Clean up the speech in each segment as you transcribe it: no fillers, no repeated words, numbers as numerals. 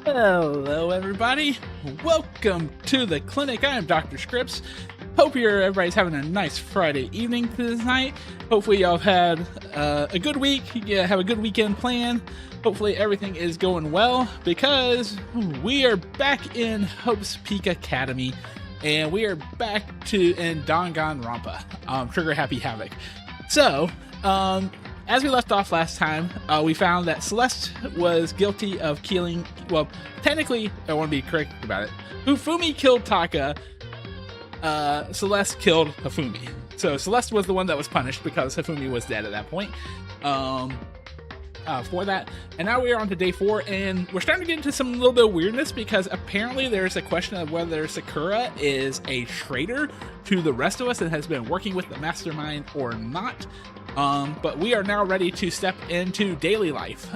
Hello, everybody. Welcome to the clinic. I am Dr. Scripps. Hope everybody's having a nice Friday evening tonight. Hopefully, y'all have had a good week. You have a good weekend plan. Hopefully, everything is going well because we are back in Hope's Peak Academy, and we are back in Danganronpa, Trigger Happy Havoc. So, as we left off last time, we found that Celeste was guilty of killing, well, technically, I want to be correct about it. Hifumi killed Taka, Celeste killed Hifumi. So Celeste was the one that was punished because Hifumi was dead at that point. For that. And now we are on to day 4, and we're starting to get into some little bit of weirdness because apparently there's a question of whether Sakura is a traitor to the rest of us and has been working with the mastermind or not. But we are now ready to step into daily life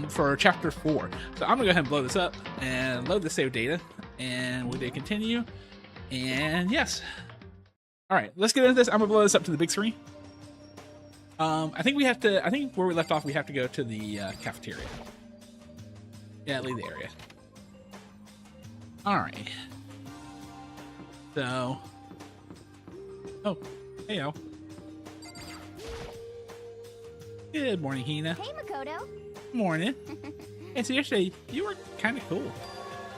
for chapter 4. So I'm gonna go ahead and blow this up and load the save data, and we'll continue. And yes, all right, let's get into this. I'm gonna blow this up to the big screen. I think where we left off, we have to go to the cafeteria. Yeah, leave the area. All right. So, oh, hey, yo. Good morning, Hina. Hey, Makoto. Morning. Hey, so yesterday, you were kind of cool.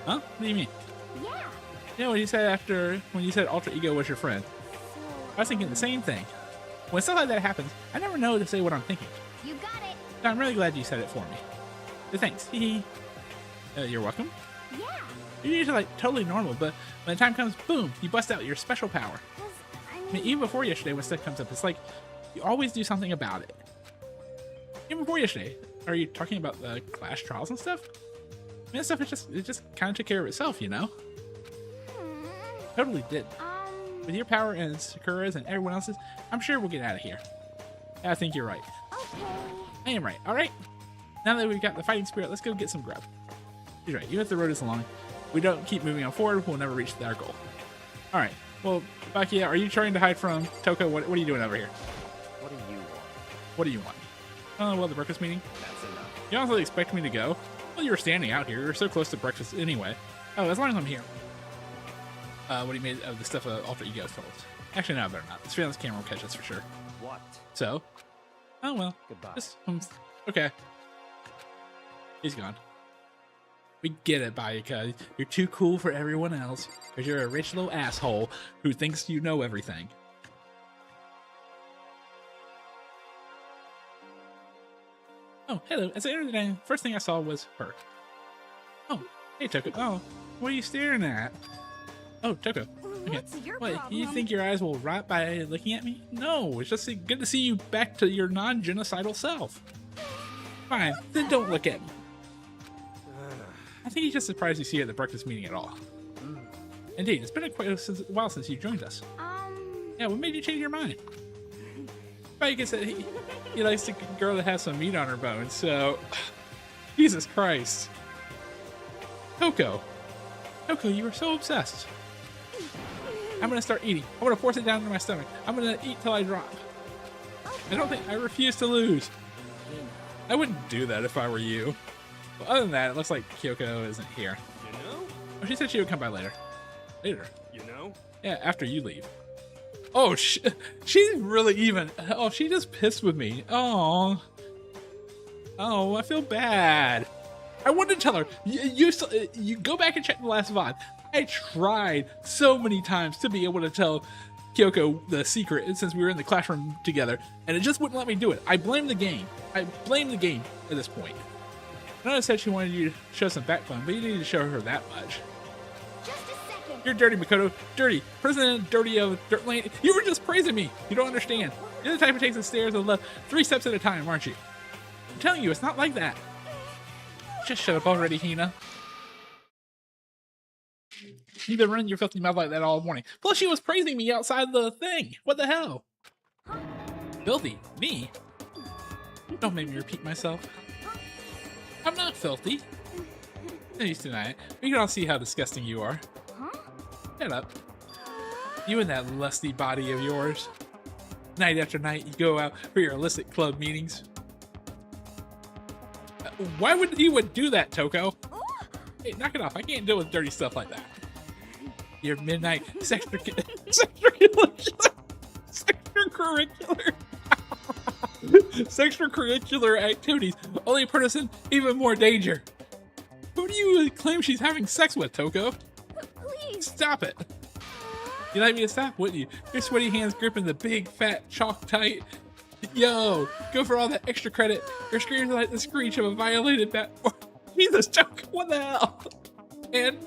Huh? What do you mean? Yeah. You know what you said when you said Alter Ego was your friend? I was thinking the same thing. When stuff like that happens, I never know to say what I'm thinking. You got it. So I'm really glad you said it for me. So thanks. You're welcome. Yeah. You're usually like totally normal, but when the time comes, boom, you bust out your special power. I mean, even before yesterday, when stuff comes up, it's like you always do something about it. Even before yesterday, are you talking about the Clash trials and stuff? I mean, that stuff it just kind of took care of itself, you know? Totally did. With your power and Sakura's and everyone else's, I'm sure we'll get out of here. I think you're right. Okay. I am right. All right. Now that we've got the fighting spirit, let's go get some grub. He's right. Even if the road is long, we don't keep moving on forward, we'll never reach our goal. All right. Well, Bakia, are you trying to hide from Toko? What are you doing over here? What do you want? What do you want? Oh, well, the breakfast meeting. That's enough. You honestly expect me to go? Well, you were standing out here. You're so close to breakfast anyway. Oh, as long as I'm here. What he made of the stuff Alter Ego told us. Actually, no, I better not. This surveillance camera will catch us for sure. What? So? Oh, well. Goodbye. Okay. He's gone. We get it, Bayaka. You're too cool for everyone else because you're a rich little asshole who thinks you know everything. Oh, hello. At the end of the day, first thing I saw was her. Oh, hey, Toko. Oh, what are you staring at? Oh, Toko. Okay. What's your What, problem? you think your eyes will rot by looking at me? No, it's just good to see you back to your non-genocidal self. Fine, then don't look at me. I think he's just surprised you see you at the breakfast meeting at all. Indeed, it's been quite a while since you joined us. Yeah, what made you change your mind? Like I said, he likes a girl that has some meat on her bones, so... Jesus Christ. Toko, you were so obsessed. I'm gonna start eating. I'm gonna force it down into my stomach. I'm gonna eat till I drop. I refuse to lose. I wouldn't do that if I were you. Well, other than that, it looks like Kyoko isn't here. You know? Oh, she said she would come by later. Later? You know? Yeah, after you leave. Oh, she's really even. Oh, she just pissed with me. Oh, I feel bad. I wanted to tell her. You go back and check the last VOD. I tried so many times to be able to tell Kyoko the secret since we were in the classroom together, and it just wouldn't let me do it. I blame the game. I blame the game at this point. I know I said she wanted you to show some backbone, but you needed to show her that much. Just a second. You're dirty, Makoto. Dirty. President Dirty of Dirt Lane. You were just praising me. You don't understand. You're the type who takes the stairs and left 3 steps at a time, aren't you? I'm telling you, it's not like that. Just shut up already, Hina. You've been running your filthy mouth like that all morning. Plus, she was praising me outside the thing. What the hell? Filthy? Me? Don't make me repeat myself. I'm not filthy. At least tonight. We can all see how disgusting you are. Shut up. You and that lusty body of yours. Night after night, you go out for your illicit club meetings. Why would you do that, Toko? Hey, knock it off. I can't deal with dirty stuff like that. Your midnight extracurricular activities only put us in even more danger. Who do you claim she's having sex with, Toko? Please. Stop it. You'd like me to stop, wouldn't you? Your sweaty hands gripping the big, fat chalk tight. Yo, go for all that extra credit. Your screams like the screech of a violated bat. Jesus, Toko, what the hell? And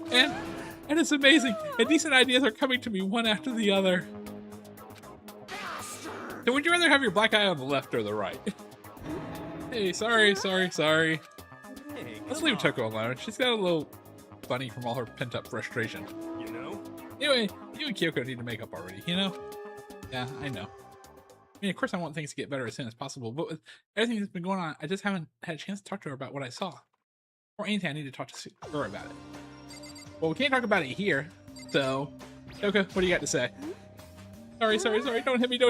it's amazing. And decent ideas are coming to me one after the other. So would you rather have your black eye on the left or the right? Hey, sorry. Hey, Let's leave Toko alone. She's got a little funny from all her pent-up frustration. you know? Anyway, you and Kyoko need to make up already, you know? Yeah, I know. I mean, of course I want things to get better as soon as possible, but with everything that's been going on, I just haven't had a chance to talk to her about what I saw. Or anything, I need to talk to her about it. Well, we can't talk about it here, so... Kyoko, what do you got to say? Sorry, don't hit me. If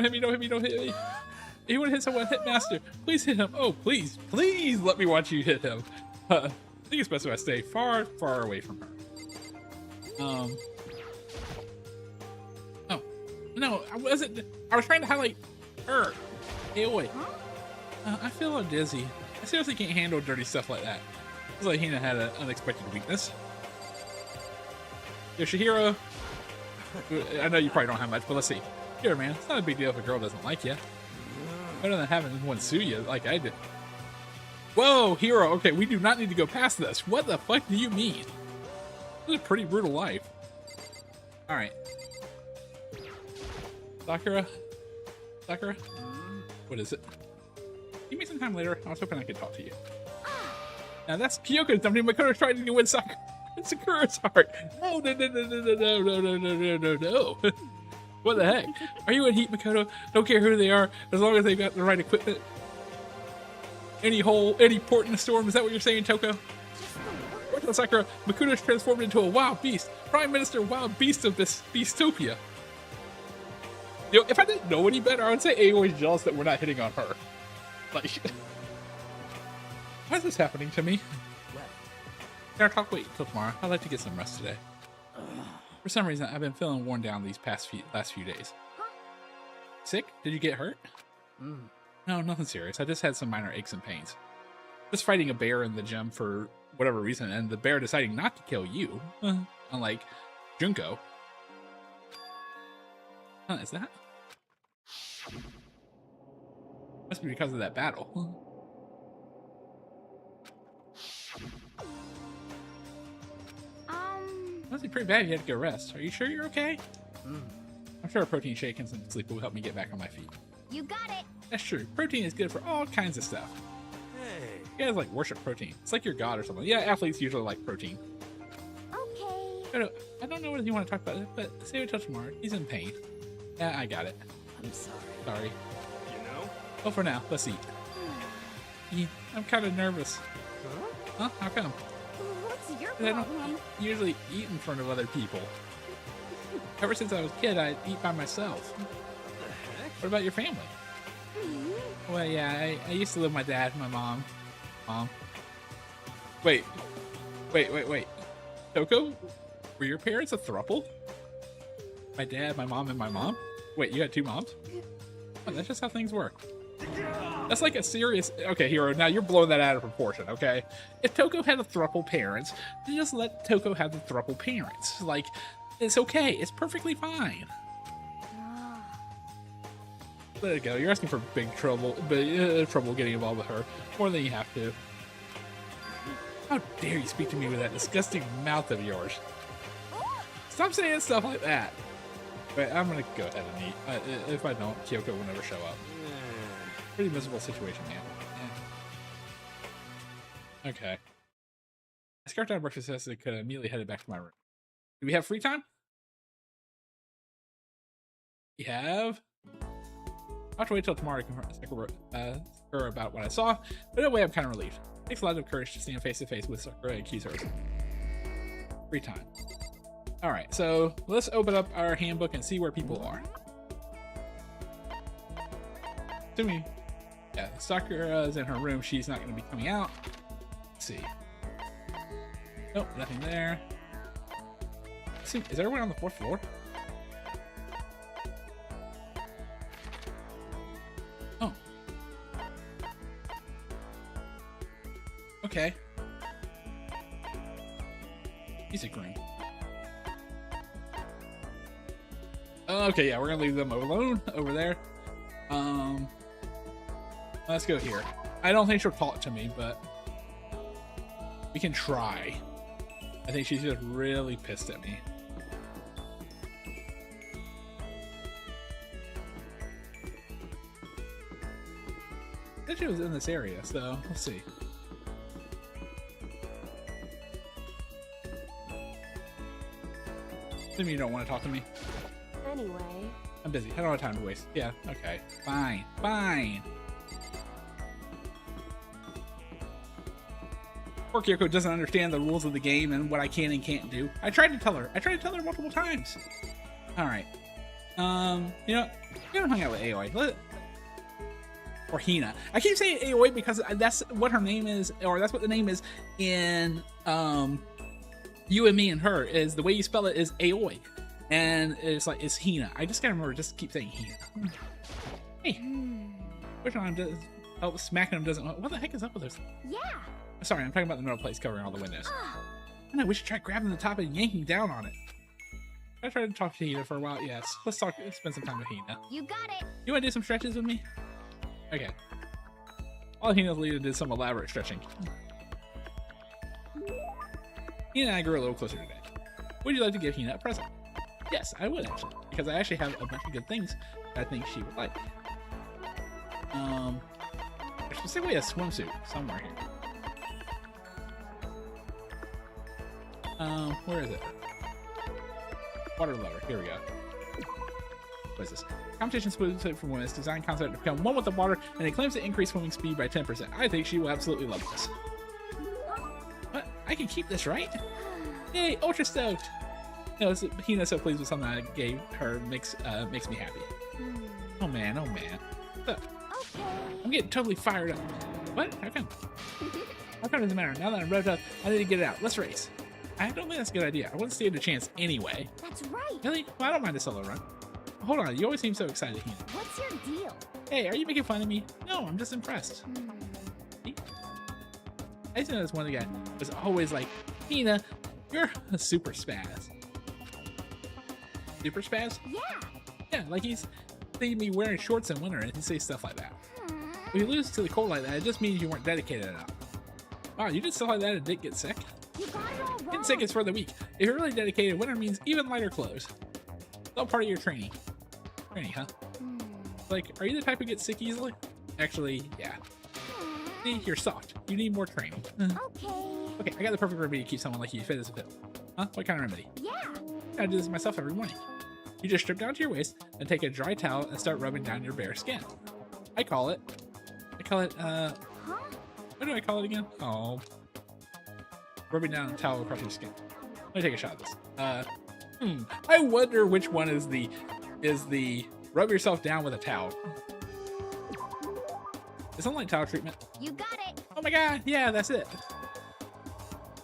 you want to hit someone, hit Master. Please hit him. Oh, please let me watch you hit him. I think it's best if I stay far, far away from her. Oh. No, I wasn't. I was trying to highlight her. Hey, oi. I feel a dizzy. I seriously can't handle dirty stuff like that. Looks like Hina had an unexpected weakness. Yoshihiro. I know you probably don't have much, but let's see. Here, man, it's not a big deal if a girl doesn't like you. Better than having one sue you like I did. Whoa, Hero. Okay, we do not need to go past this. What the fuck do you mean? This is a pretty brutal life. All right. Sakura? What is it? Give me some time later. I was hoping I could talk to you. Now that's Kyoko's dumping Makoto's trying to win Sakura's heart. No. What the heck? Are you in heat, Makoto? Don't care who they are, as long as they've got the right equipment. Any port in the storm, is that what you're saying, Toko? Where's Sakura? Makoto's transformed into a wild beast. Prime Minister Wild Beast of this Beastopia. You know, if I didn't know any better, I would say Aoi's jealous that we're not hitting on her. Like, why is this happening to me? Can I wait till tomorrow? I'd like to get some rest today. For some reason, I've been feeling worn down these last few days. Sick? Did you get hurt? No, nothing serious. I just had some minor aches and pains. Just fighting a bear in the gym for whatever reason, and the bear deciding not to kill you. Unlike Junko. Is that? Must be because of that battle. Must be pretty bad if you had to go rest. Are you sure you're okay? I'm sure a protein shake and some sleep will help me get back on my feet. You got it. That's true. Protein is good for all kinds of stuff. Hey. You guys like worship protein. It's like your god or something. Yeah, athletes usually like protein. Okay. I don't know what you want to talk about, but save it till tomorrow. He's in pain. Yeah, I got it. I'm sorry. Sorry. You know? Well, for now, let's eat. I'm kind of nervous. Huh? How come? What's your 'Cause I don't problem? usually eat in front of other people. Ever since I was a kid, I'd eat by myself. What the heck? What about your family? Well, yeah, I used to live with my dad and my mom. Wait. Toko? Were your parents a throuple? My dad, my mom, and my mom? Wait, you had two moms? Oh, that's just how things work. That's like a serious... Okay, Hero, now you're blowing that out of proportion, okay? If Toko had a throuple parents, then just let Toko have the throuple parents. Like, it's okay. It's perfectly fine. Let it go. You're asking for big trouble, but trouble getting involved with her. More than you have to. How dare you speak to me with that disgusting mouth of yours? Stop saying stuff like that. Wait, I'm gonna go ahead and eat. If I don't, Kyoko will never show up. Pretty miserable situation, man. Yeah. Okay. I scarfed out of breakfast yesterday, could have immediately headed back to my room. Do we have free time? We have. I'll have to wait till tomorrow to confront Sakura about what I saw, but in a way I'm kind of relieved. It takes a lot of courage to stand face to face with Sakura and accuse her. Free time. Alright, so let's open up our handbook and see where people are. Assuming, yeah, Sakura's in her room, she's not going to be coming out. Let's see. Nope, nothing there. Let's see, is everyone on the 4th floor? Oh. Okay. Music room. Okay, yeah, we're gonna leave them alone over there. Let's go here. I don't think she'll talk to me, but we can try. I think she's just really pissed at me. I think she was in this area, so let's see. Assuming you don't want to talk to me. Anyway. I'm busy. I don't have time to waste. Yeah, okay. Fine. Fine. Poor Kyoko doesn't understand the rules of the game and what I can and can't do. I tried to tell her. Multiple times. Alright. You know, we don't hang out with Aoi. Or Hina. I keep saying Aoi because that's what her name is, or that's what the name is in You and Me and Her, is the way you spell it is Aoi. And it's like, it's Hina. I just gotta remember, just keep saying Hina. Hey. Which one does, oh, smacking him doesn't, what the heck is up with this? Yeah. Sorry, I'm talking about the middle place covering all the windows. I know, we should try grabbing the top and yanking down on it. I tried to talk to Hina for a while, yes. Let's spend some time with Hina. You got it. You wanna do some stretches with me? Okay. All Hina's leading did some elaborate stretching. Hina and I grew a little closer today. Would you like to give Hina a present? Yes, I would actually, because I actually have a bunch of good things that I think she would like. There's specifically a swimsuit somewhere here. Where is it? Water lover. Here we go. What is this? Competition swimsuit for women is designed concept to become one with the water, and it claims to increase swimming speed by 10%. I think she will absolutely love this. What? I can keep this, right? Yay! Ultra stoked. No, Hina's so pleased with something I gave her makes me happy. Oh man, oh man. Look, Okay. I'm getting totally fired up. What? How come? How come it doesn't matter? Now that I'm revved up, I need to get it out. Let's race. I don't think that's a good idea. I wouldn't stand a chance anyway. That's right. Really? Well, I don't mind a solo run. Hold on, you always seem so excited, Hina. What's your deal? Hey, are you making fun of me? No, I'm just impressed. I used to know this one guy was always like, Hina, you're a super spaz. Super spaz? Yeah. Yeah, like he's thinking me wearing shorts in winter and he says stuff like that. When you lose to the cold like that, it just means you weren't dedicated enough. Wow, you did stuff like that and didn't get sick? You got it all wrong. Getting sick is for the weak. If you're really dedicated, winter means even lighter clothes. It's all part of your training. Training, huh? Like, are you the type who gets sick easily? Actually, yeah. See, you're soft. You need more training. Okay. Okay, I got the perfect remedy to keep someone like you fit as a pill. Huh? What kind of remedy? Yeah. I do this myself every morning. You just strip down to your waist and take a dry towel and start rubbing down your bare skin. I call it, Huh? what do I call it again? Oh. Rubbing down a towel across your skin. Let me take a shot of this. I wonder which one is the rub yourself down with a towel. Is something like towel treatment? You got it. Oh my god, yeah, that's it.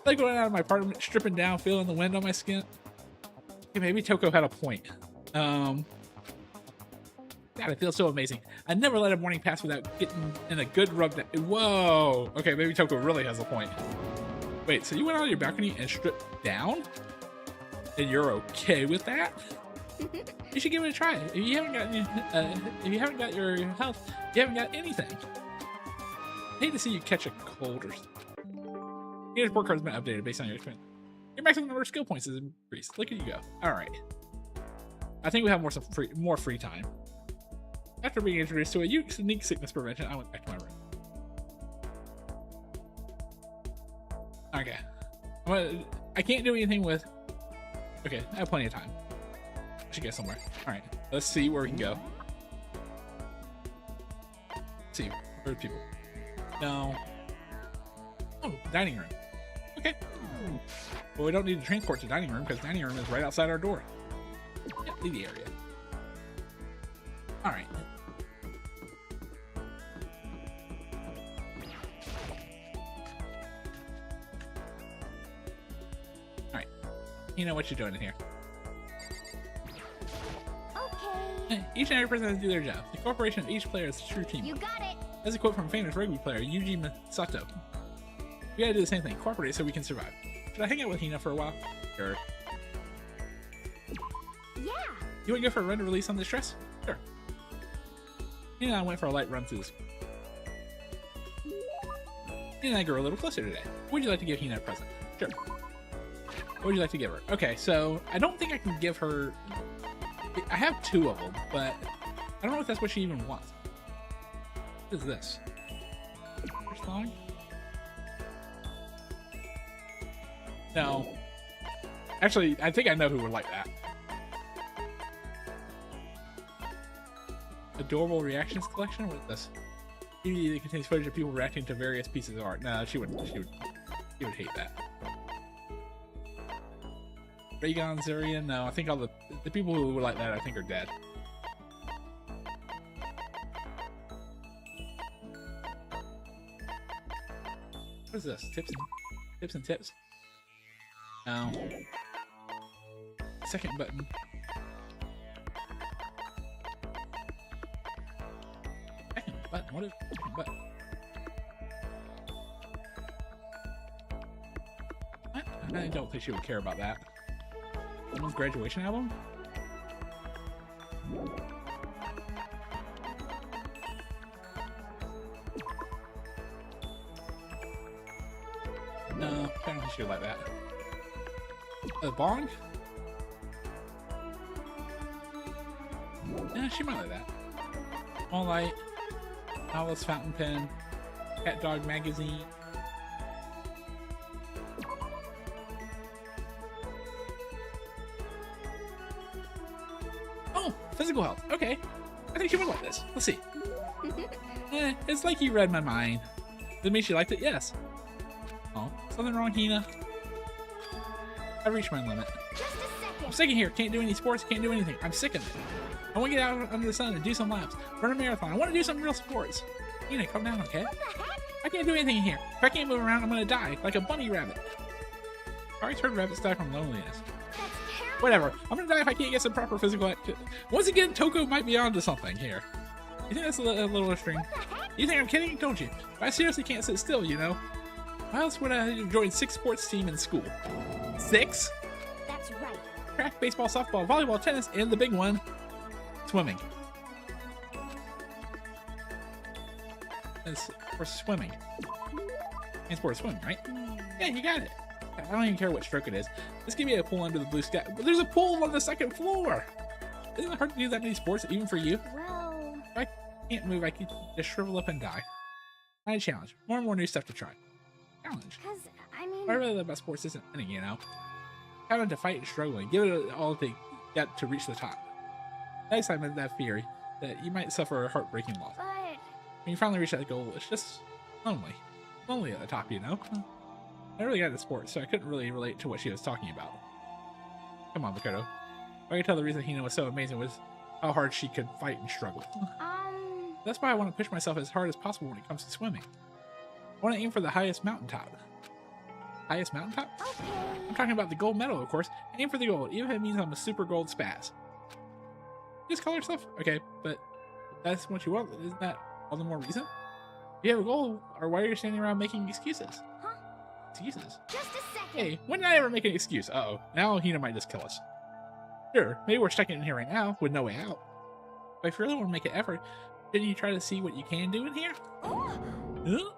Like going out of my apartment, stripping down, feeling the wind on my skin. Okay, maybe Toko had a point. God, it feels so amazing. I never let a morning pass without getting in a good rub down. Whoa. Okay, maybe Toko really has a point. Wait, so you went out on your balcony and stripped down? And you're okay with that? You should give it a try. If you haven't got your health, you haven't got anything. I hate to see you catch a cold or something. Your report card's been updated based on your experience. Your maximum number of skill points is increased. Look at you go. All right. I think we have more free time. After being introduced to a unique sickness prevention, I went back to my room. Okay. I can't do anything with... Okay, I have plenty of time. I should get somewhere. Alright, let's see where we can go. Let's see, where are people? No. Oh, dining room. Okay. Well, we don't need to transport to dining room because dining room is right outside our door. Yeah, leave the area. Alright. You know what you're doing in here. Okay. Each and every person has to do their job. The corporation of each player is a true team. You got it. That's a quote from famous rugby player Yuji Misato. We gotta do the same thing. Cooperate so we can survive. Should I hang out with Hina for a while? Sure. Yeah. You wanna go for a run to release some of the stress? Sure. Hina and I went for a light run through this. Hina and I grew a little closer today. Would you like to give Hina a present? Sure. What would you like to give her? Okay, so I don't think I can give her... I have 2 of them, but I don't know if that's what she even wants. What is this? First line? No. Actually, I think I know who would like that. Adorable reactions collection? What is this? DVD that contains footage of people reacting to various pieces of art. No, she would hate that. Raygon, Zurian? No, I think all the people who would like that I think are dead. What is this? Tips and tips? No. Second button. Second button? What is second button? What? I don't think she would care about that. Someone's graduation album? No, I don't think she would like that. A bong? Yeah, she might like that. Small light, Alice fountain pen, cat dog magazine. Oh, physical health. Okay. I think she would like this. Let's see. It's like you read my mind. Does it mean she liked it? Yes. Oh, something wrong, Hina? I've reached my limit. Just a second. I'm sick of here. Can't do any sports. Can't do anything. I'm sick of it. I want to get out under the sun and do some laps. Run a marathon. I want to do some real sports. Hina, calm down, okay? What the heck? I can't do anything in here. If I can't move around, I'm gonna die like a bunny rabbit. I always heard rabbits die from loneliness. That's terrible. Whatever. I'm gonna die if I can't get some proper physical activity. Once again, Toko might be onto something here. You think that's a little extreme? What the heck? You think I'm kidding? Don't you? I seriously can't sit still, you know? Why else would I join 6 sports team in school? 6? That's right. Track, baseball, softball, volleyball, tennis, and the big one, swimming. It's for swimming. And sport swimming, right? Yeah, you got it. I don't even care what stroke it is. Just give me a pool under the blue sky. But there's a pool on the 2nd floor. Isn't it hard to do that many sports, even for you? Well, If I can't move, I could just shrivel up and die. I challenge. More and more new stuff to try. Challenge. because, I mean, What I really love about sports isn't winning, you know? Having to fight and struggling. Give it all they got to reach the top. That excitement, that fear, that you might suffer a heartbreaking loss. but, When you finally reach that goal, it's just lonely. Lonely at the top, you know? I really got into sports, so I couldn't really relate to what she was talking about. Come on, Makoto. I can tell the reason Hina was so amazing was how hard she could fight and struggle. That's why I want to push myself as hard as possible when it comes to swimming. I want to aim for the highest mountaintop. Highest mountaintop? okay. I'm talking about the gold medal, of course. Aim for the gold, even if it means I'm a super gold spaz. Just call yourself? Okay, but that's what you want. Isn't that all the more reason? If you have a goal, or why are you standing around making excuses? Huh? Excuses? Just a second. Hey, when did I ever make an excuse? Uh-oh. Now Hina might just kill us. Sure, maybe we're stuck in here right now with no way out. But if you really want to make an effort, shouldn't you try to see what you can do in here? Oh, Huh?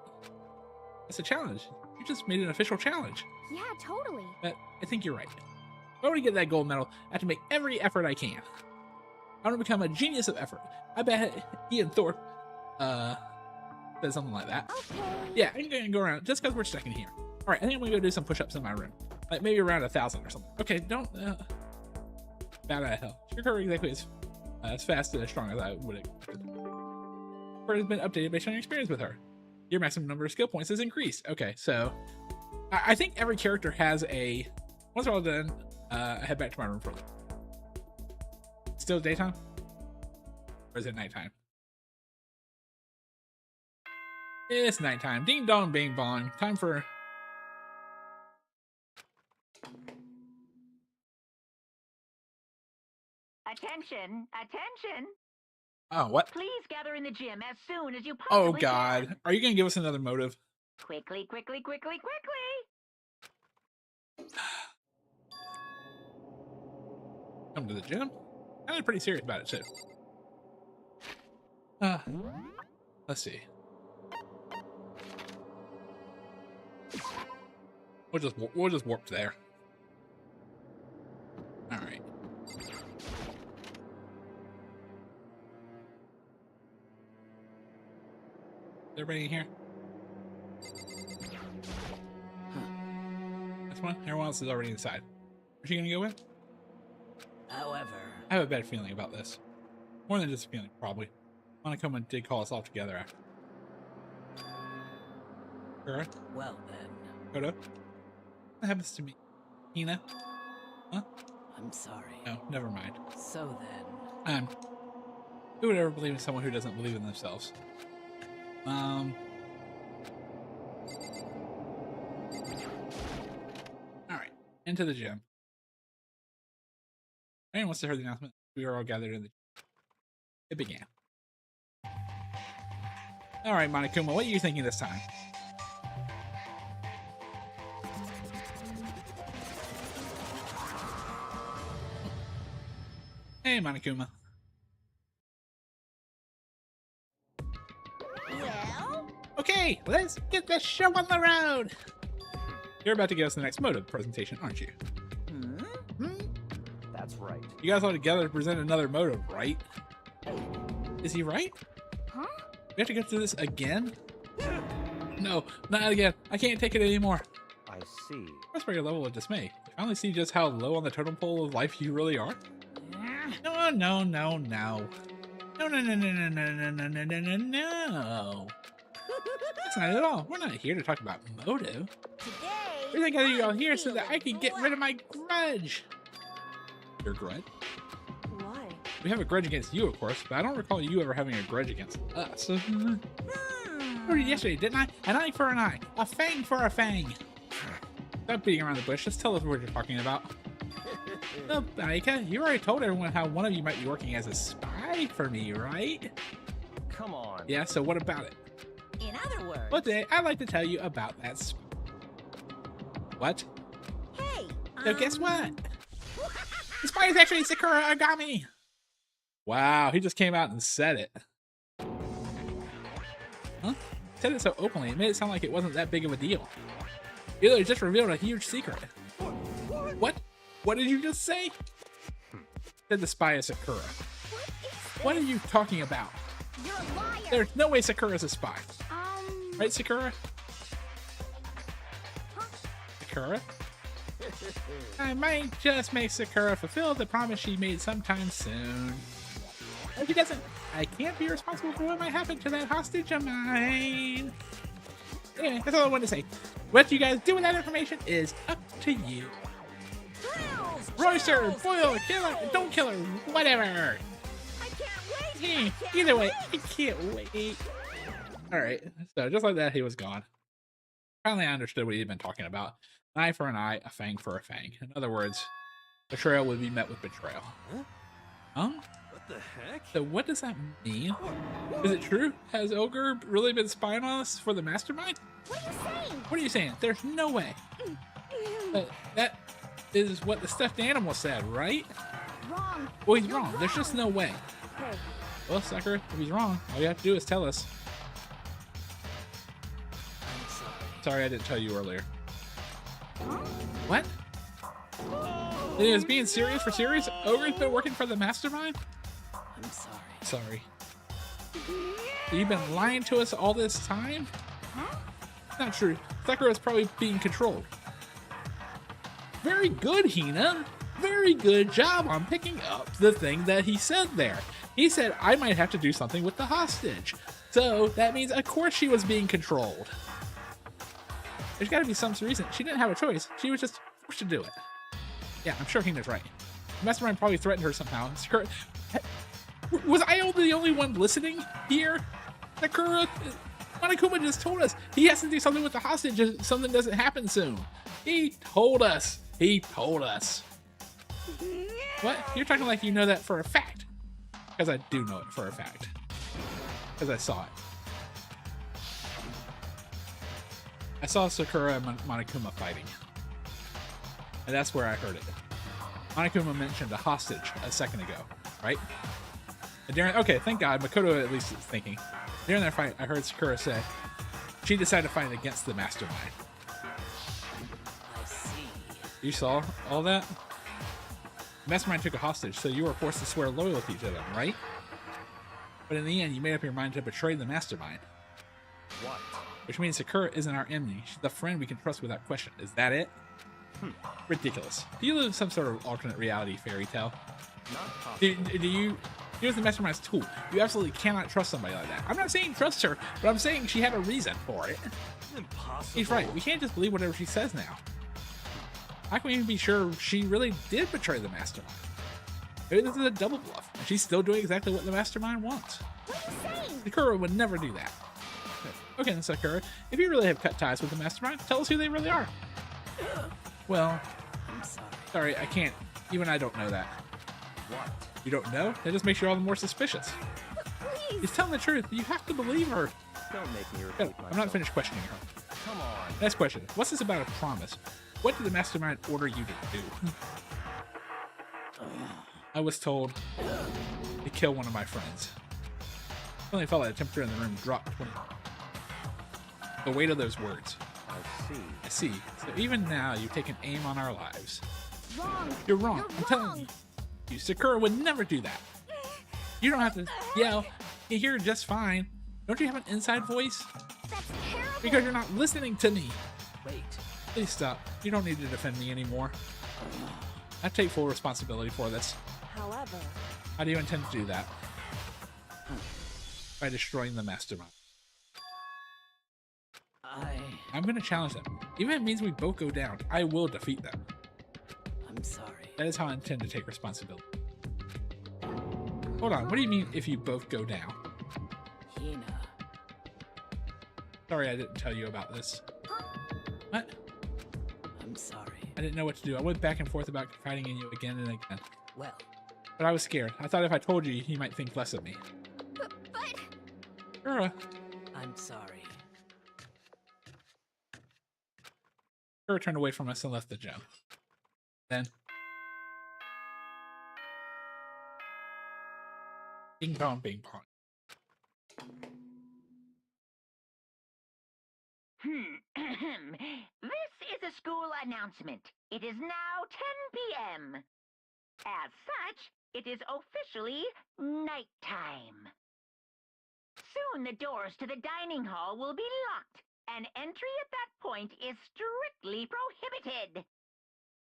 That's a challenge. You just made an official challenge. yeah, totally. But I think you're right. If I want to get that gold medal, I have to make every effort I can. I want to become a genius of effort. I bet Ian Thorpe, said something like that. Okay. Yeah, I'm gonna go around just because we're stuck in here. All right, I think I'm gonna go do some push-ups in my room, like maybe around 1,000 or something. Okay, don't bat out of hell. Sure, her exactly as fast and as strong as I would expect. Her has been updated based on your experience with her. Your maximum number of skill points has increased. Okay, so I think every character has a. Once we're all done, I head back to my room for a little. Still daytime, or is it nighttime? It's nighttime. Ding dong, bing bong. Time for. Attention, attention. Oh, what? Please gather in the gym as soon as you possibly Oh, God. can. Are you going to give us another motive? Quickly, quickly, quickly, quickly. Come to the gym? I'm pretty serious about it, too. Let's see. We'll just warp there. All right. Is everybody in here? This one? Everyone else is already inside. Is she gonna go in? However, I have a bad feeling about this. More than just a feeling, probably. Monokuma did call us all together after. Kura? well then, Kodo? What happens to me? Hina? Huh? I'm sorry. No, never mind. So then, Who would ever believe in someone who doesn't believe in themselves? Alright. Into the gym. Anyone wants to hear the announcement? We are all gathered in the gym. It began. Alright, Monokuma, what are you thinking this time? Hey, Monokuma. Well, Okay, let's get this show on the road! You're about to give us the next motive presentation, aren't you? That's right. You guys all together to present another motive, right? Is he right? huh? We have to go through this again? No, not again. I can't take it anymore. I see. That's your level of dismay. You finally see just how low on the totem pole of life you really are? No, no, no, no. No, no, no, no, no, no, no, no, no, no, no. That's not at all. We're not here to talk about motive. Today, We got you all here so I'm that I can get rid of my grudge. Your grudge? Why? We have a grudge against you, of course, but I don't recall you ever having a grudge against us. I did yesterday, didn't I? An eye for an eye, a fang for a fang. Stop beating around the bush. Just tell us what you're talking about. Oh, Aika, you already told everyone how one of you might be working as a spy for me, right? Come on. Yeah, so what about it? In other words, Well, today I'd like to tell you about that spy. What? hey, So guess what? The spy is actually Sakura Agami! Wow, he just came out and said it. Huh? Said it so openly, it made it sound like it wasn't that big of a deal. You just revealed a huge secret. What? What did you just say? Said the spy is Sakura. What are you talking about? You're a liar. There's no way Sakura's a spy. Right, Sakura? Sakura? I might just make Sakura fulfill the promise she made sometime soon. If he doesn't, I can't be responsible for what might happen to that hostage of mine. Anyway, that's all I wanted to say. What you guys do with that information is up to you. Royster, boil, kill her, don't kill her, whatever. I can't wait. Either way, I can't wait. Alright, so just like that, he was gone. Finally, I understood what he'd been talking about. An eye for an eye, a fang for a fang. In other words, betrayal would be met with betrayal. Huh? What the heck? So what does that mean? Is it true? Has Ogre really been spying on us for the mastermind? What are you saying? What are you saying? There's no way. That is what the stuffed animal said, right? Wrong. Well, he's wrong. There's just no way. Hey, Well, Sakura, if he's wrong, all you have to do is tell us. I'm sorry. Sorry I didn't tell you earlier. huh? What? He was being serious for serious? Ogre's been working for the mastermind? I'm sorry. Sorry. You've been lying to us all this time? Huh? Not true. Sakura's probably being controlled. Very good, Hina. Very good job on picking up the thing that he said there. He said, I might have to do something with the hostage. So that means, of course, she was being controlled. There's got to be some reason. She didn't have a choice. She was just forced to do it. Yeah, I'm sure Hina's right. The mastermind probably threatened her somehow. Sakura, was I the only one listening here? Sakura, Monokuma just told us he has to do something with the hostage if something doesn't happen soon. He told us. He told us. What? You're talking like you know that for a fact. Because I do know it for a fact. Because I saw it. I saw Sakura and Monokuma fighting. And that's where I heard it. Monokuma mentioned a hostage a second ago, right? And during, okay, thank God, Makoto at least is thinking. During that fight, I heard Sakura say she decided to fight against the mastermind. I see. You saw all that? The mastermind took a hostage, so you were forced to swear loyalty to them, right? But in the end, you made up your mind to betray the mastermind. What? Which means Sakura isn't our enemy. She's the friend we can trust without question. Is that it? Ridiculous. Do you live in some sort of alternate reality fairy tale? Not possible. Do you use the mastermind's tool? You absolutely cannot trust somebody like that. I'm not saying trust her, but I'm saying she had a reason for it. Impossible. He's right. We can't just believe whatever she says now. How can we even be sure she really did betray the mastermind? Maybe this is a double bluff, and she's still doing exactly what the mastermind wants. What are you saying? Sakura would never do that. Okay, then Sakura, if you really have cut ties with the mastermind, tell us who they really are. Well, I'm sorry. sorry, I can't. Even I don't know that. What? You don't know? That just makes you all the more suspicious. Please. He's telling the truth. You have to believe her. Don't make me repeat No, myself. I'm not finished questioning her. Come on. Next question. What's this about a promise? What did the mastermind order you to do? I was told to kill one of my friends. I only felt like the temperature in the room dropped when the weight of those words. I see. I see. So even now, you've taken aim on our lives. Wrong. You're wrong. I'm telling you, Sakura would never do that. You don't have to yell. You hear just fine. Don't you have an inside voice? That's terrible. Because you're not listening to me. Wait. Please stop. You don't need to defend me anymore. I take full responsibility for this. However, How do you intend to do that? By destroying the mastermind. I'm going to challenge them. Even if it means we both go down, I will defeat them. I'm sorry. That is how I intend to take responsibility. Hold on, what do you mean if you both go down? Hina. Sorry I didn't tell you about this. What? I'm sorry. I didn't know what to do. I went back and forth about confiding in you again and again. Well, But I was scared. I thought if I told you, you might think less of me. but Sakura. I'm sorry. Sakura turned away from us and left the gym. Then... Bing pong, bing pong. This is a school announcement. It is now 10 p.m. As such, it is officially nighttime. Soon the doors to the dining hall will be locked, and entry at that point is strictly prohibited.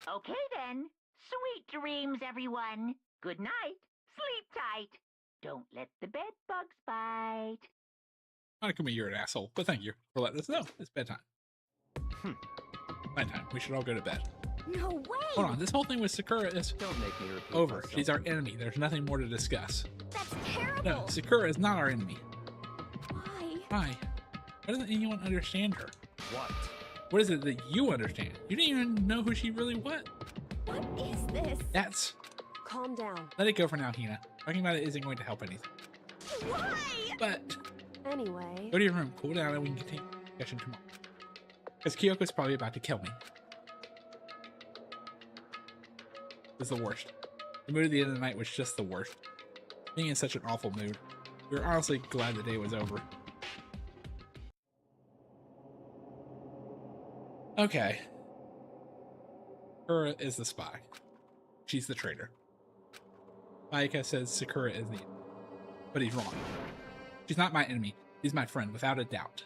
Okay then, sweet dreams, everyone. Good night. Sleep tight. Don't let the bed bugs bite. Monokuma, you're an asshole, but thank you for letting us know. It's bedtime. Nighttime. We should all go to bed. no way. Hold on, this whole thing with Sakura is Don't make me repeat over. myself. She's our enemy. There's nothing more to discuss. That's terrible. No, Sakura is not our enemy. Why? Why? Why doesn't anyone understand her? What? What is it that you understand? You didn't even know who she really was. What is this? That's... Calm down. Let it go for now, Hina. Talking about it isn't going to help anything. Why? But... Anyway. Go to your room, cool down, and we can continue the discussion tomorrow. Because Kyoko's probably about to kill me. It's the worst. The mood at the end of the night was just the worst. Being in such an awful mood. We were honestly glad the day was over. Okay. Sakura is the spy. She's the traitor. Maika says Sakura is the enemy. But he's wrong. She's not my enemy. She's my friend, without a doubt.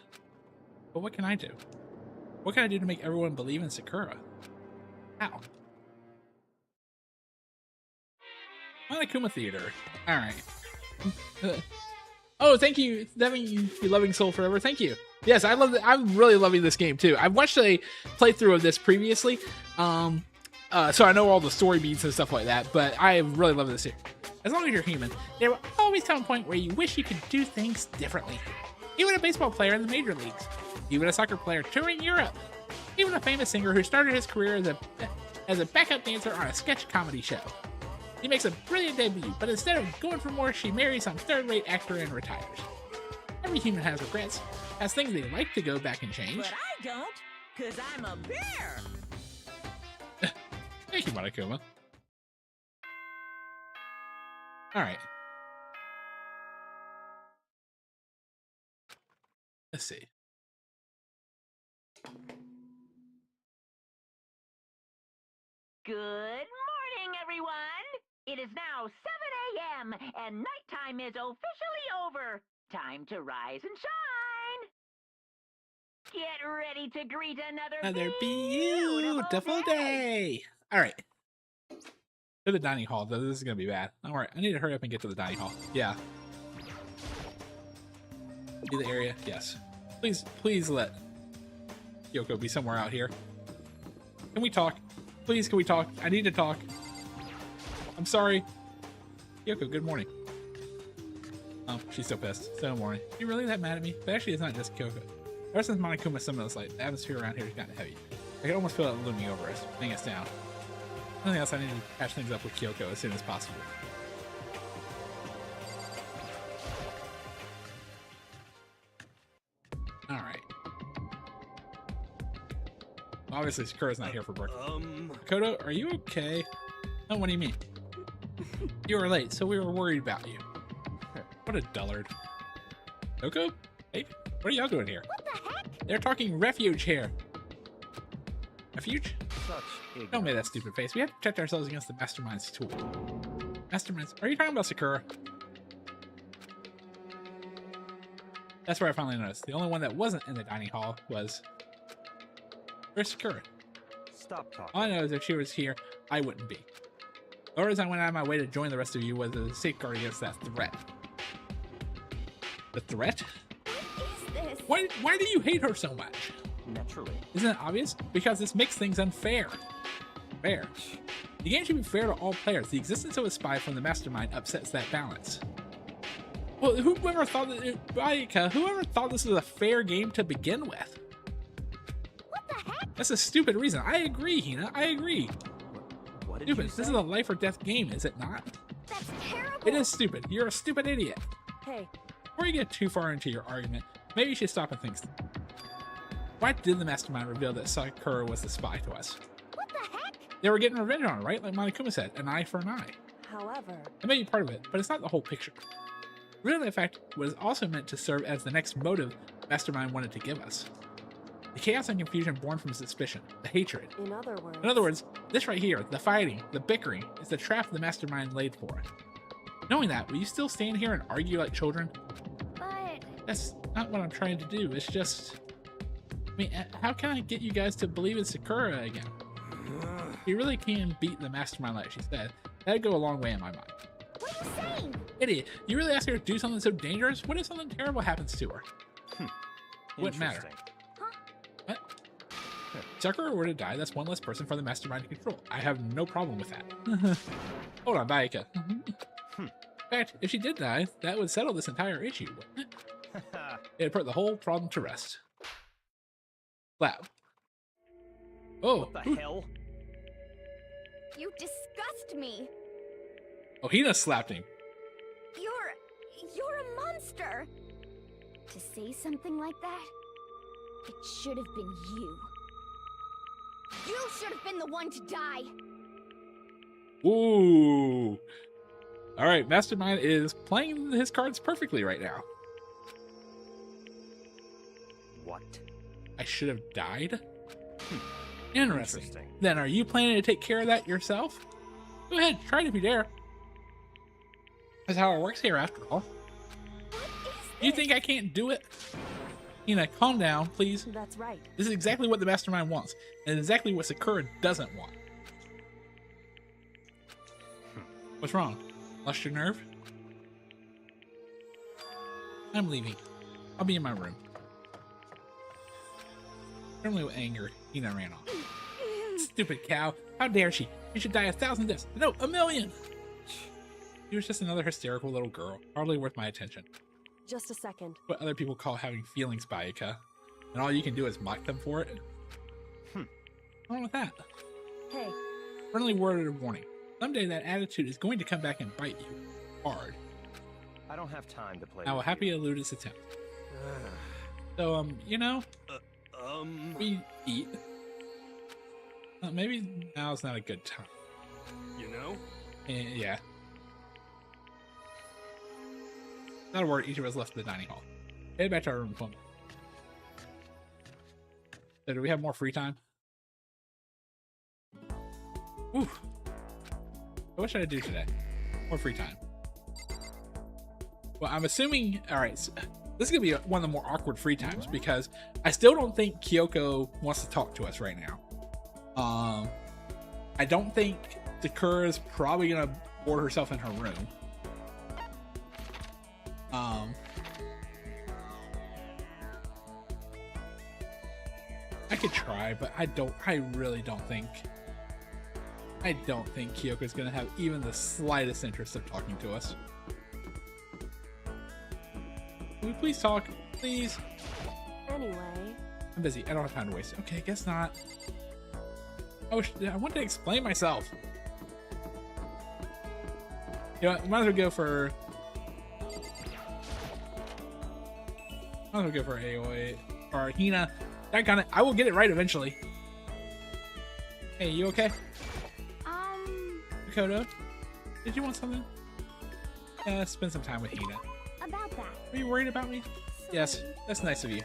But what can I do? What can I do to make everyone believe in Sakura? How? Monokuma Theater. Alright. Oh, thank you, Devin, you loving soul forever. Thank you. Yes, I love. I'm really loving this game too. I've watched a playthrough of this previously, so I know all the story beats and stuff like that. But I really love this here. As long as you're human, there will always come a point where you wish you could do things differently. Even a baseball player in the major leagues, even a soccer player touring Europe, even a famous singer who started his career as a backup dancer on a sketch comedy show. She makes a brilliant debut, but instead of going for more, she marries some third-rate actor and retires. Every human has regrets, has things they like to go back and change. But I don't, because I'm a bear. Thank you, Monokuma. Alright. Let's see. Good morning, everyone! It is now 7 a.m. and nighttime is officially over. Time to rise and shine! Get ready to greet another Beautiful day! Alright. To the dining hall, though. This is gonna be bad. Alright, I need to hurry up and get to the dining hall. Yeah. See the area? Yes. Please let Yoko be somewhere out here. Can we talk? Please, can we talk? I need to talk. I'm sorry. Yoko, good morning. Oh, she's still pissed. Still morning. You really that mad at me? But actually, it's not just Kyoko. Ever since Monokuma summoned us, like, the atmosphere around here has gotten heavy. I can almost feel it looming over us, bringing us down. Nothing else, I need to patch things up with Kyoko as soon as possible. Alright. Obviously, Sakura's not here for breakfast. Kodo, are you okay? No, what do you mean? You were late, so we were worried about you. What a dullard. Yoko? Hey, what are y'all doing here? What the heck? They're talking refuge here. Refuge? Such Don't make that stupid face. We have to protect ourselves against the Mastermind's tool. Masterminds? Are you talking about Sakura? That's where I finally noticed. The only one that wasn't in the dining hall was... Where's Sakura? Stop talking. All I know is if she was here, I wouldn't be. The reason I went out of my way to join the rest of you was a safeguard against that threat. The threat? What is this? Why do you hate her so much? Naturally. Isn't it obvious? Because this makes things unfair. Fair. The game should be fair to all players. The existence of a spy from the Mastermind upsets that balance. Well, whoever thought this was a fair game to begin with? What the heck? That's a stupid reason. I agree, Hina. I agree. What did Stupid. you This say? is a life or death game, is it not? That's terrible. It is stupid. You're a stupid idiot. Hey, Before you get too far into your argument, maybe you should stop and think. Why did the Mastermind reveal that Sakura was the spy to us? what the heck? They were getting revenge on her, right? Like Monokuma said, an eye for an eye. However, It may be part of it, but it's not the whole picture. Really, that fact was also meant to serve as the next motive Mastermind wanted to give us. The chaos and confusion born from suspicion, the hatred. in other words, This right here, the fighting, the bickering, is the trap the Mastermind laid for us. Knowing that, will you still stand here and argue like children? but That's not what I'm trying to do. It's just... I mean, how can I get you guys to believe in Sakura again? If you really can beat the Mastermind like she said, that'd go a long way in my mind. what are you saying? Idiot, you really ask her to do something so dangerous? What if something terrible happens to her? Wouldn't matter. Interesting. What? If Sakura were to die, that's one less person for the Mastermind to control. I have no problem with that. Hold on, Baika. In fact, if she did die, that would settle this entire issue, wouldn't it? It'd put the whole problem to rest. Wow. Oh, What the hell? You disgust me. oh, Hina slapped him. You're a monster. To say something like that, it should have been you. You should have been the one to die. Ooh. All right, Mastermind is playing his cards perfectly right now. What? I should have died? Interesting. Interesting. Then are you planning to take care of that yourself? Go ahead, try it if you dare. That's how it works here after all. What is You think I can't do it? Hina, calm down, please. That's right. This is exactly what the Mastermind wants, and exactly what Sakura doesn't want. What's wrong? Lost your nerve? I'm leaving. I'll be in my room. Firmly with anger, Hina ran off. Stupid cow. How dare she? She should die 1,000 deaths. No, 1,000,000! She was just another hysterical little girl, hardly worth my attention. Just a second. What other people call having feelings, Baika. And all you can do is mock them for it? What's wrong with that? Hey, Friendly word of warning. Someday that attitude is going to come back and bite you hard. I don't have time to play. I will with happy you. elude its attempt. So, you know, we eat. Maybe now's not a good time. You know? Yeah. Not a word. Each of us left the dining hall. Head back to our room. So, do we have more free time? Ooh. What should I do today? More free time. Well, I'm assuming. All right. So this is gonna be one of the more awkward free times because I still don't think Kyoko wants to talk to us right now. I don't think Sakura's probably gonna board herself in her room. I could try, but I really don't think Kyoko's gonna have even the slightest interest of talking to us. Can we please talk? Please? Anyway. I'm busy. I don't have time to waste. Okay, guess not. Oh, I want to explain myself. You know what? Might as well go for Aoi or Hina. That kind of. I will get it right eventually. Hey, you okay? Makoto, did you want something? Spend some time with Hina. About that. Are you worried about me? Yes, that's nice of you.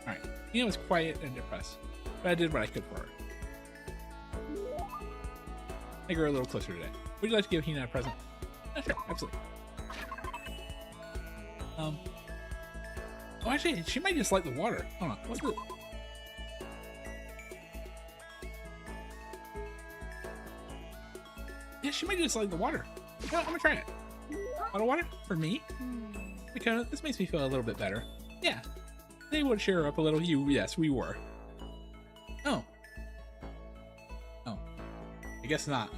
Alright, Hina was quiet and depressed, but I did what I could for her. Make her a little closer today. Would you like to give Hina a present? Sure, absolutely. Oh, actually, she might just like the water. Hold on, what's the... Yeah, she might just like the water. You know, I'm gonna try it. Bottle water? For me? Because this makes me feel a little bit better. Yeah. They would cheer her up a little. Yes, we were. Oh. Oh. I guess not.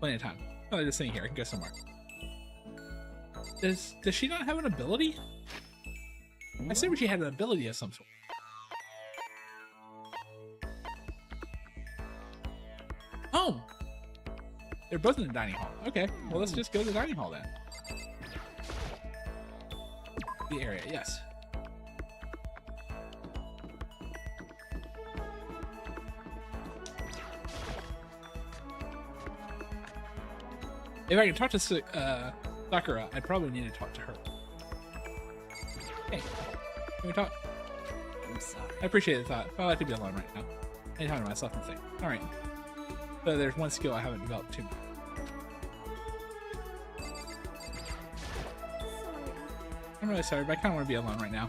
Plenty of time. Oh, just sitting here. I can go somewhere. Does she not have an ability? I assume she had an ability of some sort. Oh! They're both in the dining hall. Okay, well let's just go to the dining hall then. The area, yes. If I can talk to Sakura, I'd probably need to talk to her. Hey, can we talk? I'm sorry. I appreciate the thought. I'll have to be alone right now. I need time to myself and think. Alright. So there's one skill I haven't developed too much. I'm really sorry, but I kind of want to be alone right now.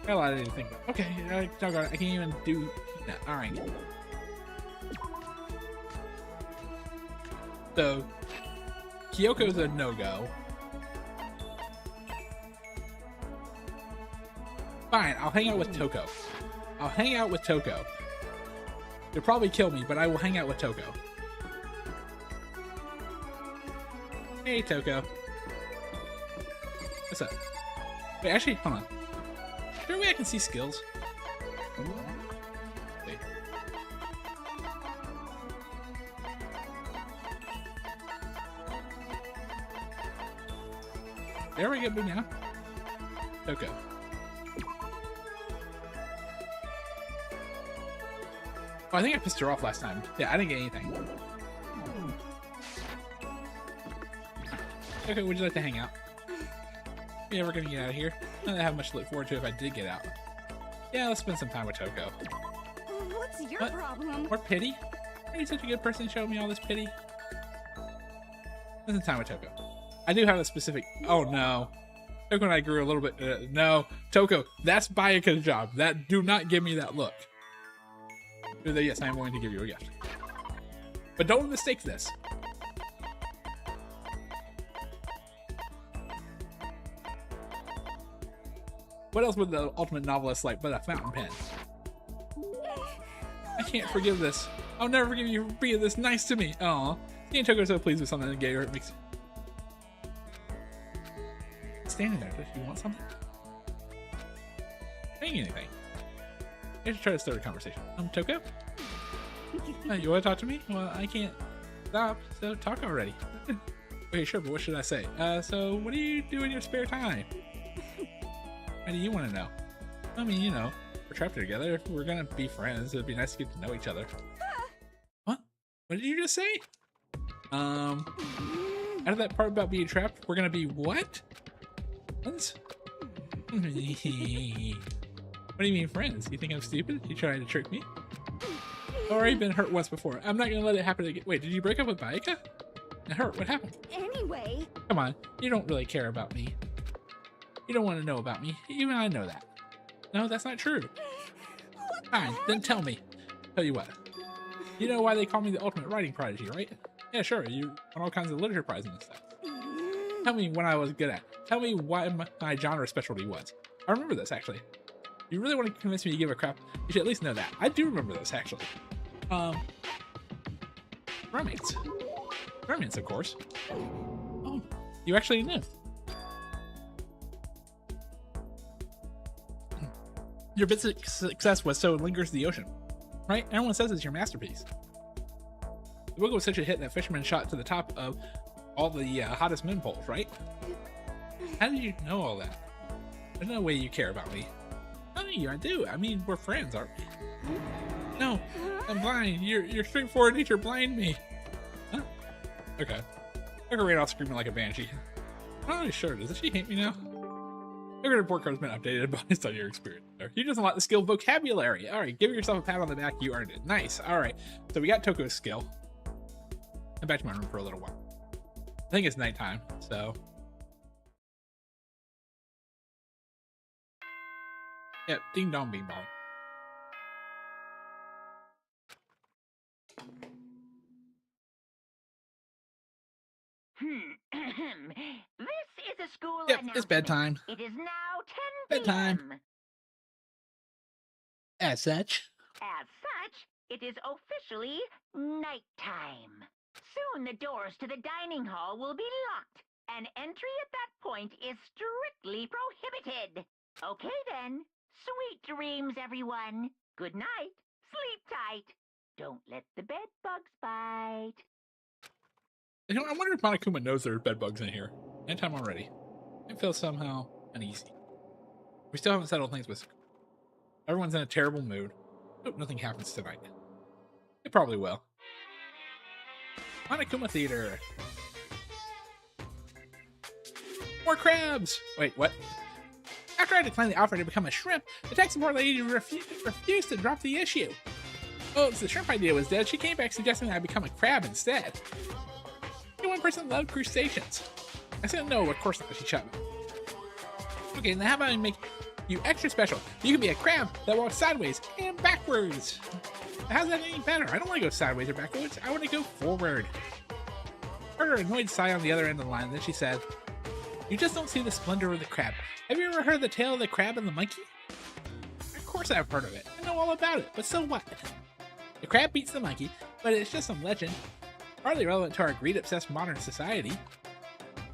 Got a lot I need to think about. Okay, doggone it, I can't even do that. Alright. So, Kyoko's a no-go. Fine, I'll hang out with Toko. I'll hang out with Toko. You'll probably kill me, but I will hang out with Toko. Hey, Toko. What's up? Wait, actually, hold on. Is there a way I can see skills? Wait. There we go, now. Toko. Oh, I think I pissed her off last time. Yeah, I didn't get anything. Okay, would you like to hang out? Yeah, we're gonna get out of here. I don't have much to look forward to if I did get out. Yeah, let's spend some time with Toko. What's your What? problem? More pity? Are you such a good person to show me all this pity? Spend some time with Toko. I do have a specific... Oh, no. Toko and I grew a little bit... no. Toko, that's Bayaka's job. Do not give me that look. Yes, I am going to give you a gift. But don't mistake this. What else would the ultimate novelist like but a fountain pen? I can't forgive this. I'll never forgive you for being this nice to me. Aw. Seeing Toko so pleased with something that gave her, it makes... Standing there, does she want something? Saying anything. I should try to start a conversation. Toko? You want to talk to me? Well, I can't stop, so talk already. Okay, sure, but what should I say? So what do you do in your spare time? How do you want to know? I mean, you know, we're trapped together. If we're gonna be friends, it'd be nice to get to know each other. What? What did you just say? Out of that part about being trapped, we're gonna be what? Friends? What do you mean friends? You think I'm stupid? You trying to trick me? I've already been hurt once before. I'm not gonna let it happen again. Wait, did you break up with Baika? It hurt. What happened? Anyway. Come on, you don't really care about me. You don't want to know about me. Even I know that. No, that's not true. Fine, then tell me. Tell you what. You know why they call me the ultimate writing prodigy, right? Yeah, sure. You won all kinds of literature prizes and stuff. Tell me what I was good at. Tell me what my genre specialty was. I remember this, actually. You really want to convince me to give a crap? You should at least know that. I do remember this, actually. Romance. Romance, of course. Oh, you actually knew. Your bit of success was So Lingers the Ocean, right? Everyone says it's your masterpiece. The book was such a hit that Fisherman shot to the top of all the hottest men polls, right? How did you know all that? There's no way you care about me. Oh, yeah, I do. I mean, we're friends, aren't we? No, I'm blind. Your straightforward nature blind me. Huh? Okay. I can ran off screaming like a banshee. I'm not really sure. Does she hate me now? Your report card's been updated based on your experience there. You just unlocked the skill vocabulary. All right, give yourself a pat on the back. You earned it. Nice. All right, so we got Toko's skill. I'm back to my room for a little while. I think it's nighttime, so. Yep, ding dong, bing bong. This is a school Yep, announcement. it's bedtime. It is now 10 Bedtime. p.m. As such. As such, it is officially nighttime. Soon the doors to the dining hall will be locked, and entry at that point is strictly prohibited. Okay then, sweet dreams, everyone. Good night. Sleep tight. Don't let the bed bugs bite. You know, I wonder if Monokuma knows there are bed bugs in here. Nighttime already. I feel somehow uneasy. We still haven't settled things with Sakura. Everyone's in a terrible mood. Hope nothing happens tonight. It probably will. Monokuma Theater. More crabs! Wait, what? After I declined the offer to become a shrimp, the tech support lady refused to drop the issue. Oh, so the shrimp idea was dead. She came back suggesting that I become a crab instead. Only one person loved crustaceans. I said no, of course not, she shut me. Okay, then how about I make you extra special? You can be a crab that walks sideways and backwards. How's that any better? I don't want to go sideways or backwards. I want to go forward. Heard her annoyed sigh on the other end of the line, then she said, you just don't see the splendor of the crab. Have you ever heard the tale of the crab and the monkey? Of course I've heard of it. I know all about it, but so what? The crab beats the monkey, but it's just some legend. Hardly relevant to our greed-obsessed modern society.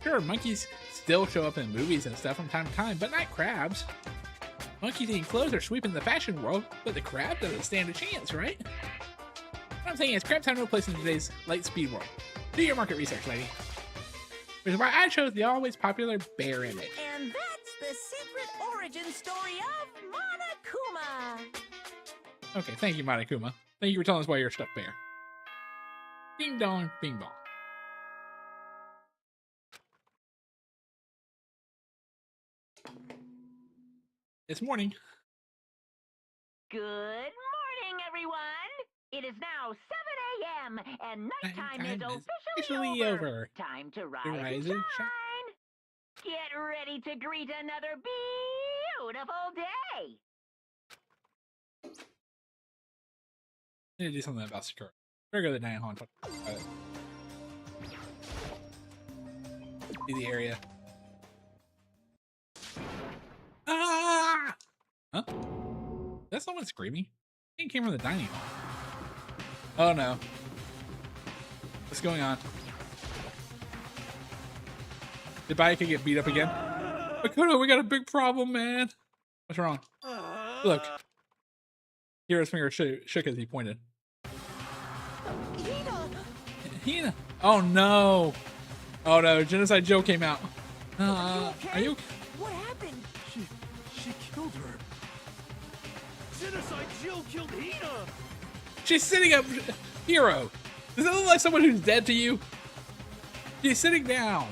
Sure, monkeys still show up in movies and stuff from time to time, but not crabs. Monkeys eating clothes are sweeping the fashion world, but the crab doesn't stand a chance, right? What I'm saying is crabs have no place in today's light speed world. Do your market research, lady. Which is why I chose the always popular bear image. And that's the secret origin story of Monokuma. Okay, thank you, Monokuma. Thank you for telling us why you're a stuffed bear. Ding dong, bing bong. It's morning. Good morning, everyone. It is now 7 a.m. and nighttime is officially over. Time to rise and shine. Get ready to greet another beautiful day. I need to do something about Sakura. Better go to the dining hall and talk about it. See the area. Ah! Huh? Is that someone screaming? I think it came from the dining hall. Oh no. What's going on? Did Baika get beat up again? Makoto, we got a big problem, man. What's wrong? Look. Hero's finger shook as he pointed. Hina. Oh no. Oh no, Genocide Joe came out. Are you? What happened? She killed her. Genocide Jill killed Hina. She's sitting up. Hero. Does that look like someone who's dead to you? She's sitting down.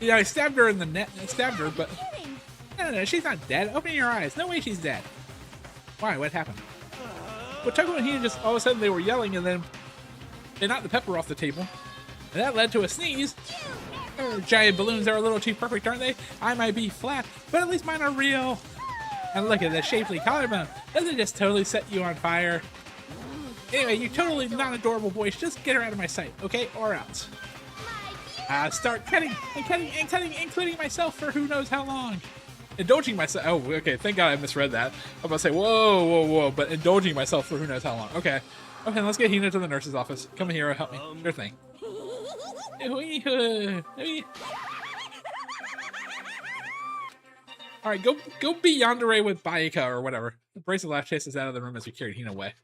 Yeah, I stabbed her in the neck. Stabbed her, but no, she's not dead. Open your eyes. No way she's dead. Why? What happened? Well, Tucker and Hina just all of a sudden they were yelling, and then they knocked the pepper off the table, and that led to a sneeze. Giant balloons are a little too perfect, aren't they? I might be flat, but at least mine are real. And look at the shapely collarbone. Doesn't it just totally set you on fire? Anyway, you totally non-adorable boys. Just get her out of my sight, okay? Or else. Start cutting and cutting and cutting, including myself for who knows how long. Indulging myself. Oh, okay. Thank God I misread that. I'm about to say, whoa, whoa, whoa. But indulging myself for who knows how long. Okay. Okay, let's get Hina to the nurse's office. Come here, help me. Sure thing. Alright, go be yandere with Baika or whatever. The bracelet laugh chases out of the room as we carried Hina away.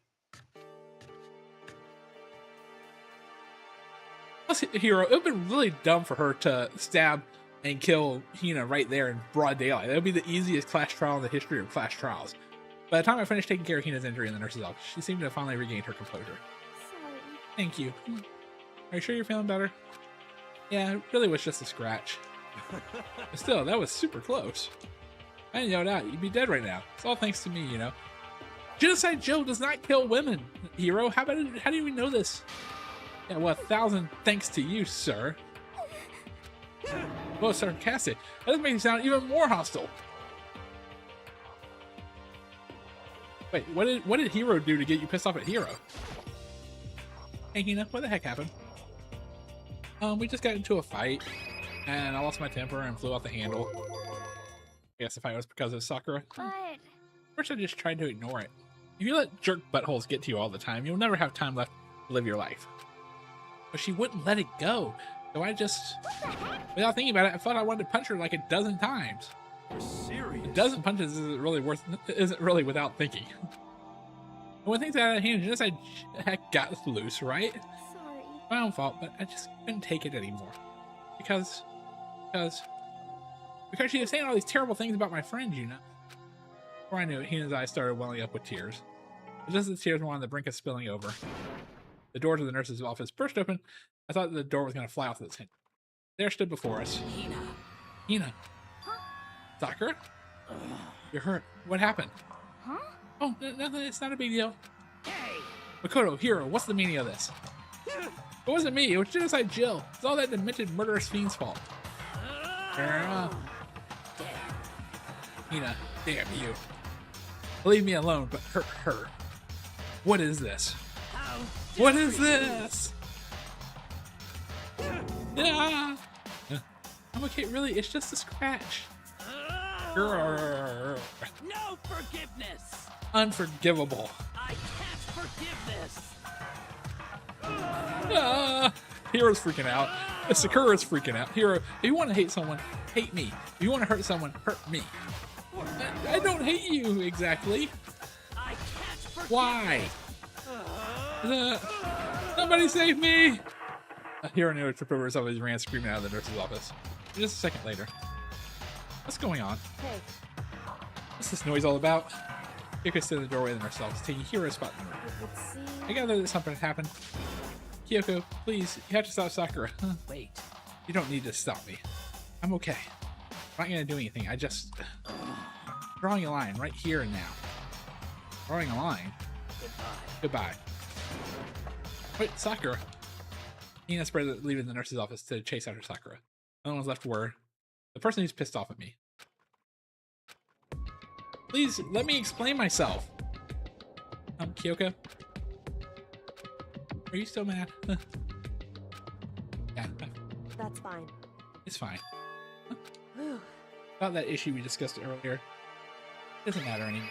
Plus, Hero, it would have been really dumb for her to stab and kill Hina right there in broad daylight. That would be the easiest class trial in the history of class trials. By the time I finished taking care of Hina's injury in the nurse's office, she seemed to have finally regained her composure. Sorry. Thank you. Are you sure you're feeling better? Yeah, it really was just a scratch. But still, that was super close. I didn't yell out. You'd be dead right now. It's all thanks to me, you know. Genocide Joe does not kill women, Hero. How do we know this? Yeah, well, 1,000 thanks to you, sir. Well, sarcastic. That doesn't make you sound even more hostile. Wait, what did Hero do to get you pissed off at Hero? Hey, Hina, what the heck happened? We just got into a fight, and I lost my temper and flew out the handle. I guess the fight was because of Sakura. But First, I just tried to ignore it. If you let jerk buttholes get to you all the time, you'll never have time left to live your life. But she wouldn't let it go, so I just, without thinking about it, I thought I wanted to punch her like a dozen times. You're serious? A dozen punches isn't really without thinking. And when things got out of hand, just I got loose, right? sorry. My own fault, but I just couldn't take it anymore. Because she was saying all these terrible things about my friend, you know. Before I knew it, Hina's eyes started welling up with tears. But just as the tears were on the brink of spilling over, the door to the nurse's office burst open. I thought the door was going to fly off its hinge. There stood before us Hina. Sakura? You're hurt. What happened? Huh? Oh, nothing. It's not a big deal. Makoto, Hero, what's the meaning of this? It wasn't me. It was Genocide Jill. It's all that demented murderous fiend's fault. Hina, damn you. Leave me alone, but hurt her. What is this? What is this? Yeah. I'm okay, really. It's just a scratch. No forgiveness. Unforgivable. I can't forgive this. Hero's freaking out. Sakura's freaking out. Hero, if you want to hate someone, hate me. If you want to hurt someone, hurt me. I don't hate you exactly. I can't forgive. Why? Somebody save me! Hero knew to trip over herself as he ran screaming out of the nurse's office. Just a second later. What's going on? Hey, What's this noise all about? Kyoko stood in the doorway of the nurse's office, taking Hero's spot in the room. it would seem. I gather that something happened. Kyoko, please, you have to stop Sakura. Wait. You don't need to stop me. I'm okay. I'm not gonna do anything. I just... drawing a line right here and now. Drawing a line? Goodbye. Wait, Sakura. Hina spread leaving the nurse's office to chase after Sakura. No one was left word. The person who's pissed off at me. Please, let me explain myself. Kyoko? Are you still mad? Yeah, That's fine. it's fine. About that issue we discussed earlier. Doesn't matter anymore.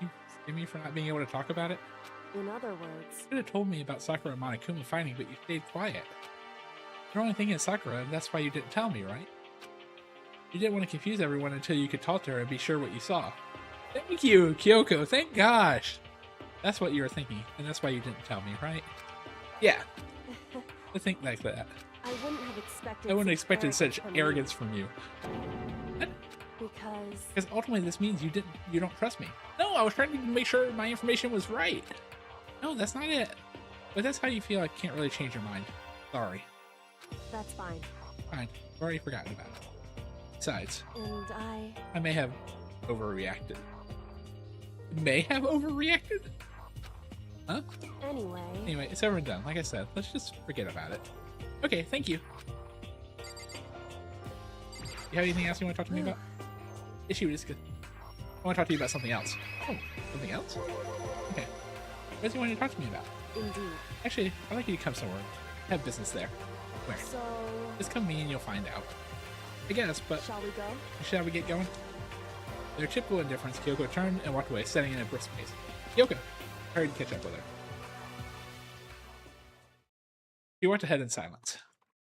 You forgive me for not being able to talk about it? In other words, You could have told me about Sakura and Monokuma fighting, but you stayed quiet. You're only thinking of Sakura, and that's why you didn't tell me, right? You didn't want to confuse everyone until you could talk to her and be sure what you saw. Thank you, Kyoko. Thank gosh. That's what you were thinking, and that's why you didn't tell me, right? Yeah. I think like that. I wouldn't have expected. I wouldn't have such expected such from arrogance from you. you. Because Because ultimately this means you don't trust me. No, I was trying to make sure my information was right. No, that's not it. But that's how you feel. I can't really change your mind. Sorry. that's fine. Fine. I've already forgotten about it. Besides, And I may have overreacted. May have overreacted? Huh? Anyway, it's over and done. Like I said, let's just forget about it. Okay, thank you. You have anything else you want to talk to me about? Issue is good. I want to talk to you about something else. Oh, something else? Okay. What do you want to talk to me about? Indeed. Actually, I'd like you to come somewhere. I have business there. Where? So, Just come me and you'll find out. I guess, but shall we go? shall we get going? Their typical indifference, Kyoko turned and walked away, setting in a brisk pace. Kyoko hurried to catch up with her. She walked ahead in silence,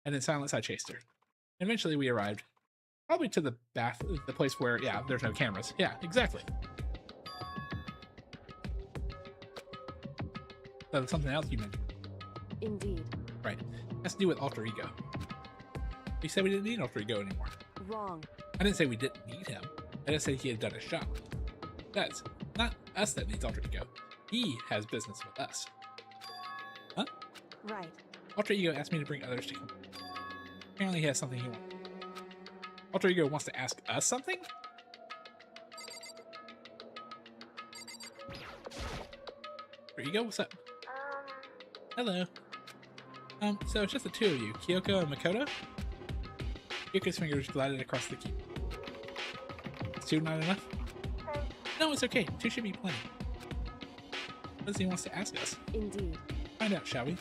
and in silence I chased her. Eventually we arrived, probably to the the place where, yeah, there's no cameras. Yeah, exactly. So something else you mentioned. Indeed. Right. Has to do with alter ego. You said we didn't need alter ego anymore. Wrong. I didn't say we didn't need him. I didn't say he had done his job. That's not us that needs alter ego. He has business with us. Huh? Right. Alter ego asked me to bring others to him. Apparently he has something he wants. Alter ego wants to ask us something? Alter ego, what's up? Hello. So it's just the two of you, Kyoko and Makoto? Kyoko's fingers glided across the key. Is two not enough? No, it's okay. Two should be plenty. What does he wants to ask us? Indeed. Find out, shall we?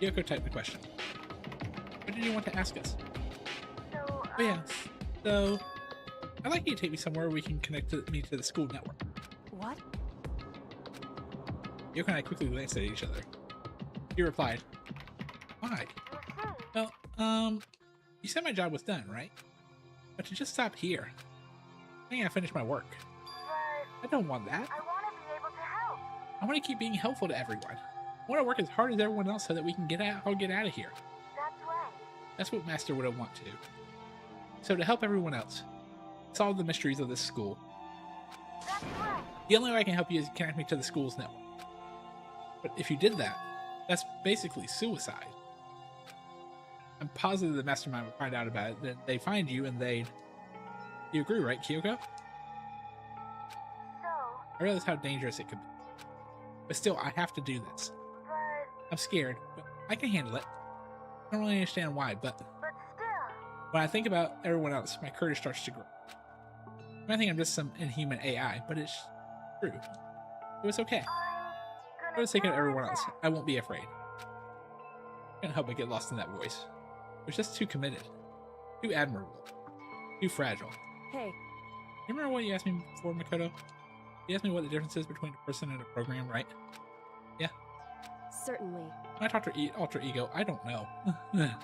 Kyoko typed the question. What did you want to ask us? Oh yeah, so I'd like you to take me somewhere we can connect me to the school network. What? Kyoko and I quickly glanced at each other. He replied, why? Well, you said my job was done, right? But to just stop here. I think I finished my work. I don't want that. I want to be able to help. I want to keep being helpful to everyone. I want to work as hard as everyone else so that we can all get out of here. That's right. That's what Master would have want to do. So to help everyone else, solve the mysteries of this school. That's right. The only way I can help you is connect me to the school's network. But if you did that, that's basically suicide. I'm positive the mastermind would find out about it. Then they find you and they'd... You agree, right, Kyoko? So, I realize how dangerous it could be. But still, I have to do this. but I'm scared, but I can handle it. I don't really understand why, but still, when I think about everyone else, my courage starts to grow. I might think I'm just some inhuman AI, but it's true. So it's okay. For the sake of everyone else, I won't be afraid. I can't help but get lost in that voice. It was just too committed. Too admirable. Too fragile. Hey, You remember what you asked me before, Makoto? You asked me what the difference is between a person and a program, right? Yeah. certainly. When I talk to alter ego, I don't know. I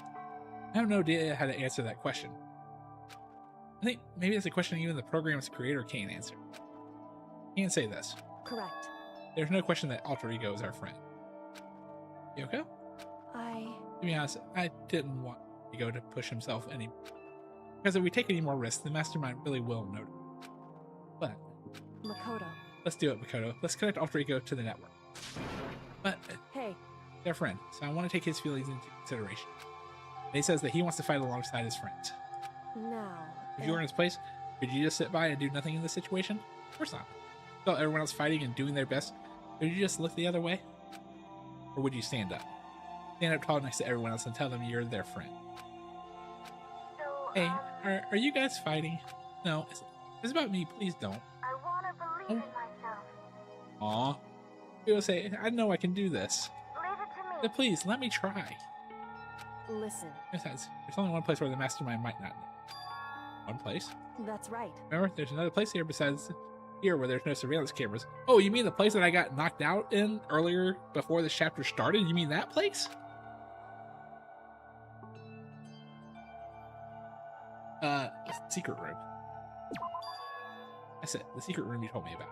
have no idea how to answer that question. I think maybe it's a question even the program's creator can't answer. I can't say this. Correct. There's no question that alter ego is our friend. Kyoko? To be honest, I didn't want Ego to push himself any, because if we take any more risks, the mastermind really will notice. But Makoto. let's do it, Makoto. Let's connect alter ego to the network. But Hey, they're a friend, so I want to take his feelings into consideration. And he says that he wants to fight alongside his friends. now. If you were in his place, could you just sit by and do nothing in this situation? Of course not. So everyone else fighting and doing their best, would you just look the other way? Or would you stand up? Stand up tall next to everyone else and tell them you're their friend. so, Hey, are you guys fighting? No, it's about me. Please don't. I want to believe in myself. Aw. People say, I know I can do this. Leave it to me. But please, let me try. Listen, Besides, there's only one place where the mastermind might not know. One place? that's right. Remember, there's another place here besides here where there's no surveillance cameras. Oh, you mean the place that I got knocked out in earlier before this chapter started? You mean that place? Secret room. That's it. The secret room you told me about.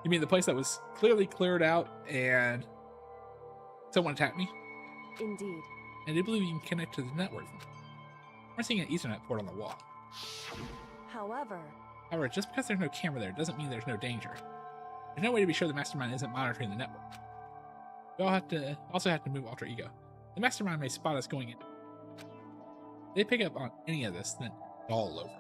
You mean the place that was clearly cleared out and someone attacked me? Indeed. And I do believe you can connect to the network. We're seeing an Ethernet port on the wall. However, Just because there's no camera there doesn't mean there's no danger. There's no way to be sure the mastermind isn't monitoring the network. We all also have to move alter ego. The mastermind may spot us going in. If they pick up on any of this, then it's all over.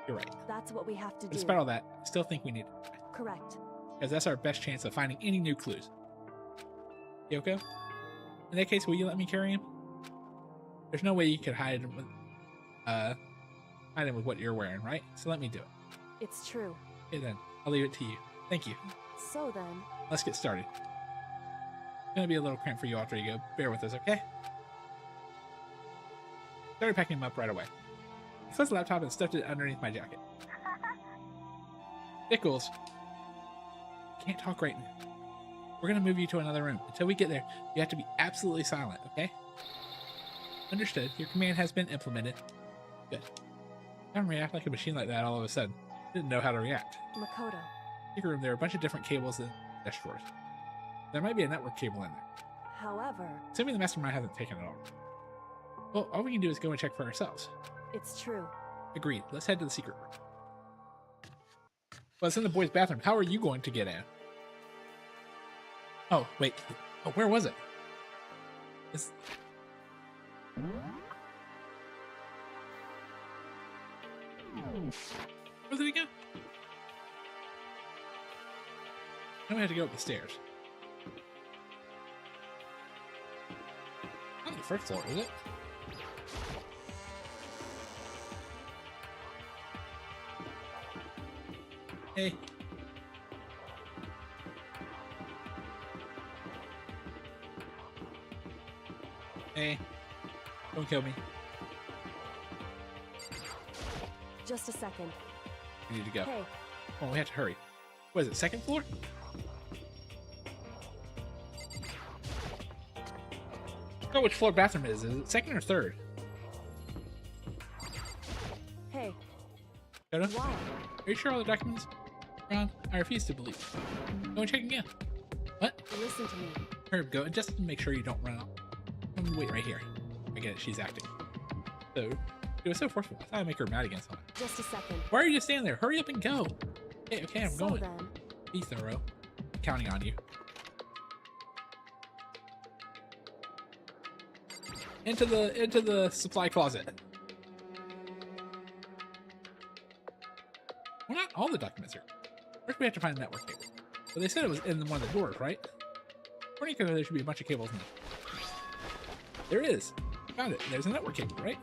You're right. that's what we have to do. Despite all that, I still think we need to, Correct. because that's our best chance of finding any new clues. Yoko? In that case, will you let me carry him? There's no way you could hide him with what you're wearing, right? So let me do it. It's true. Okay then, I'll leave it to you. Thank you. So then, Let's get started. It's gonna be a little cramped for you after you go. Bear with us, okay? Started packing him up right away. I closed the laptop and stuffed it underneath my jacket. Pickles. Can't talk right now. We're gonna move you to another room. Until we get there, you have to be absolutely silent, okay? Understood. Your command has been implemented. Good. Don't react like a machine like that all of a sudden. Didn't know how to react. Makoto. Secret room, there are a bunch of different cables and desk drawers. There might be a network cable in there. However, Assuming the mastermind hasn't taken it over. Well, all we can do is go and check for ourselves. it's true. Agreed. Let's head to the secret room. Well, it's in the boys' bathroom. How are you going to get in? Oh, wait. Oh, where was it? It's... Where was it again? Now we have to go up the stairs. Not on the first floor, is it? Hey. Hey. Don't kill me. Just a second. We need to go. Hey, Oh, we have to hurry. What is it, second floor? I don't know which floor bathroom it is. Is it second or third? hey, Dakota? why? Are you sure all the documents are on? I refuse to believe. Go and check again. What? Listen to me. Herb, go and just make sure you don't run out. I'm gonna wait right here. I get it, she's acting. So, it was so forceful. I thought I'd make her mad again someone. Just a second. Why are you just standing there? Hurry up and go. Okay, I'm so going. then, Be thorough. I'm counting on you. Into the supply closet. Well, not all the documents are. First, we have to find a network cable. But they said it was in one of the doors, right? According to there should be a bunch of cables in there. There is. Found it. There's a network cable, right?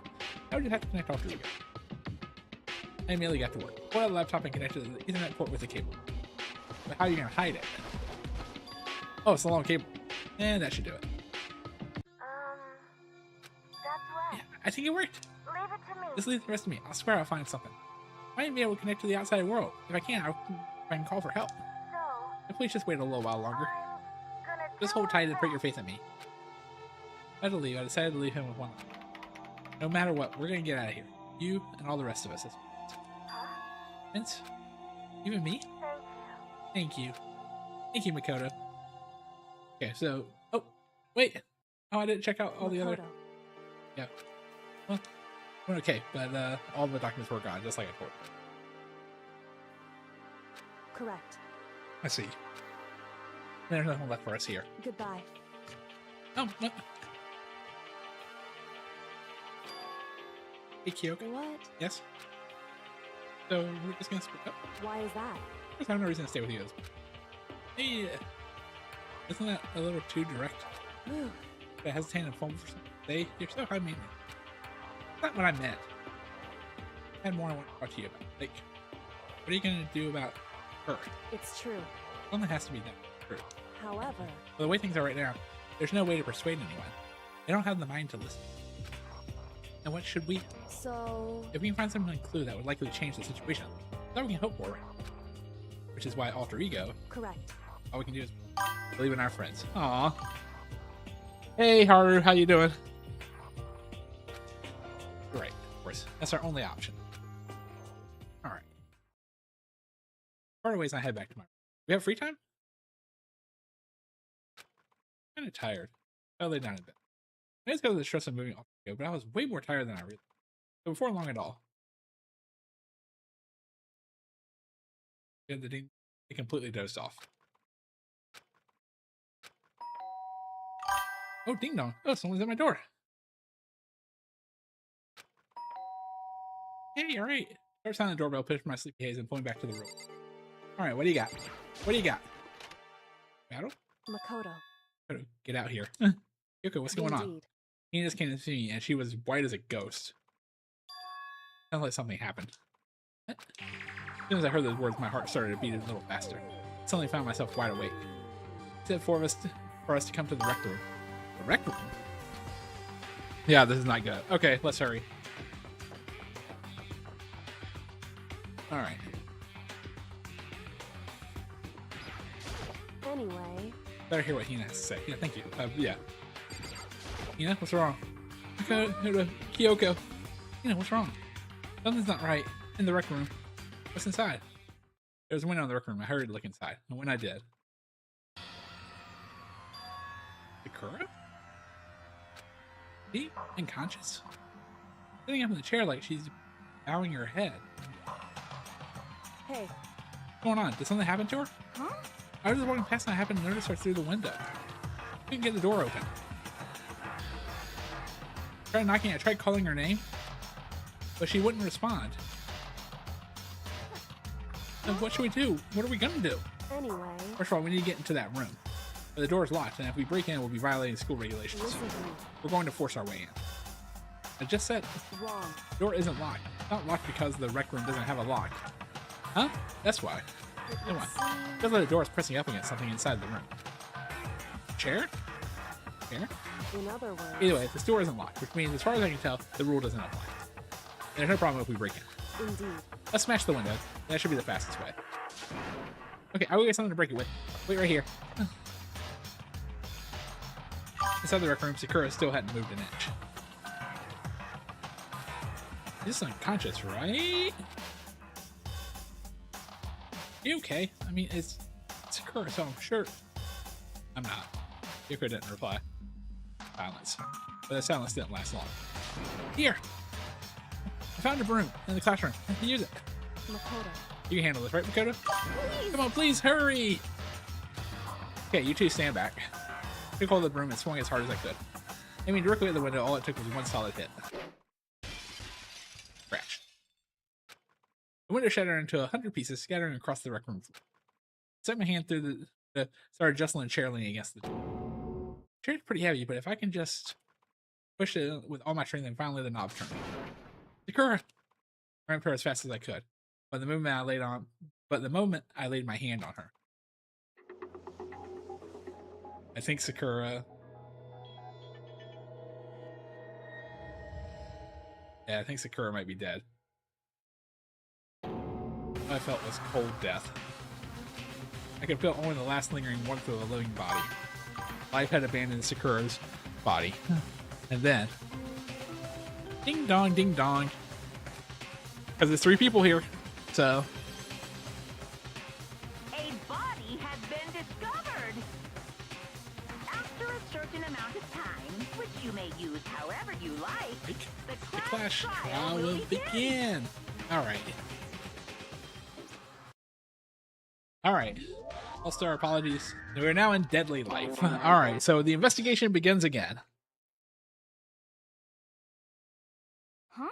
How would you have to connect all three? I immediately got to work. Pull out the laptop and connect it to the Ethernet port with the cable. But how are you gonna hide it? Oh, it's a long cable. And that should do it. That's right. Yeah, I think it worked. Leave it to me. Just leave the rest to me. I swear I'll find something. I might be able to connect to the outside world. If I can, I can call for help. So, And please just wait a little while longer. I'm gonna Just do hold tight my and put your best. faith in me. I had to leave. I decided to leave him with one eye. No matter what, we're gonna get out of here. You and all the rest of us. Huh? Vince? Even me? Thank you. Thank you. Thank you, Makoto. Okay, so... Oh, wait. Oh, I didn't check out all the other... Makoto. Yeah. Well, we're okay, but all the documents were gone, just like I told you. Correct. I see. There's nothing left for us here. Goodbye. Oh, no. Hey, Kyoko? What? Yes? So, we're just gonna split up? Why is that? There's no reason to stay with you. Hey, isn't that a little too direct? Ooh, I hesitate and phone for something. Say, you're so high maintenance. That's not what I meant. I had more I want to talk to you about. Like, what are you gonna do about her? it's true. Something has to be done. True. However, Well, the way things are right now, there's no way to persuade anyone. They don't have the mind to listen. And what should we? so If we can find some clue that would likely change the situation, that's all we can hope for. Which is why alter ego, correct. all we can do is believe in our friends. Aww. Hey, Haru, how you doing? Right, of course. That's our only option. Alright. Part of ways I head back to my We have free time? Kind of tired. I lay down in bed. I just got the stress of moving off the go, but I was way more tired than I really. So before long at all. The ding, it completely dozed off. Oh, ding dong. Oh, someone's at my door. Hey, all right. Start sounding the doorbell, push my sleepy haze, and pulling back to the room. All right, what do you got? What do you got? Battle? Makoto. Get out here. Yoko, what's going on? Indeed. He just came to see me, and she was white as a ghost. Sounds like something happened. What? As soon as I heard those words, my heart started to beat a little faster. I suddenly found myself wide awake. He said for us to come to the rec room. The rec room? Yeah, this is not good. Okay, let's hurry. Alright. Anyway, Better hear what Hina has to say. Yeah, thank you. Yeah. Hina, what's wrong? Kyoko. Hina, what's wrong? Something's not right. In the rec room. What's inside? There's a window in the rec room. I hurried to look inside. And when I did... Sakura? She unconscious? Sitting up in the chair like she's bowing her head. hey, What's going on? Did something happen to her? Huh? I was just walking past and I happened to notice her through the window. Couldn't get the door open. Tried knocking, I tried calling her name, but she wouldn't respond. And what should we do? What are we gonna do? anyway, First of all, we need to get into that room. But the door's locked, and if we break in, we'll be violating school regulations. listen to me. We're going to force our way in. I just said, Wrong. the door isn't locked. It's not locked because the rec room doesn't have a lock. Huh? That's why. It Come would on. seem- Just like the door is pressing up against something inside the room. Chair? Chair? In other words, Either way, this door isn't locked, which means, as far as I can tell, the rule doesn't apply. There's no problem if we break in. indeed. Let's smash the window. That should be the fastest way. Okay, I will get something to break it with. Wait right here. Inside the rec room, Sakura still hadn't moved an inch. She's unconscious, right? You okay? I mean, it's Sakura, so I'm sure. I'm not. Yoko didn't reply. Silence. But the silence didn't last long. Here! I found a broom in the classroom. I can use it. Makoto. You can handle this, right, Makoto? Please! Come on, please, hurry! Okay, you two stand back. I took hold of the broom and swung as hard as I could. Aiming directly at the window, all it took was one solid hit. Crash. The window shattered into 100 pieces, scattering across the rec room floor. I set my hand through started jostling the chair leaning against the door. The chair's pretty heavy, but if I can just push it with all my strength, then finally the knob turned. Sakura! I ran up her as fast as I could. But the moment I laid my hand on her, I think Sakura. Yeah, I think Sakura might be dead. What I felt was cold death. I could feel only the last lingering warmth of the living body. Life had abandoned Sakura's body. And then, ding dong, ding dong. Because there's 3 people here, so. A body has been discovered. After a certain amount of time, which you may use however you like, the The clash trial trial will will begin. begin. Alright. Alright. All-star apologies. We're now in deadly life. Alright, so the investigation begins again. Huh?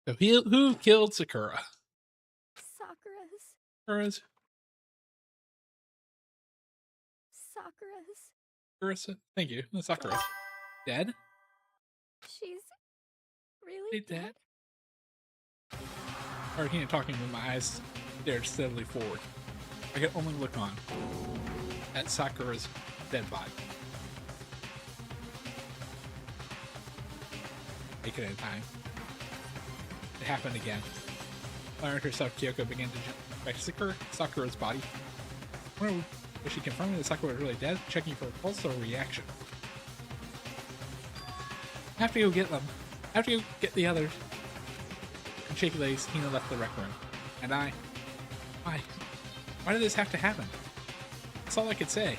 So who killed Sakura? Sakura's. Sakura? Thank you. Sakura. Dead? She's really Dead? Or he talking with my eyes stared steadily forward. I could only look on at Sakura's dead body. Make it in time. It happened again. Learned herself, Kyoko began to jump back to Sakura's body. Was she confirming that Sakura was really dead? Checking for a pulse or reaction. I have to go get them. I have to go get the others. In shaky legs, Hina left the rec room. And why did this have to happen? That's all I could say.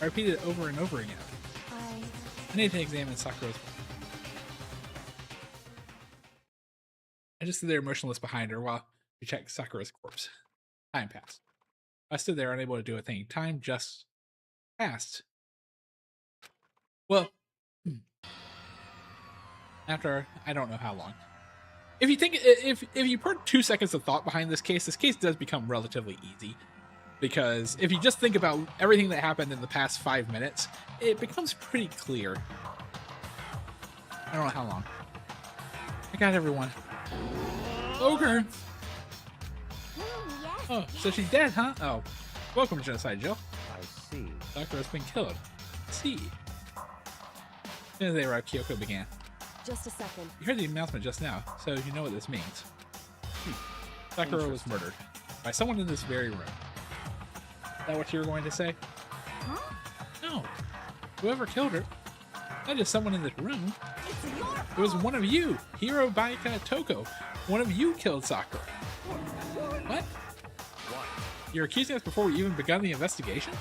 I repeated it over and over again. I need to examine Sakura's. I just stood there motionless behind her while she checked Sakura's corpse. Time passed. I stood there unable to do a thing. Time just passed. Well, after I don't know how long. If you think if you put 2 seconds of thought behind this case does become relatively easy. Because if you just think about everything that happened in the past 5 minutes, it becomes pretty clear. I don't know how long. I got everyone. Ogre! Oh, so she's dead, huh? Oh. Welcome to Genocide, Jill. I see. Sakura's been killed. See. As soon as they arrived, Kyoko began. Just a second. You heard the announcement just now, so you know what this means. Sakura was murdered. By someone in this very room. Is that what you were going to say? Huh? No. Whoever killed her, not just someone in this room. It's your It was one of you, Hiro Baika Toko. One of you killed Sakura. What? You're accusing us before we even begun the investigation?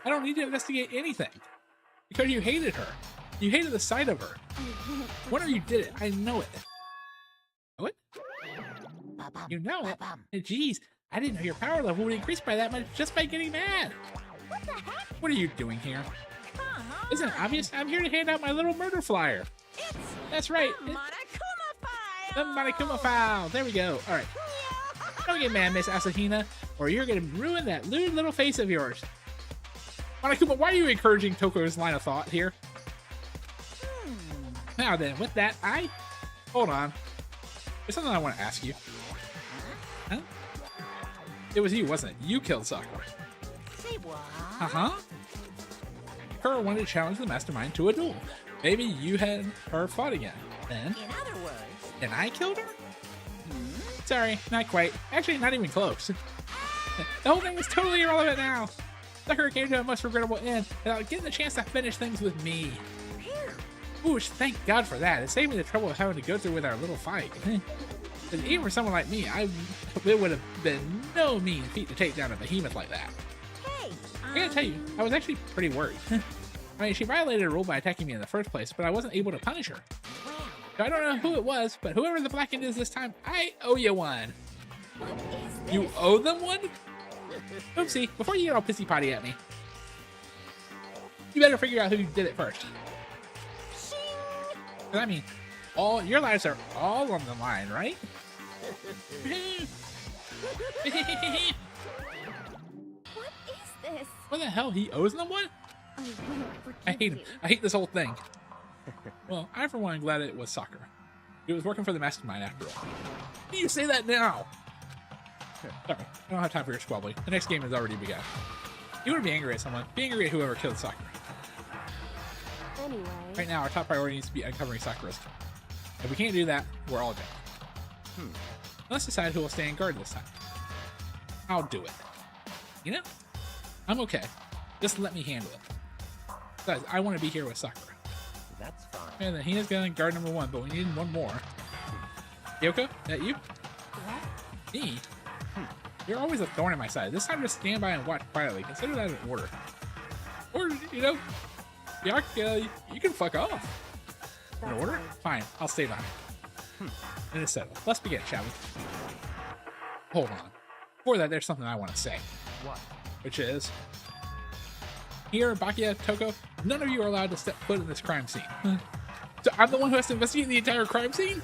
I don't need to investigate anything. Because you hated her. You hated the sight of her. Whenever you did it, I know it. Know it? You know it? Jeez, I didn't know your power level would increase by that much just by getting mad. What the heck? What are you doing here? Come on. Isn't it obvious? I'm here to hand out my little murder flyer. That's right. Monokuma The Monokuma file. There we go. All right. Don't get mad, Miss Asahina, or you're going to ruin that lewd little face of yours. Monokuma, why are you encouraging Toko's line of thought here? Now then, with that, Hold on. There's something I want to ask you. Huh? It was you, wasn't it? You killed Sakura. Say what? Uh-huh. Her wanted to challenge the mastermind to a duel. Maybe you had her fought again. Then? In other words, Then I killed her? Sorry, not quite. Actually, not even close. The whole thing is totally irrelevant now. Sakura came to a most regrettable end without getting the chance to finish things with me. Ooh, thank God for that. It saved me the trouble of having to go through with our little fight. Because even for someone like me, it would have been no mean feat to take down a behemoth like that. hey, I gotta tell you, I was actually pretty worried. I mean, she violated a rule by attacking me in the first place, but I wasn't able to punish her. So I don't know who it was, but whoever the Blackened is this time, I owe you one. What is this? You owe them one? Oopsie, before you get all pissy potty at me, you better figure out who did it first. 'Cause I mean, all your lives are all on the line, right? What is this? What the hell? He owes them one? I won't forgive I hate him. you. I hate this whole thing. Well, I for one am glad it was Sakura. He was working for the mastermind after all. Why do you say that now? Sorry, I don't have time for your squabbling. The next game has already begun. You want to be angry at someone, be angry at whoever killed Sakura. Anyway, Right now, our top priority needs to be uncovering Sakura's kill. If we can't do that, we're all dead. Let's decide who will stay in guard this time. I'll do it. You know? I'm okay. Just let me handle it. Besides, I want to be here with Sakura. That's fine. And then he is going to guard number 1, but we need one more. Yoko, that you? what? Me? You're always a thorn in my side. This time just stand by and watch quietly. Consider that an order. Or, you know, Yaka, you can fuck off. An That's order? fine. Fine, I'll stay behind. And it's settled. Let's begin, shall we? Hold on. Before that, there's something I want to say. What? Which is, here, Bakia, Toko, none of you are allowed to step foot in this crime scene. So I'm the one who has to investigate the entire crime scene?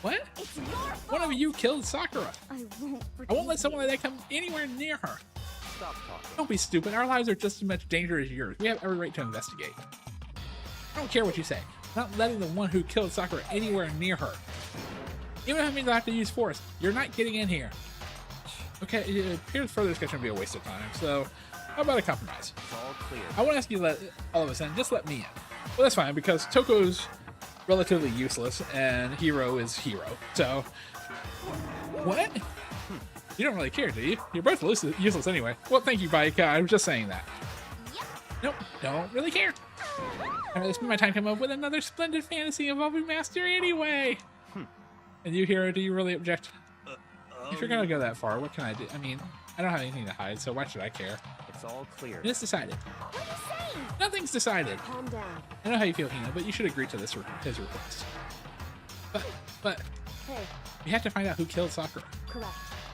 What? It's your fault. One of you killed Sakura. I won't forgive I won't let someone you. like that come anywhere near her. Stop talking. Don't be stupid. Our lives are just as much danger as yours. We have every right to investigate. I don't care what you say. I'm not letting the one who killed Sakura anywhere near her. Even if it means I have to use force, you're not getting in here. Okay, it appears further discussion would be a waste of time, so how about a compromise? It's all clear. I want to ask you to let all of us in. Just let me in. Well, that's fine, because Toko's relatively useless, and Hiro is Hiro. So, what? You don't really care, do you? You're both useless anyway. Well, thank you, Baika. I was just saying that. Yep. Nope, don't really care. I'd rather spend my time coming up with another splendid fantasy involving Master anyway. And you, Hiro, do you really object? if you're gonna go that far, what can I do? I mean, I don't have anything to hide, so why should I care? It's all clear. It's decided. What are you saying? Nothing's decided. Calm down. I know how you feel, Hina, but you should agree to his request. But Hey, we have to find out who killed Sakura. correct.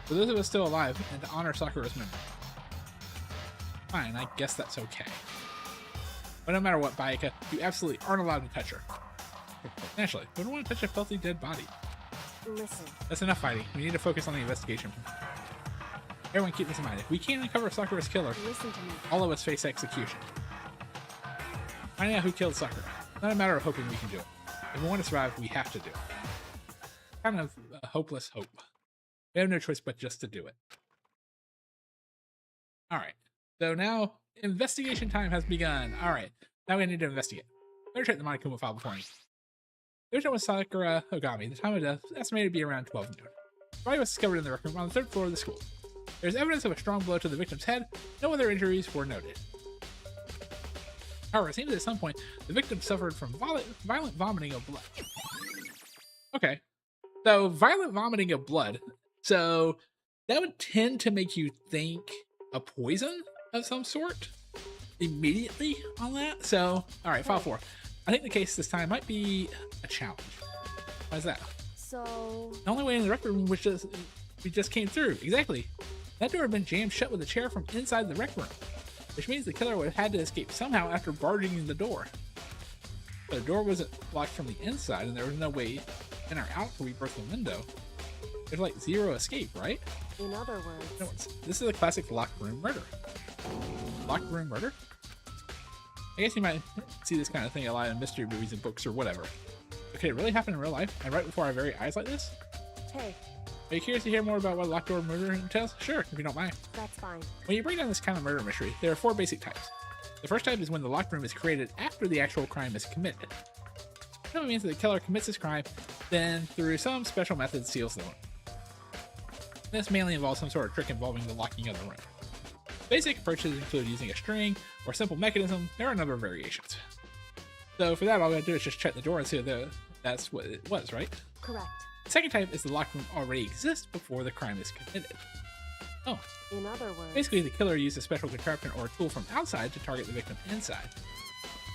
For those of us still alive, and to honor Sakura's memory. Fine, I guess that's okay. But no matter what, Bayaka, you absolutely aren't allowed to touch her. Naturally, we don't want to touch a filthy dead body. Listen, That's enough fighting. We need to focus on the investigation. Everyone keep this in mind. If we can't uncover Sakura's killer, listen to me. all of us face execution. Finding out who killed Sakura. Not a matter of hoping we can do it. If we want to survive, we have to do it. Kind of a hopeless hope. We have no choice but just to do it. Alright. So now, investigation time has begun. Alright. Now we need to investigate. Better check the Monokuma file before anything. The original was Sakura Ogami. The time of death is estimated to be around 12 noon. The body was discovered in the rec room on the 3rd floor of the school. There's evidence of a strong blow to the victim's head. No other injuries were noted. However, it seems at some point the victim suffered from violent vomiting of blood. Okay. So, violent vomiting of blood. So, that would tend to make you think a poison of some sort immediately on that. So, alright, file 4. I think the case this time might be a challenge. Why is that? So, The only way in the rec room we just came through. Exactly. That door had been jammed shut with a chair from inside the rec room, which means the killer would have had to escape somehow after barging in the door. The door wasn't locked from the inside, and there was no way in or out to rebirth the window. There's like zero escape, right? in other words, No, this is a classic locked room murder. Locked room murder? I guess you might see this kind of thing a lot in mystery movies and books or whatever. But could it really happen in real life, and right before our very eyes like this? hey, Are you curious to hear more about what locked door murder entails? Sure, if you don't mind. that's fine. When you break down this kind of murder mystery, there are 4 basic types. The first type is when the locked room is created after the actual crime is committed. That means that the killer commits his crime, then through some special method seals the room. This mainly involves some sort of trick involving the locking of the room. Basic approaches include using a string or simple mechanism. There are a number of variations. So for that, all we have to do is just check the door and see if that's what it was, right? Correct. The second type is the locked room already exists before the crime is committed. Oh, In other words, basically the killer used a special contraption or a tool from outside to target the victim inside.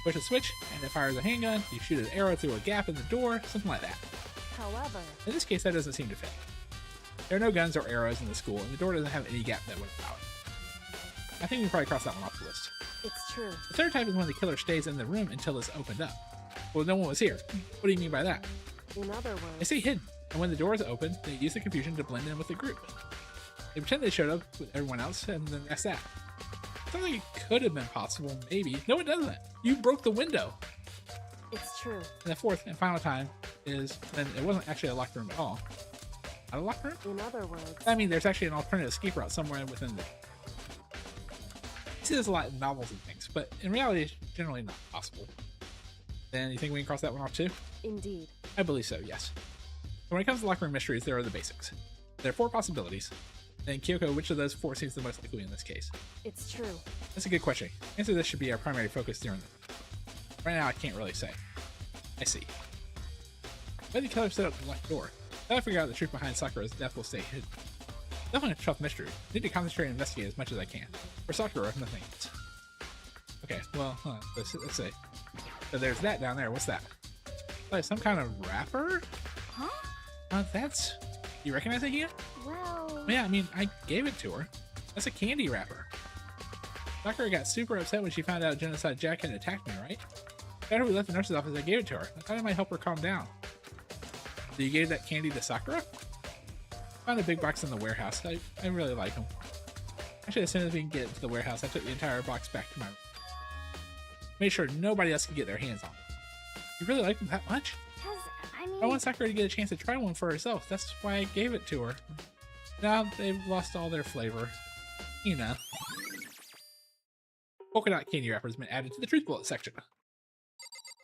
Push a switch and it fires a handgun, you shoot an arrow through a gap in the door, something like that. however, In this case, that doesn't seem to fit. There are no guns or arrows in the school, and the door doesn't have any gap that would allow it. I think we can probably cross that one off the list. it's true. The third type is when the killer stays in the room until it's opened up. Well, no one was here. What do you mean by that? In other They words, stay hidden, and when the door is open, they use the confusion to blend in with the group. They pretend they showed up with everyone else, and then that's that. Something could have been possible, maybe. No, it doesn't. You broke the window. it's true. And the fourth and final time is then it wasn't actually a locked room at all. Not a locked room? In other words, I mean, there's actually an alternative escape route somewhere within the... You see this a lot in novels and things, but in reality, it's generally not possible. Then you think we can cross that one off too? indeed. I believe so, yes. So when it comes to locker room mysteries, there are the basics. There are 4 possibilities. Then Kyoko, which of those 4 seems the most likely in this case? It's true. That's a good question. Answer this should be our primary focus during the... Right now, I can't really say. I see. Why did the killer set up the locked door? Now I figure out the truth behind Sakura's death will stay hidden. Definitely a tough mystery. I need to concentrate and investigate as much as I can. For Sakura, nothing else. Okay, well, let's see. So there's that down there. What's that? Like some kind of wrapper? Huh? That's... You recognize it here? Well, Yeah, I mean, I gave it to her. That's a candy wrapper. Sakura got super upset when she found out Genocide Jack had attacked me, right? After we left the nurse's office, I gave it to her. I thought it might help her calm down. So you gave that candy to Sakura? Found a big box in the warehouse. I really like them. Actually, as soon as we can get to the warehouse, I took the entire box back to my room. Made sure nobody else could get their hands on them. You really like them that much? because, I mean, I want Sakura to get a chance to try one for herself. That's why I gave it to her. Now they've lost all their flavor. You know. Polka dot candy wrapper has been added to the truth bullet section.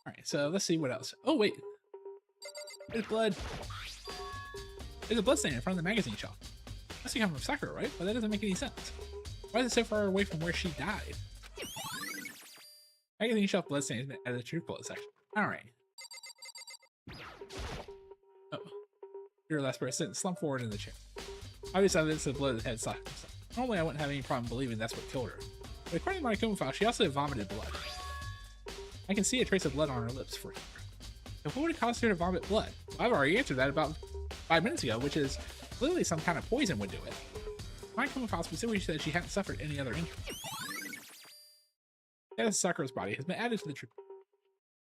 Alright, so let's see what else. Oh, wait. There's blood. There's a blood stain in front of the magazine shelf. Must be coming from Sakura, right? But that doesn't make any sense. Why is it so far away from where she died? Magazine shelf blood stain has been added to the truth bullet section. Alright. Oh. Your last person slump forward in the chair. Obviously, this is blood that had Sakura. Normally, I wouldn't have any problem believing that's what killed her. But according to my Monokuma file, she also vomited blood. I can see a trace of blood on her lips for sure. So what would have caused her to vomit blood? Well, I've already answered that about 5 minutes ago, which is literally some kind of poison would do it. My Monokuma file specifically said she hadn't suffered any other injury. That Sakura's body has been added to the trip.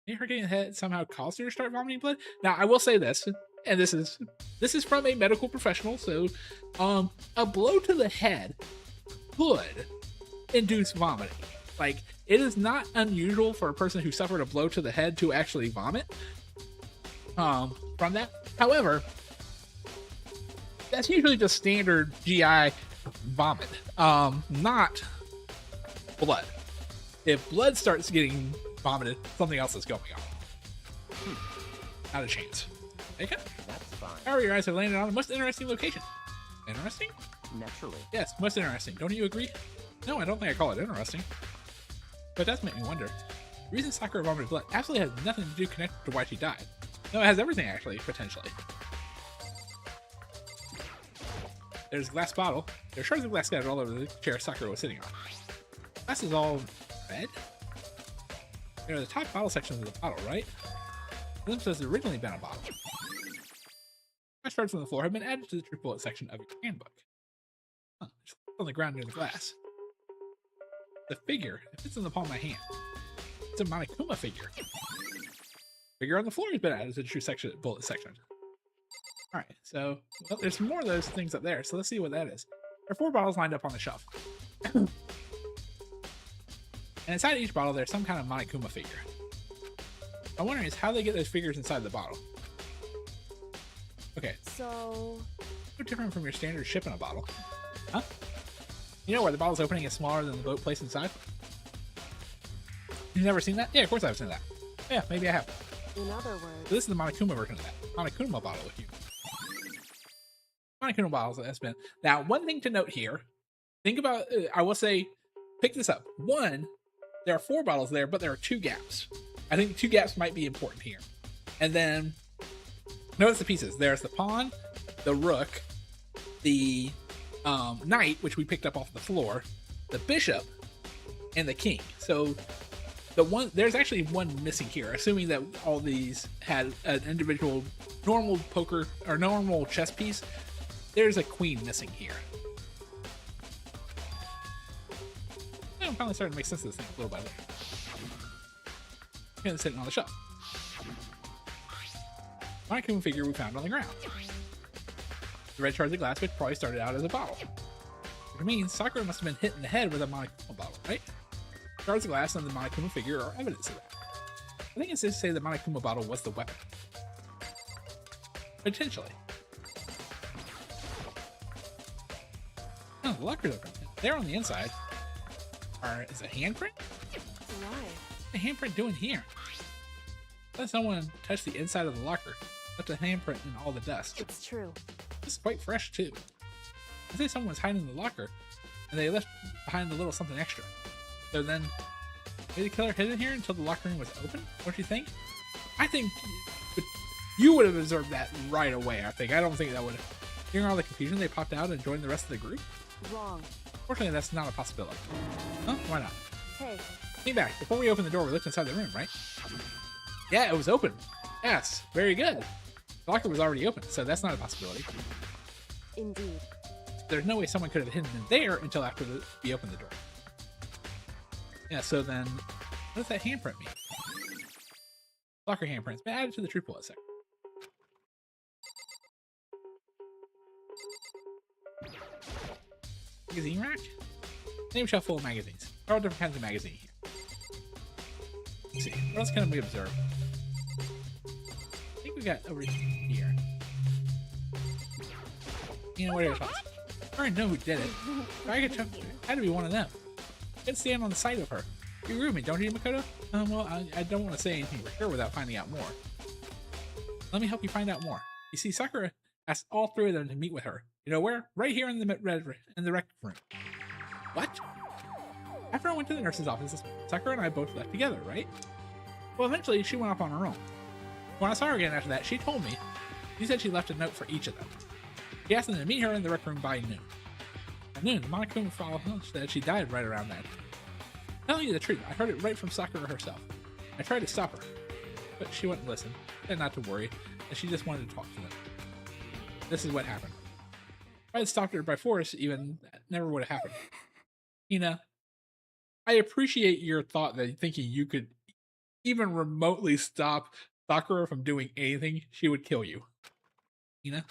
Maybe her getting the head somehow caused her to start vomiting blood. Now, I will say this, and this is from a medical professional, so a blow to the head could induce vomiting. Like, it is not unusual for a person who suffered a blow to the head to actually vomit from that. However, that's usually just standard GI vomit, not blood. If blood starts getting vomited, something else is going on. Not a chance. Okay. That's fine. However, your eyes have landed on a most interesting location. Interesting? Naturally. Yes, most interesting. Don't you agree? No, I don't think I call it interesting. But it does make me wonder. The reason Sakura vomited blood absolutely has nothing to do connected to why she died. No, it has everything actually, potentially. There's a glass bottle. There's shards of glass scattered all over the chair Sakura was sitting on. Glass is all red. There are the top bottle sections of the bottle, right? This has originally been a bottle. Glass shards from the floor have been added to the true bullet section of your handbook. Huh, just on the ground near the glass. The figure, it fits in the palm of my hand. It's a Monokuma figure. Figure on the floor has been added to the true section, bullet section. Alright, so well, there's more of those things up there, so let's see what that is. There are 4 bottles lined up on the shelf. And inside each bottle, there's some kind of Monokuma figure. I'm wondering is how they get those figures inside the bottle. Okay. So... No different from your standard ship in a bottle. Huh? You know where the bottle's opening is smaller than the boat placed inside? You've never seen that? Yeah, of course I've seen that. Yeah, maybe I have. in other words... So this is the Monokuma version of that. Monokuma bottle with you. Monokuma bottles that's been... Now, one thing to note here. Think about... I will say... Pick this up. One, there are 4 bottles there, but there are 2 gaps. I think 2 gaps might be important here. And then... Notice the pieces. There's the pawn, the rook, the knight, which we picked up off the floor, the bishop, and the king. So there's actually one missing here, assuming that all these had an individual normal poker or normal chess piece. There's a queen missing here. I'm finally starting to make sense of this thing little by little. And it's sitting on the shelf. Monokuma figure we found on the ground. The red shards of glass, which probably started out as a bottle. Which means Sakura must have been hit in the head with a Monokuma bottle, right? Shards of glass and the Monokuma figure are evidence of that. I think it's safe to say the Monokuma bottle was the weapon. Potentially. Oh, the locker's open. There on the inside is a handprint? Why? What's the handprint doing here? Let someone touch the inside of the locker. Left a handprint in all the dust. It's true. This is quite fresh too. I think someone was hiding in the locker, and they left behind a little something extra. So then, maybe the killer hid in here until the locker room was open? What do you think? I think you would have observed that right away. I don't think that would have. Hearing all the confusion, they popped out and joined the rest of the group. Wrong. Fortunately, that's not a possibility. Huh? Why not? Hey. Think back. Before we opened the door, we looked inside the room, right? Yeah, it was open. Yes, very good. The locker was already open, so that's not a possibility. Indeed. There's no way someone could have hidden in there until after we opened the door. Yeah, so then, what does that handprint mean? Locker handprint's been added to the true bullet section. Magazine rack? Name shelf full of magazines. There are all different kinds of magazines here. Let's see, what else can we observe? I think we got over here. You know, what are your thoughts? I already know who did it. It had to be one of them. Let's stand on the side of her. You agree with me, don't you, Makoto? Well, I don't want to say anything for sure without finding out more. Let me help you find out more. You see, Sakura asked all 3 of them to meet with her. You know where? Right here in the rec room. What? After I went to the nurse's office, Sakura and I both left together, right? Well, eventually she went off on her own. When I saw her again after that, she told me. She said she left a note for each of them. He asked them to meet her in the rec room by noon. At noon, Monokuma said she died right around then. Telling you the truth, I heard it right from Sakura herself. I tried to stop her, but she wouldn't listen, said not to worry, and she just wanted to talk to them. This is what happened. If I had stopped her by force, even, that never would have happened. Hina, I appreciate your thought that thinking you could even remotely stop Sakura from doing anything, she would kill you. Hina,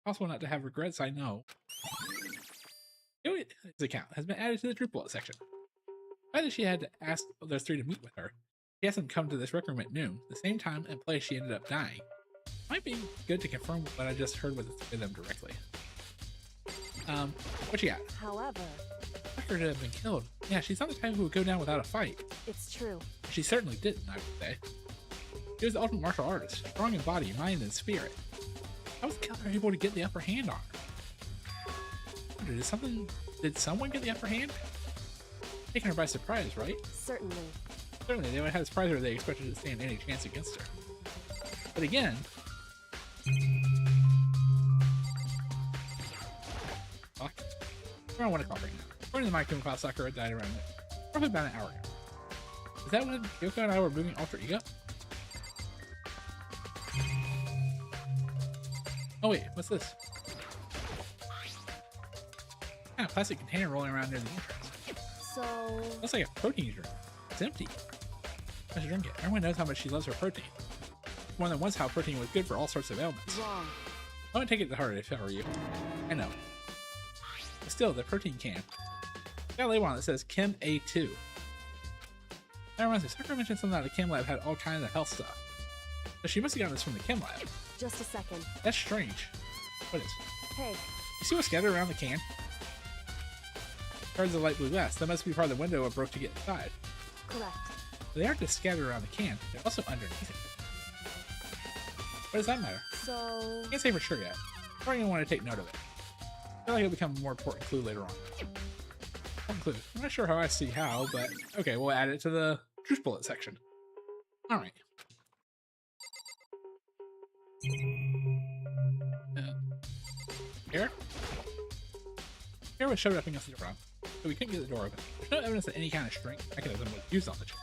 possible not to have regrets, I know. His account has been added to the Truth Bullet section. Either she had to ask those three to meet with her. She hasn't come to this rec room at noon, the same time and place she ended up dying. Might be good to confirm what I just heard with the three of them directly. What you got? However, Sakura to have been killed. Yeah, she's not the type who would go down without a fight. it's true. She certainly didn't, I would say. She was the ultimate martial artist, strong in body, mind, and spirit. How was the killer able to get the upper hand on her? Did someone get the upper hand? Taking her by surprise, right? Certainly. Certainly, they would have surprised her if they expected to stand any chance against her. But again... Fuck. We're on 1 o'clock right now. According to the Monokuma file, Sakura died around roughly about an hour ago. Is that when Yoko and I were moving Alter Ego? Oh wait, what's this? Yeah, a plastic container rolling around near the entrance. So, Looks like a protein drink. It's empty. I should drink it. Everyone knows how much she loves her protein. More than once how protein was good for all sorts of ailments. wrong. I wouldn't take it to heart if I were you. I know. But still, the protein can. Got a label on it that says Chem A2. That reminds me, Sakura mentioned something that the Chem Lab had all kinds of health stuff. So she must have gotten this from the Chem Lab. Just a second. That's strange. What is? Hey, You see what's scattered around the can? Shards of light blue glass. That must be part of the window it broke to get inside. correct. But they aren't just scattered around the can, they're also underneath it. What does that matter? So, Can't say for sure yet. Probably gonna want to take note of it. I feel like it'll become a more important clue later on. Important clue. I'm not sure how I see how, but okay, we'll add it to the Truth Bullet section. Alright. Here? Here was shoved up against the door, so we couldn't get the door open. There's no evidence that any kind of strength mechanism was used on the chair.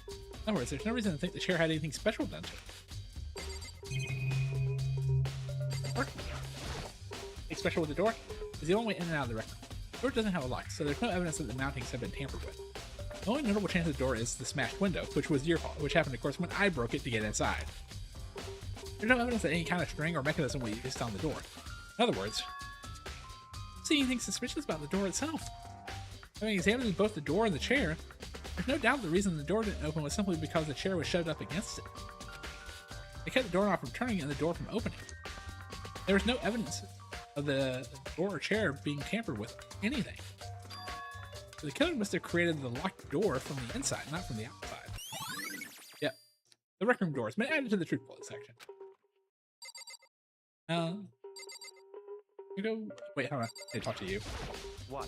In other words, there's no reason to think the chair had anything special done to it. Anything special with the door is the only way in and out of the rec room. The door doesn't have a lock, so there's no evidence that the mountings have been tampered with. The only notable change to the door is the smashed window, which was your fault, which happened, of course, when I broke it to get inside. There's no evidence that any kind of string or mechanism was used on the door. In other words, I don't see anything suspicious about the door itself. Having examined both the door and the chair, there's no doubt the reason the door didn't open was simply because the chair was shoved up against it. They kept the doorknob from turning and the door from opening. There was no evidence of the door or chair being tampered with anything. So the killer must have created the locked door from the inside, not from the outside. Yep. The rec room door has been added to the Truth Bullet section. You go. Wait, hold on. I need to talk to you. What?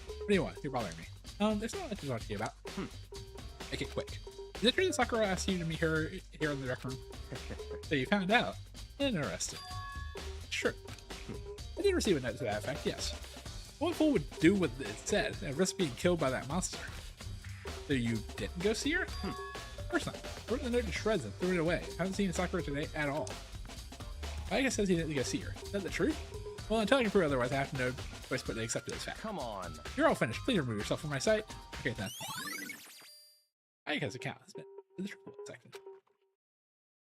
What do you want? You're bothering me. There's not much to talk to you about. Make it quick. Is it true that Sakura asked you to meet her here in the rec room? So you found out. Interesting. Sure. I did receive a note to that effect, yes. What fool would do what it said and risk being killed by that monster? So you didn't go see her? Of course not. I wrote the note to shreds and threw it away. I haven't seen Sakura today at all. Micah says he didn't go see her. Is that the truth? Well, until I can prove otherwise, I have to know choice but to accept it as fact. Come on. You're all finished. Please remove yourself from my sight. Okay, then. Micah's account has been in the triple section.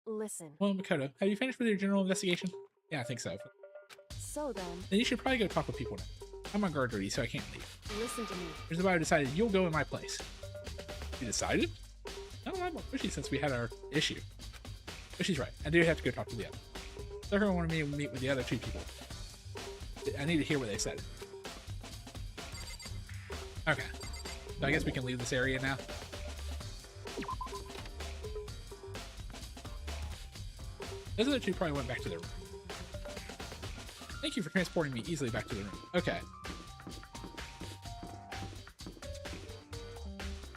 Listen. Well, Makoto, have you finished with your general investigation? Yeah, I think so. So then, Then you should probably go talk with people now. I'm on guard duty, so I can't leave. listen to me. Here's why I decided you'll go in my place. You decided? I don't know, I'm more pushy since we had our issue. But she's right. I do have to go talk to the other. Sakura wanted me to meet with the other two people. I need to hear what they said. Okay. So I guess we can leave this area now. Those other two probably went back to their room. Thank you for transporting me easily back to the room. Okay.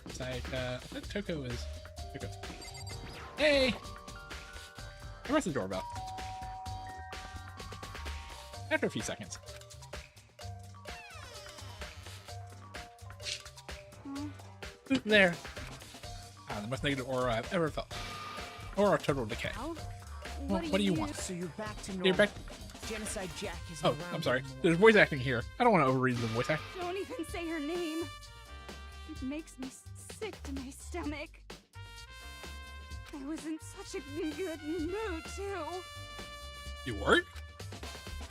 It's like, I think Toko is... Toko. Hey! I pressed the doorbell. after a few seconds. Who's there? Ah, the most negative aura I've ever felt. Or a total decay. Al? Well, what do you want? So you're back to normal. You're back. Genocide Jack is Oh, I'm sorry. There's voice acting here. I don't want to overread the voice act. Don't even say her name. It makes me sick to my stomach. I was in such a good mood, too. You weren't?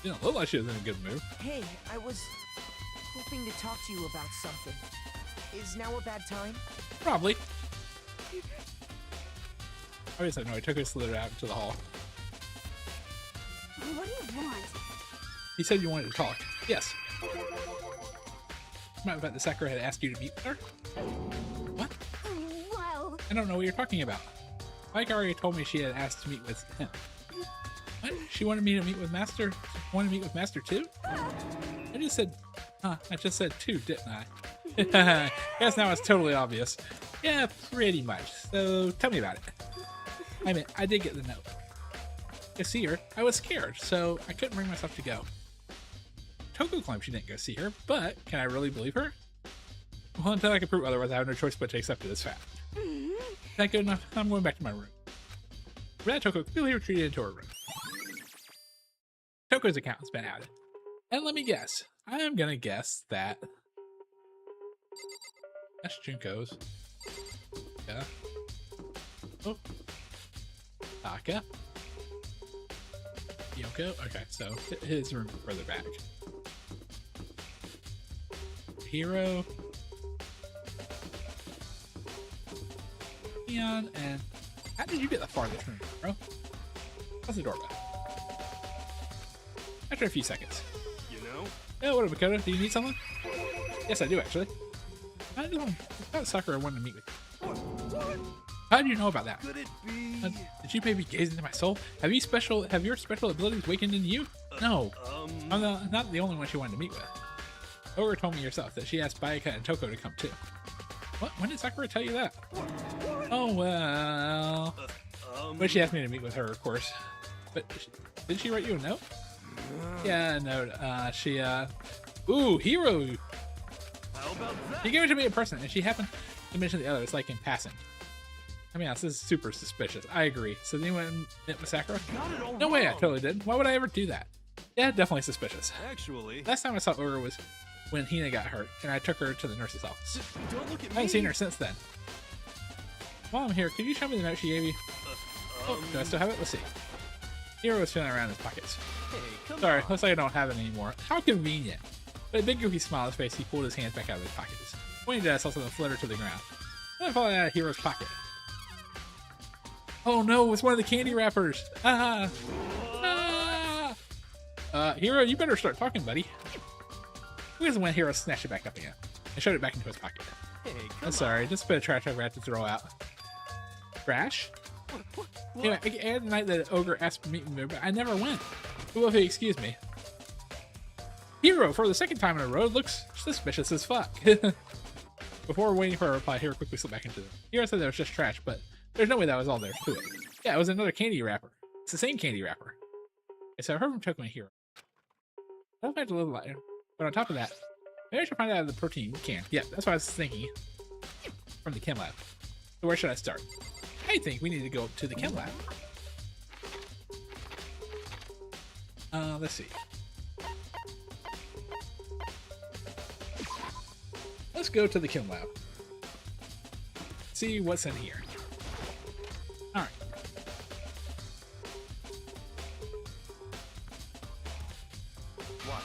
You don't look like she was in a good mood. Hey, I was hoping to talk to you about something. Is now a bad time? Probably. Obviously, no. I took her slid out into the hall. What do you want? He said you wanted to talk. Yes. Might bet the Sakura had asked you to meet with her? What? Well, I don't know what you're talking about. Mike already told me she had asked to meet with him. What? She wanted me to meet with Master? Wanted to meet with Master too? I just said, I just said two, didn't I? Guess now it's totally obvious. Yeah, pretty much. So tell me about it. I mean, I did get the note. To see her, I was scared, so I couldn't bring myself to go. Toko claims she didn't go see her, but can I really believe her? Well, until I can prove otherwise, I have no choice but to accept it as fact. Not good enough. I'm going back to my room. For that, Toko quickly retreated into her room. Toko's account has been added. And let me guess. I am gonna guess that that's Junko's. Yeah. Oh. Taka. Yoko? Okay, so his room further back. Hero. Leon, and how did you get the farthest room, bro? How's the doorbell? After a few seconds. You know? Oh, what up, Makoto? Do you need something? Yes, I do, actually. I thought Sakura wanted to meet with you. How did you know about that? Could it be? Did you maybe gaze into my soul? Have your special abilities awakened in you? No. I'm not the only one she wanted to meet with. Ogre told me yourself that she asked Bayaka and Toko to come too. What? When did Sakura tell you that? Oh, well. But she asked me to meet with her, of course. But did she write you a note? Yeah, a note. Ooh, Hero! How about that? She gave it to me in person, and she happened to mention the others, like in passing. I mean, this is super suspicious. I agree. So then you went and met with Sakura? Got it all No way, I wrong. totally did. Why would I ever do that? Yeah, definitely suspicious. Actually, Last time I saw Ogre was when Hina got hurt, and I took her to the nurse's office. don't look at me. I haven't seen her since then. While I'm here, could you show me the note she gave you? Oh, do I still have it? Let's see. Hero was feeling around his pockets. Hey, come Sorry, on. looks like I don't have it anymore. How convenient. With a big goofy smile on his face, he pulled his hands back out of his pockets. Pointing to us, also flutter to the ground. Then I falling out of Hero's pocket. Oh no, it's one of the candy wrappers. Ah! Ah! Hero, you better start talking, buddy. Who is when Hero snatched it back up again and shoved it back into his pocket? Hey, come I'm sorry, just a bit of trash I've got to throw out. Trash? Anyway, I had the night that Ogre asked to meet me, but I never went. Well, if he excuse me. Hero, for the second time in a row, looks suspicious as fuck. Before waiting for a reply, Hero quickly slipped back into it. Hero said that was just trash, but there's no way that was all there to it. Yeah, it was another candy wrapper. It's the same candy wrapper. Okay, so I heard from Toko and Hero. I don't have to live lighter. But on top of that, maybe I should find out the protein we can. Yeah, that's what I was thinking. From the chem lab. So where should I start? I think we need to go to the chem lab. Let's see. Let's go to the chem lab. See what's in here. Alright. What?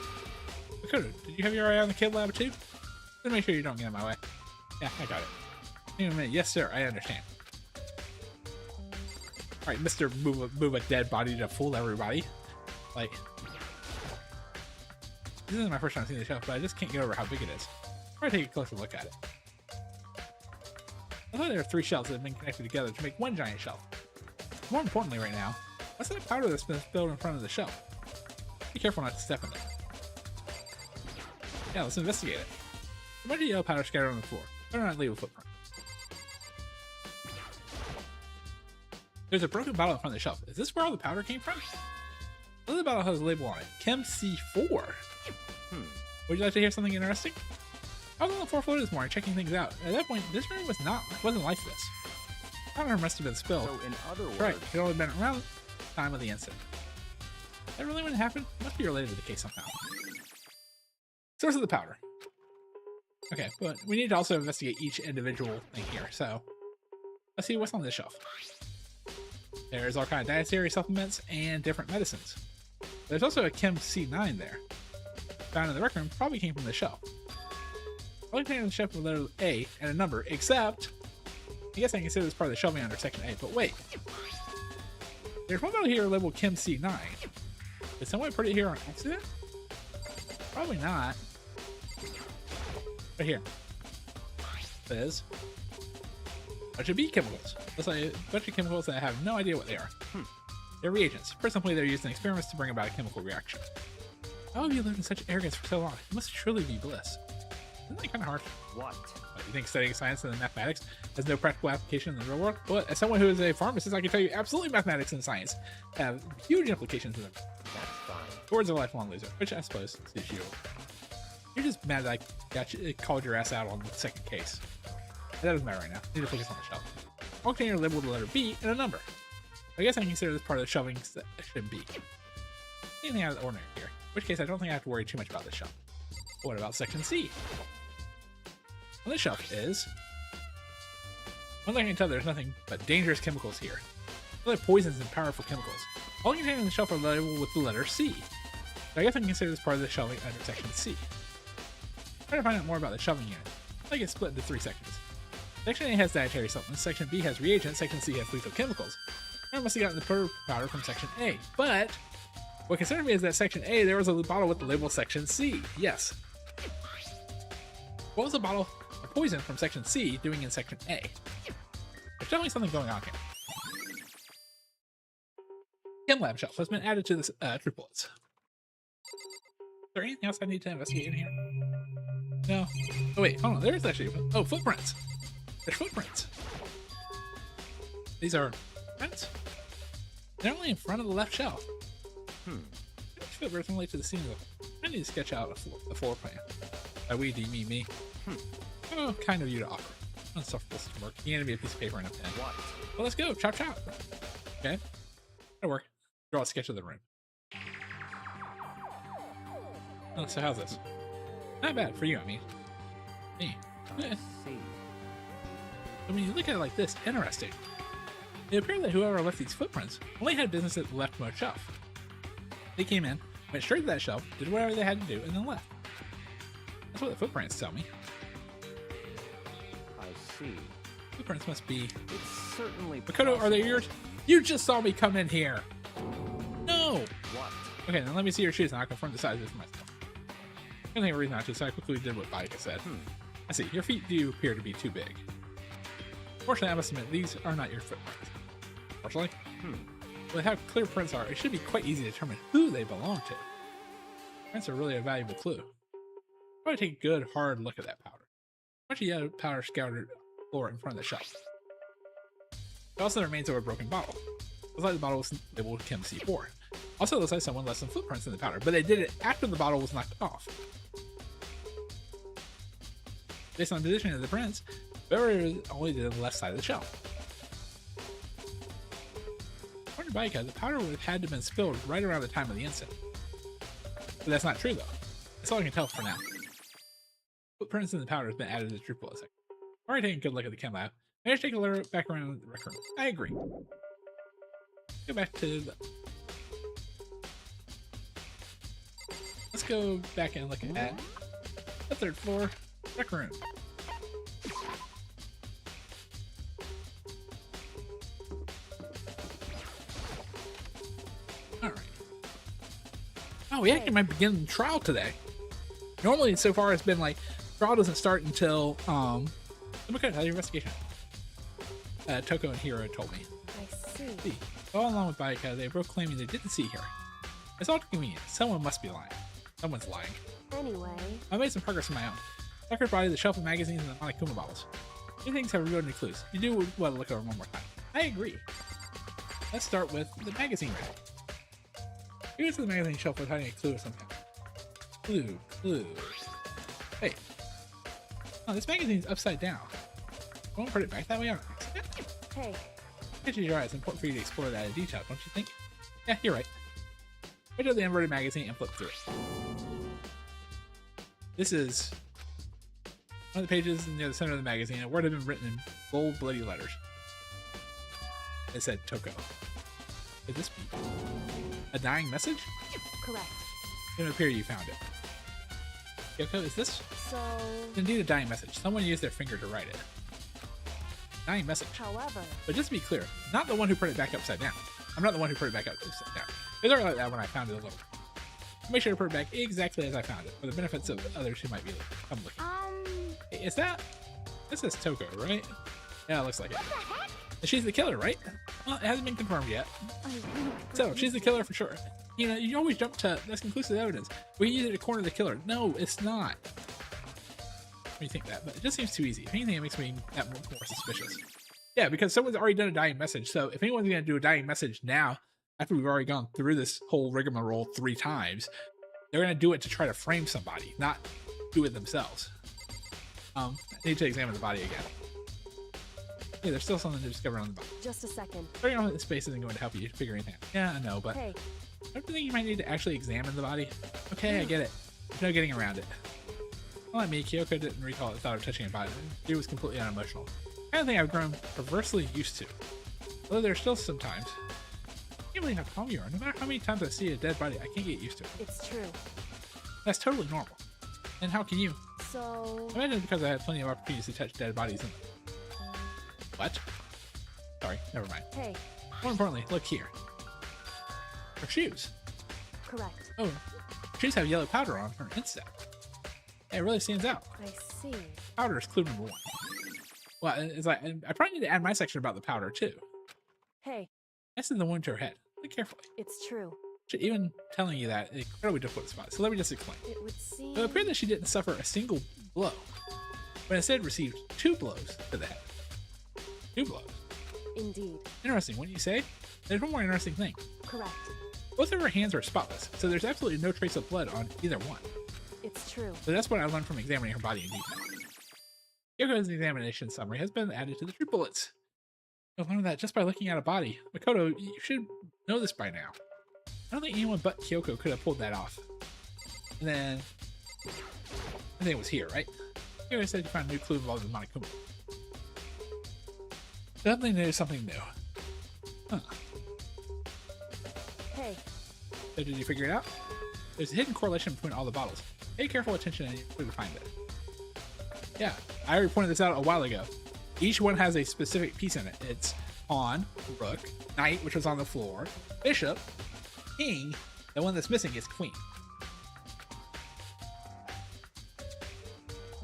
Makoto, did you have your eye on the chem lab too? Let's make sure you don't get in my way. Yeah, I got it. Hang on a minute. Yes, sir, I understand. Alright, Mr. Move a dead body to fool everybody. Like, this isn't my first time seeing the shelf, but I just can't get over how big it is. I'm gonna take a closer look at it. I thought there are 3 shelves that have been connected together to make one giant shelf. More importantly right now, what's that powder that's been spilled in front of the shelf? Be careful not to step in it. Yeah, let's investigate it. A bunch of yellow powder scattered on the floor. Better not leave a footprint. There's a broken bottle in front of the shelf. Is this where all the powder came from? This battle has a label on it, Chem C4. Would you like to hear something interesting? I was on the fourth floor this morning checking things out. At that point, this room wasn't like this. Powder must have been spilled. So in other words, Right, it could only been around the time of the incident. That really when it happened? Must be related to the case somehow. Source of the powder. Okay, but we need to also investigate each individual thing here, so let's see what's on this shelf. There's all kind of dietary supplements and different medicines. There's also a Chem C9 there. Found in the rec room, probably came from the shelf. Only thing on the shelf with the letter A and a number, except I guess I can consider this part of the shelving under section A, but wait. There's one bottle here labeled Chem C9. Did someone put it here on accident? Probably not. Right here. It says a bunch of B chemicals. Looks like a bunch of chemicals that I have no idea what they are. They're reagents. Presumably they're used in experiments to bring about a chemical reaction. How have you lived in such arrogance for so long? It must truly be bliss. Isn't that kind of harsh? what? What, you think studying science and mathematics has no practical application in the real world? Well, as someone who is a pharmacist, I can tell you absolutely mathematics and science have huge implications in them. That's fine. Towards a lifelong loser, which I suppose suits you. You're just mad that I got you, called your ass out on the second case. That doesn't matter right now. Need to focus on the shelf. All container labeled the letter B and a number. I guess I can consider this part of the shelving section B. Anything out of the ordinary here. In which case, I don't think I have to worry too much about this shelf. What about section C? On this shelf is... One thing I can tell, there's nothing but dangerous chemicals here. Other poisons and powerful chemicals. All contained on the shelf are labeled with the letter C. So I guess I can consider this part of the shelving under section C. Try to find out more about the shelving unit. I think it's split into 3 sections. Section A has dietary supplements, section B has reagents, section C has lethal chemicals. I must have gotten the powder from section A, but what concerned me is that section A, there was a bottle with the label section C. Yes. What was the bottle of poison from section C doing in section A? There's definitely something going on here. Chem lab shelf has been added to this troop bullets. Is there anything else I need to investigate in here? No. Oh wait, hold on. There's actually footprints. There's footprints. These are prints. They're only in front of the left shelf. Which footprints relate to the scene of I need to sketch out a floor plan. By we, do you mean me? Oh, kind of you to awkward. Unsufferable system work. You handed me a piece of paper and a pen. What? Well, let's go. Chop chop. Okay. That'll work. Draw a sketch of the room. Oh, so how's this? Not bad for you, I mean. Me. I see. I mean, you look at it like this, interesting. It appeared that whoever left these footprints only had business at the leftmost shelf. They came in, went straight to that shelf, did whatever they had to do, and then left. That's what the footprints tell me. I see. Footprints must be... It's certainly Makoto, are they yours? You just saw me come in here! No! What? Okay, then let me see your shoes and I'll confirm the size of myself. I don't think of a reason not to, so I quickly did what Baika said. I see, your feet do appear to be too big. Fortunately, I must admit, these are not your footprints. Fortunately, with how clear prints are, it should be quite easy to determine who they belong to. Prints are really a valuable clue. Probably take a good, hard look at that powder. A bunch of yellow powder scattered the floor in front of the shelf. It also remains of a broken bottle. Looks like the bottle was labeled Chem C4. Also looks like someone left some footprints in the powder, but they did it after the bottle was knocked off. Based on the position of the prints, whoever only did the left side of the shelf. According to Baika, the powder would have had to have been spilled right around the time of the incident. But that's not true though. That's all I can tell for now. Footprints in the powder has been added to the troop bullet section. Alright, taking a good look at the chem lab. Maybe I should take a look back around the rec room. I agree. Go back to the... Let's go back and look at the 3rd floor rec room. Alright. Oh, we actually might begin the trial today. Normally, so far, it's been like, trial doesn't start until, look at the investigation. Toko and Hiro told me. I see. See, all along with Baika, they both claiming they didn't see her. It's all convenient. Someone must be lying. Someone's lying. Anyway, I made some progress on my own. Sakura's body, the shelf of magazines, and the Monokuma bottles. These things have revealed any clues. You do well to look over one more time. I agree. Let's start with the magazine rack. Use the magazine shelf with hiding a clue of some kind. Clue. Hey. Oh, this magazine's upside down. I won't put it back that way on accident. Hey, Catches your eye. It's important for you to explore that in detail, don't you think? Yeah, you're right. Wait till the inverted magazine and flip through it. This is one of the pages near the center of the magazine. A word had been written in bold, bloody letters. It said Toko. Could this be a dying message? correct. It would appear you found it. Kyoko, is this? So, It's indeed a dying message. Someone used their finger to write it. Dying message. however, But just to be clear, not the one who put it back upside down. I'm not the one who put it back upside down. It was already like that when I found it a little. Make sure to put it back exactly as I found it, for the benefits of others who might be looking. Hey, is that? This is Toko, right? Yeah, it looks like it. She's the killer, right? Well, it hasn't been confirmed yet. So, she's the killer for sure. You know, you always jump to that's conclusive evidence. We use it to corner the killer. No, it's not. What do you think that? But it just seems too easy. If anything, it makes me that more suspicious. Yeah, because someone's already done a dying message. So if anyone's going to do a dying message now, after we've already gone through this whole rigmarole 3 times, they're going to do it to try to frame somebody, not do it themselves. I need to examine the body again. Yeah, there's still something to discover on the body. just a second. Starting off with the space isn't going to help you figure anything out. Yeah, I know, but Hey, don't you think you might need to actually examine the body? Okay, I get it. There's no getting around it. Unlike me, Kyoko didn't recall the thought of touching a body. She was completely unemotional. Kind of thing I've grown perversely used to. Although there's still some times. I can't believe how calm you are. No matter how many times I see a dead body, I can't get used to it. it's true. That's totally normal. And how can you? So, I imagine it's because I had plenty of opportunities to touch dead bodies. What? Sorry, never mind. hey, More importantly, look here. Her shoes. correct. Oh, shoes have yellow powder on her instep. Yeah, it really stands out. I see. Powder is clue number 1. Well, it's like I probably need to add my section about the powder too. Hey, That's in the wound to her head. Look carefully. it's true. Even telling you that, it's incredibly difficult to spot. So let me just explain. It would seem. It appeared that she didn't suffer a single blow, but instead received 2 blows to the head. 2 blows. Indeed. Interesting, wouldn't you say? There's one more interesting thing. Correct. Both of her hands are spotless, so there's absolutely no trace of blood on either one. It's true. So that's what I learned from examining her body in detail. Yoko's examination summary has been added to the 3 bullets. You'll learn that just by looking at a body. Makoto, you should know this by now. I don't think anyone but Kyoko could have pulled that off. And then, I think it was here, right? Kyoko said you found a new clue involved with Monokuma. Something new. Huh. Hey, So did you figure it out? There's a hidden correlation between all the bottles. Pay careful attention and you'll find it. Yeah, I already pointed this out a while ago. Each one has a specific piece in it. It's pawn, rook, knight, which was on the floor, bishop, king. The one that's missing is queen.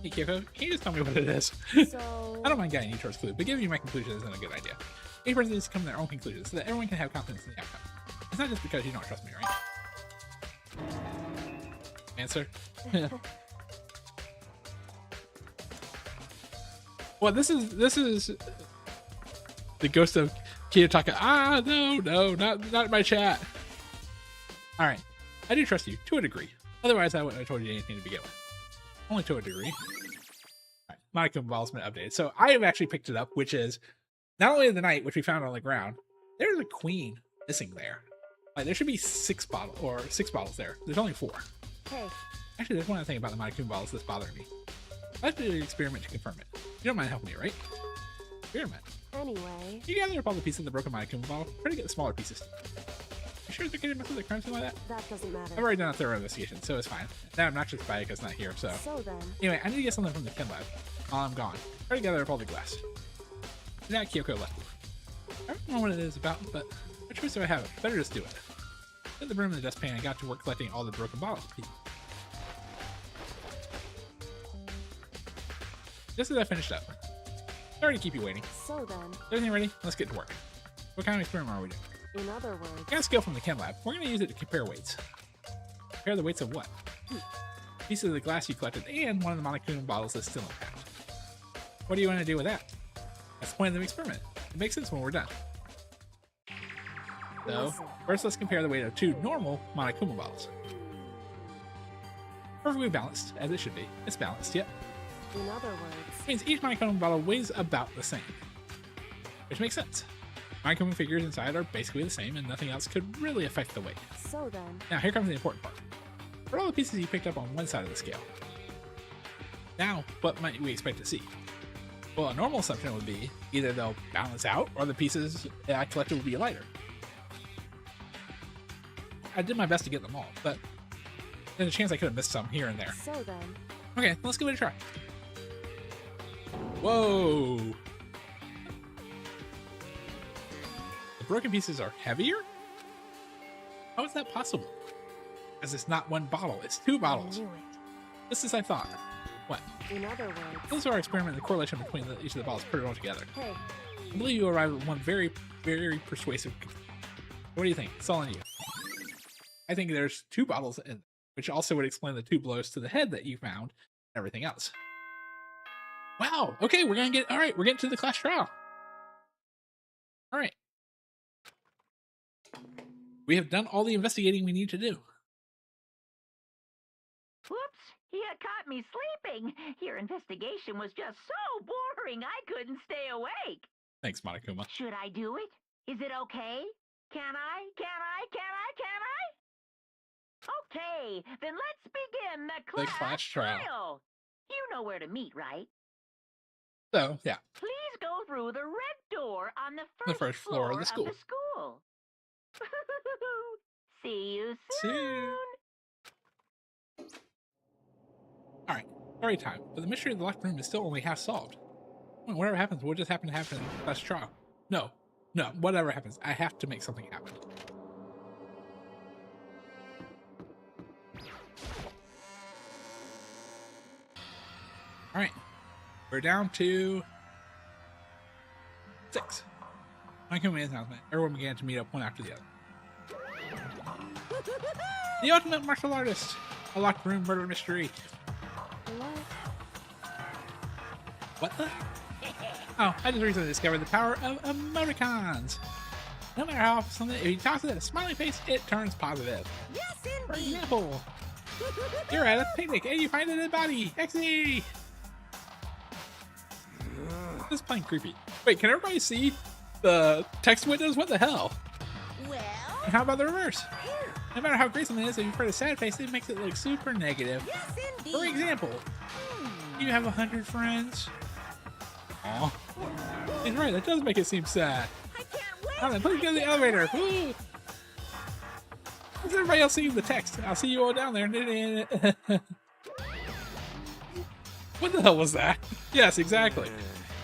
Hey Kyoko, can you just tell me what it is? so. I don't mind guiding you towards clue, but giving you my conclusion isn't a good idea. Each person needs to come to their own conclusions so that everyone can have confidence in the outcome. It's not just because you don't trust me, right? Answer. Well, this is the ghost of Kiyotaka. Ah, no, not my chat. All right, I do trust you to a degree. Otherwise, I wouldn't have told you anything to begin with. Only to a degree. All right, Monaco Ball's been updated, so I have actually picked it up, which is not only the knight, which we found on the ground. There's a queen missing there. Like there should be 6 bottles there. There's only 4. Hey, Actually, there's one other thing about the Monokuma balls that's bothering me. I have to do an experiment to confirm it. You don't mind helping me, right? Experiment. anyway. You gather up all the pieces of the broken Monokuma ball. Try to get the smaller pieces. You sure they're getting methods of crime, something like that? That doesn't matter. I've already done a thorough investigation, so it's fine. That obnoxious Bayaka's not here, so. So then. Anyway, I need to get something from the chem lab while I'm gone. Try to gather up all the glass. Now Kyoko left. I don't know what it is about, but what choice do I have? Better just do it. Put the broom in the dustpan and got to work collecting all the broken bottles. Just as I finished up. Sorry to keep you waiting. So then. Everything ready? Let's get to work. What kind of experiment are we doing? In other words. I got a scale from the chem lab. We're going to use it to compare weights. Compare the weights of what? Pieces of the glass you collected and one of the Monokuma bottles that's still intact. What do you want to do with that? That's the point of the experiment. It makes sense when we're done. So, Listen. first let's compare the weight of two normal Monokuma bottles. Perfectly balanced, as it should be. It's balanced, yep. In other words, Which means each Monokuma bottle weighs about the same. Which makes sense. Monokuma figures inside are basically the same, and nothing else could really affect the weight. so then, Now, here comes the important part. For all the pieces you picked up on one side of the scale, now, what might we expect to see? Well, a normal assumption would be either they'll balance out, or the pieces I collected will be lighter. I did my best to get them all, but there's a chance I could have missed some here and there. so then, Okay, let's give it a try. Whoa! The broken pieces are heavier? How is that possible? Because it's not one bottle, it's two I bottles. knew it. Just as I thought. What? In other words, Those are our experiment and the correlation between each of the bottles, put it all together. hey, I believe you arrived at one very, very persuasive. What do you think? It's all on you. I think there's two bottles, in, which also would explain the two blows to the head that you found, and everything else. Wow. Okay, we're gonna get. All right, we're getting to the class trial. All right. We have done all the investigating we need to do. Whoops, you caught me sleeping. Your investigation was just so boring I couldn't stay awake. Thanks, Monokuma. Should I do it? Is it okay? Can I? Okay, then let's begin the class trial. trial. You know where to meet, right? So, yeah. Please go through the red door on The first floor of the school. school. See you See soon. you. All right, story time. But the mystery of the locked room is still only half solved. Well, whatever happens, what just happened to happen in the class trial? No, whatever happens, I have to make something happen. All right, we're down to 6. Monokuma announcement. Everyone began to meet up one after the other. The ultimate martial artist. A locked room murder mystery. What the? Oh, I just recently discovered the power of emoticons. No matter how something, if you toss it at a smiley face, it turns positive. Yes, For indeed. example, you're at a picnic and you find a dead body. Exy! This is plain creepy. Wait, can everybody see the text windows? What the hell? Well, And how about the reverse? No matter how gruesome it is, if you put a sad face, it makes it look super negative. yes, indeed. For example, you have 100 friends. Aw. He's right, that does make it seem sad. I can't wait. Alright, please go to the elevator. Woo! How's everybody else seeing the text? I'll see you all down there. What the hell was that? Yes, exactly.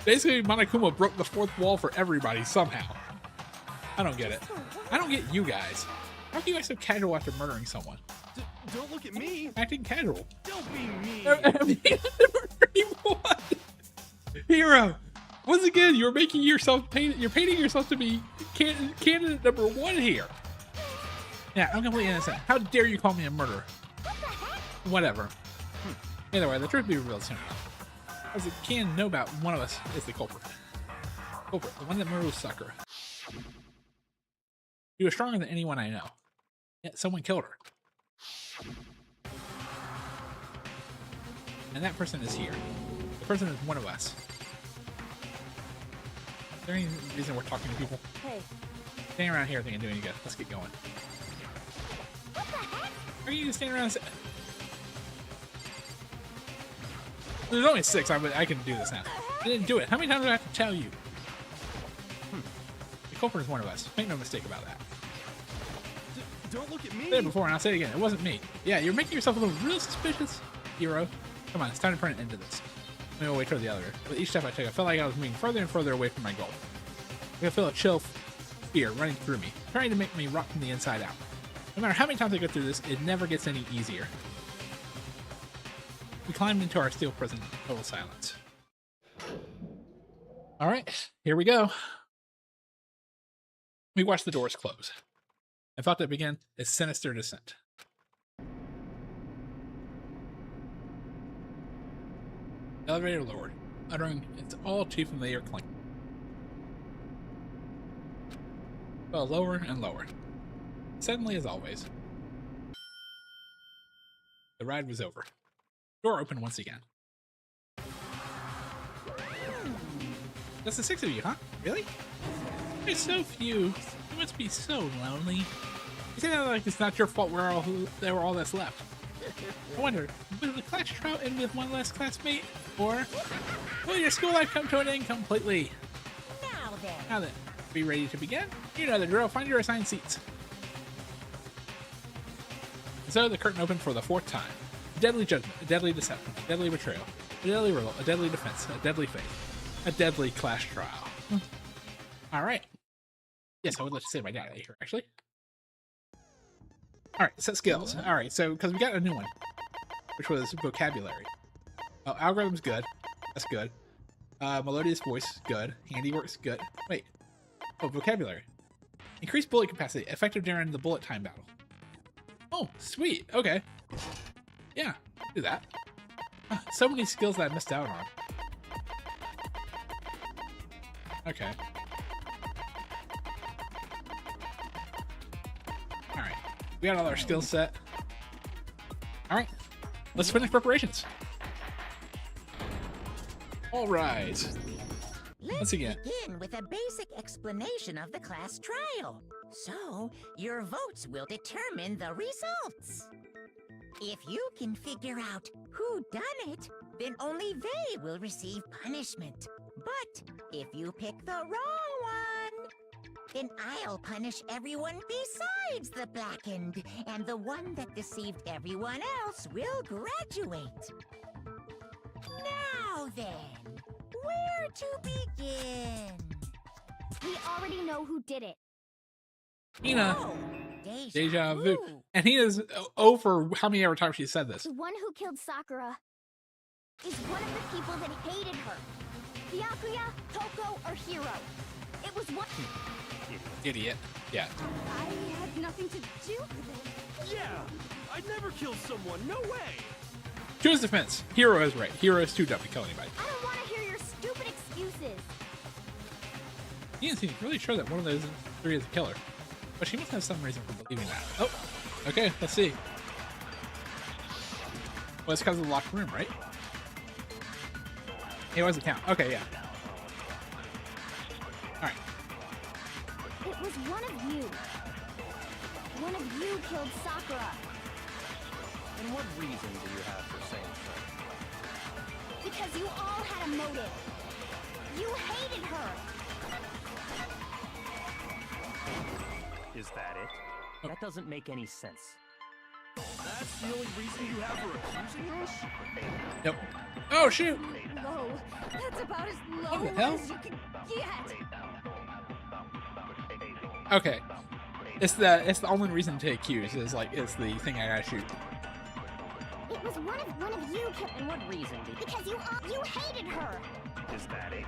Basically, Monokuma broke the fourth wall for everybody somehow. I don't get it. I don't get you guys. How are you guys so casual after murdering someone? Don't look at me. Acting casual. Don't be mean. I mean, what? Hero, once again, you're making yourself you're painting yourself to be candidate number 1 here. Yeah, I'm completely innocent. How dare you call me a murderer? Whatever. Either way, the truth will be revealed soon enough. As it can, no doubt, one of us is the culprit. Culprit, the one that murdered Sakura. She was stronger than anyone I know. Yet someone killed her. And that person is here. The person is one of us. Is there any reason we're talking to people? hey, Standing around here thinking doing you good. Let's get going. Are you just standing around? There's only 6. I can do this now. I didn't do it. How many times do I have to tell you? The culprit is one of us. Make no mistake about that. Don't look at me. I said it before and I'll say it again. It wasn't me. Yeah, you're making yourself a little real suspicious, hero. Come on, it's time to put an end to this. Let me go way toward the elevator. With each step I took, I felt like I was moving further and further away from my goal. I could feel a chill fear running through me, trying to make me rot from the inside out. No matter how many times I go through this, it never gets any easier. We climbed into our steel prison in total silence. All right, here we go. We watched the doors close. I felt it begin a sinister descent. The elevator lowered, uttering its all too familiar clink. Well, lower and lower. Suddenly, as always, the ride was over. Door opened once again. That's the 6 of you, huh? Really? There's so few. You must be so lonely. You say that like it's not your fault they were all that's left. I wonder, will the class trial end with one less classmate? Or will your school life come to an end completely? Now then, be ready to begin? You know the drill. Find your assigned seats. So the curtain opened for the 4th time. A deadly judgment, a deadly deception, a deadly betrayal, a deadly revolt, a deadly defense, a deadly faith, a deadly class trial. All right. Yes, I would like to say my dad here, actually. All right, set skills. All right, so because we got a new one, which was vocabulary. Oh, algorithm's good. That's good. Melodious voice, good. Handiwork's good. Wait. Oh, vocabulary. Increased bullet capacity, effective during the bullet time battle. Oh, sweet. Okay. Yeah, do that. So many skills that I missed out on. Okay. Alright. We got all our skills set. Alright. Let's finish preparations. Alright. Let's begin with a basic explanation of the class trial. So, your votes will determine the results. If you can figure out who done it, then only they will receive punishment. But if you pick the wrong one, then I'll punish everyone besides the blackened, and the one that deceived everyone else will graduate. Now then, where to begin? We already know who did it. Hina. Oh, Deja vu. And Hina's over how many ever times she said this. The one who killed Sakura is one of the people that hated her. Byakuya, Toko, or Hiro. It was one. Idiot. Yeah. I had nothing to do with it. Yeah, I'd never kill someone. No way. To his defense, Hiro is right. Hiro is too dumb to kill anybody. I don't want to hear your stupid excuses. Hina seems really sure that one of those 3 is a killer. But she must have some reason for believing that. Oh, okay, let's see. Well, it's because of the locked room, right? It wasn't count. Okay, yeah. Alright. It was one of you. One of you killed Sakura. And what reason do you have for saying so? Because you all had a motive. You hated her. Is that it? That doesn't make any sense. That's the only reason you have for accusing us? Nope. Oh, shoot! Low. That's about as low What the hell? as you can get. Okay. It's the only reason to accuse is like it's the thing I gotta shoot. It was one of you killed. And what reason do Because you hated her. Is that it?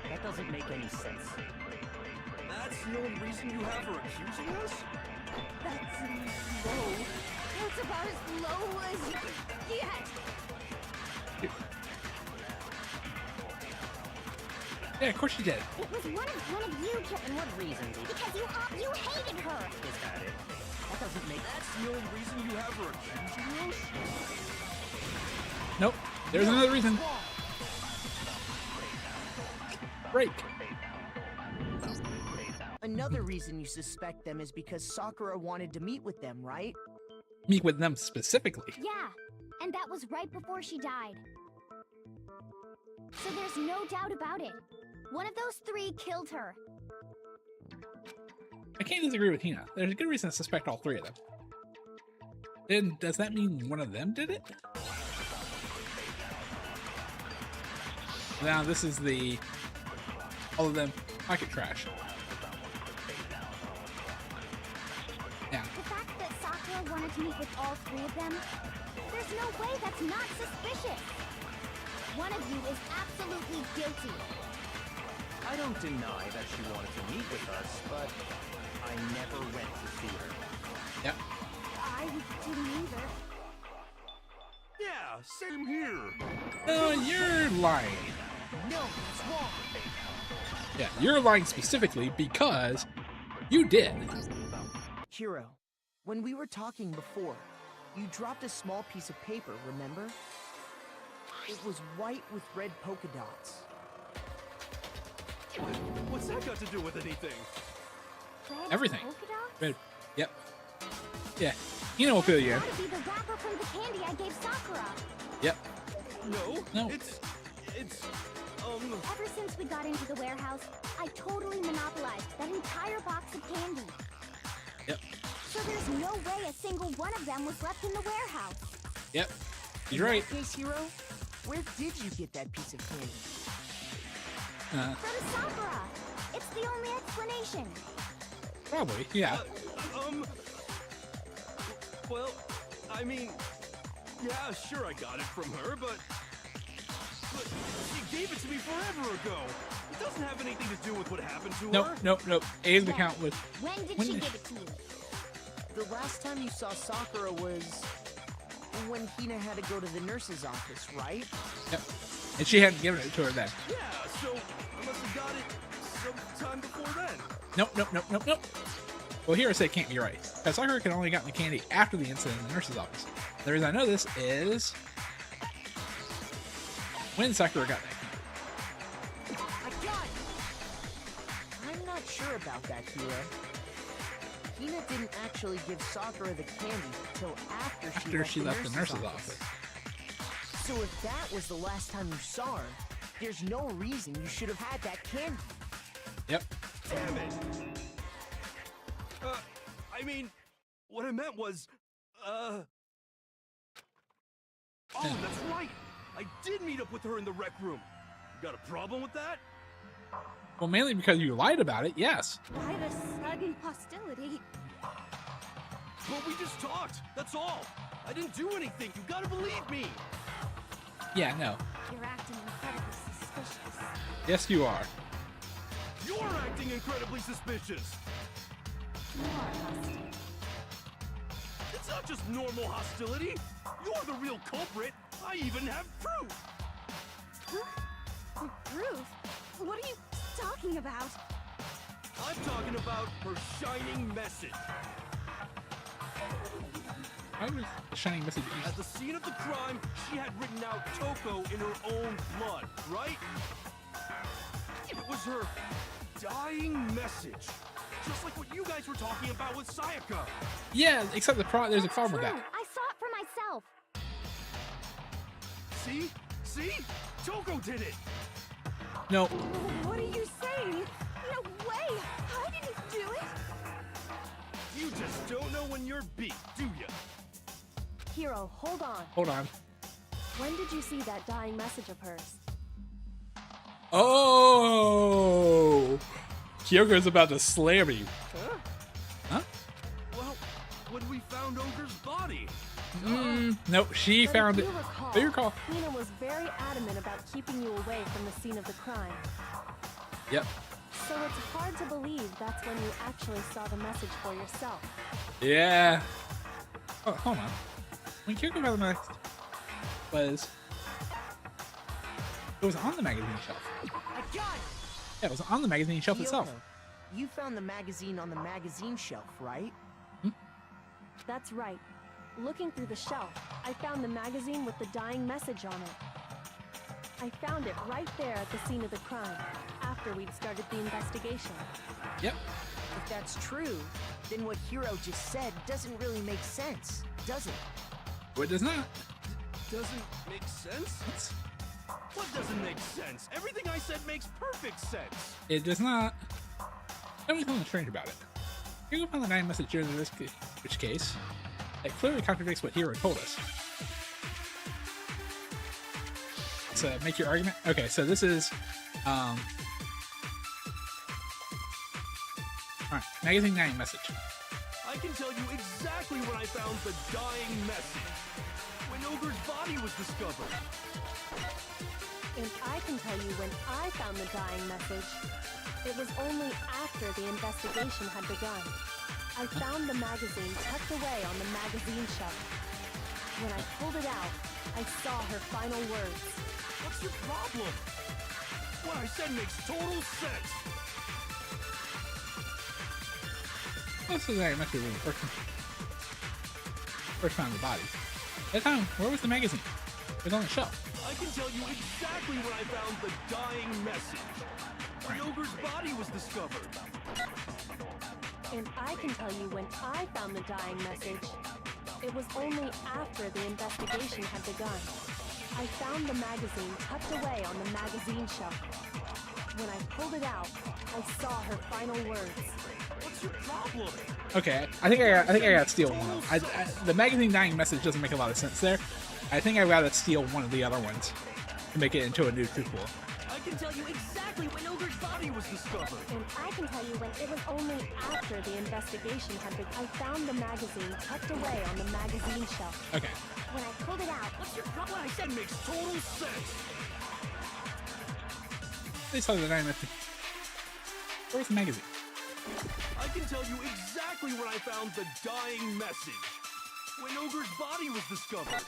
That doesn't make any sense. That's the only reason you have for accusing us? That's low. That's about as low as you can get. Yeah, of course you did. It was one of you killed. And what reason do Because you hated her. Is that it? That doesn't make That's the only reason you have for accusing us? Nope. There's another reason. Break. Another reason you suspect them is because Sakura wanted to meet with them, right? Meet with them specifically. Yeah, and that was right before she died. So there's no doubt about it. One of those 3 killed her. I can't disagree with Hina. There's a good reason to suspect all 3 of them. Then does that mean one of them did it? Now this is all of them pocket trash. Yeah. The fact that Sakura wanted to meet with all 3 of them, there's no way that's not suspicious. One of you is absolutely guilty. I don't deny that she wanted to meet with us, but I never went to see her. Yep. I didn't either. Yeah, same here. No, you're lying. No, that's wrong. Yeah, you're lying specifically because You did. Hiro, when we were talking before, you dropped a small piece of paper, remember? It was white with red polka dots. What's that got to do with anything? Everything. Polka dots? Red. Yep. Yeah. You know we'll feel you. That's gotta be the wrapper from the candy I gave Sakura. Yep. No. No. It's Ever since we got into the warehouse, I totally monopolized that entire box of candy. Yep. So there's no way a single one of them was left in the warehouse. Yep. You're right. In that case, Hiro, where did you get that piece of candy? From Sakura. It's the only explanation. Probably. Yeah. Well, I mean, yeah, sure I got it from her, but she gave it to me forever ago. It doesn't have anything to do with what happened to her. Nope. A's account was. When did When she did- give it to you? The last time you saw Sakura was when Hina had to go to the nurse's office, right? Yep. And she hadn't given it to her then. Yeah, so I must have got it sometime before then. Nope. Well, here I say can't be right. Because Sakura can only gotten the candy after the incident in the nurse's office. The reason I know this is when Sakura got that candy. I got it! I'm not sure about that, Hiro. Hina didn't actually give Sakura the candy till after she left the nurse's office. So if that was the last time you saw her, there's no reason you should have had that candy. Yep. Damn it. I mean, what I meant was, oh, that's right. I did meet up with her in the rec room. You got a problem with that? Well, mainly because you lied about it, yes. Why the sudden hostility? But we just talked. That's all. I didn't do anything. You gotta believe me. Yeah, no. You're acting incredibly suspicious. Yes, you are. You're acting incredibly suspicious. You are hostile. It's not just normal hostility. You're the real culprit. I even have proof. Proof? What are you talking about? I'm talking about her shining message. Why was the shining message? At the scene of the crime, she had written out Toko in her own blood, right? It was her dying message. Just like what you guys were talking about with Sayaka. Yeah, except there's a problem with True. that. I saw it for myself. See? See? Toko did it! No. What are you saying? No way! I didn't do it! You just don't know when you're beat, do ya? Hiro, hold on. Hold on. When did you see that dying message of hers? Oh! Kyoko's about to slam you. Huh? Well, when we found Ogre's body. Nope, she But found if it. you recall, Do you recall? Hina was very adamant about keeping you away from the scene of the crime. Yep. So it's hard to believe that's when you actually saw the message for yourself. Yeah. Oh, hold on. When Kyoko found the message, it was on the magazine shelf. I got it! Yeah, it was on the magazine shelf itself. Kyoko, you found the magazine on the magazine shelf, right? That's right. Looking through the shelf, I found the magazine with the dying message on it. I found it right there at the scene of the crime, after we'd started the investigation. Yep. If that's true, then what Hiro just said doesn't really make sense, does it? Well, it does not. Doesn't make sense? What doesn't make sense? Everything I said makes perfect sense. It does not. Tell me something strange about it. Kyoko found the dying message during this which case, it clearly contradicts what Hiro told us. So make your argument. Okay, so this is alright, magazine dying message. I can tell you exactly when I found the dying message. When Ogre's body was discovered. And I can tell you when I found the dying message. It was only after the investigation had begun. I found the magazine tucked away on the magazine shelf. When I pulled it out, I saw her final words. What's your problem? What I said makes total sense. This is actually when the first found the body. That time, where was the magazine? It was on the shelf. I can tell you exactly when I found the dying message. When Ogre's body was discovered. And I can tell you when I found the dying message. It was only after the investigation had begun. I found the magazine tucked away on the magazine shelf. When I pulled it out, I saw her final words. What's your problem? Okay, I think I got to steal one of them. The magazine dying message doesn't make a lot of sense there. I think I've got to steal one of the other ones to make it into a new sequel. I can tell you exactly when Ogre's body was discovered. And I can tell you when it was only after the investigation had begun. I found the magazine tucked away on the magazine shelf. Okay. When I pulled it out, What's your problem? What I said makes total sense. They saw the dying message. Where's the magazine? I can tell you exactly when I found the dying message. When Ogre's body was discovered.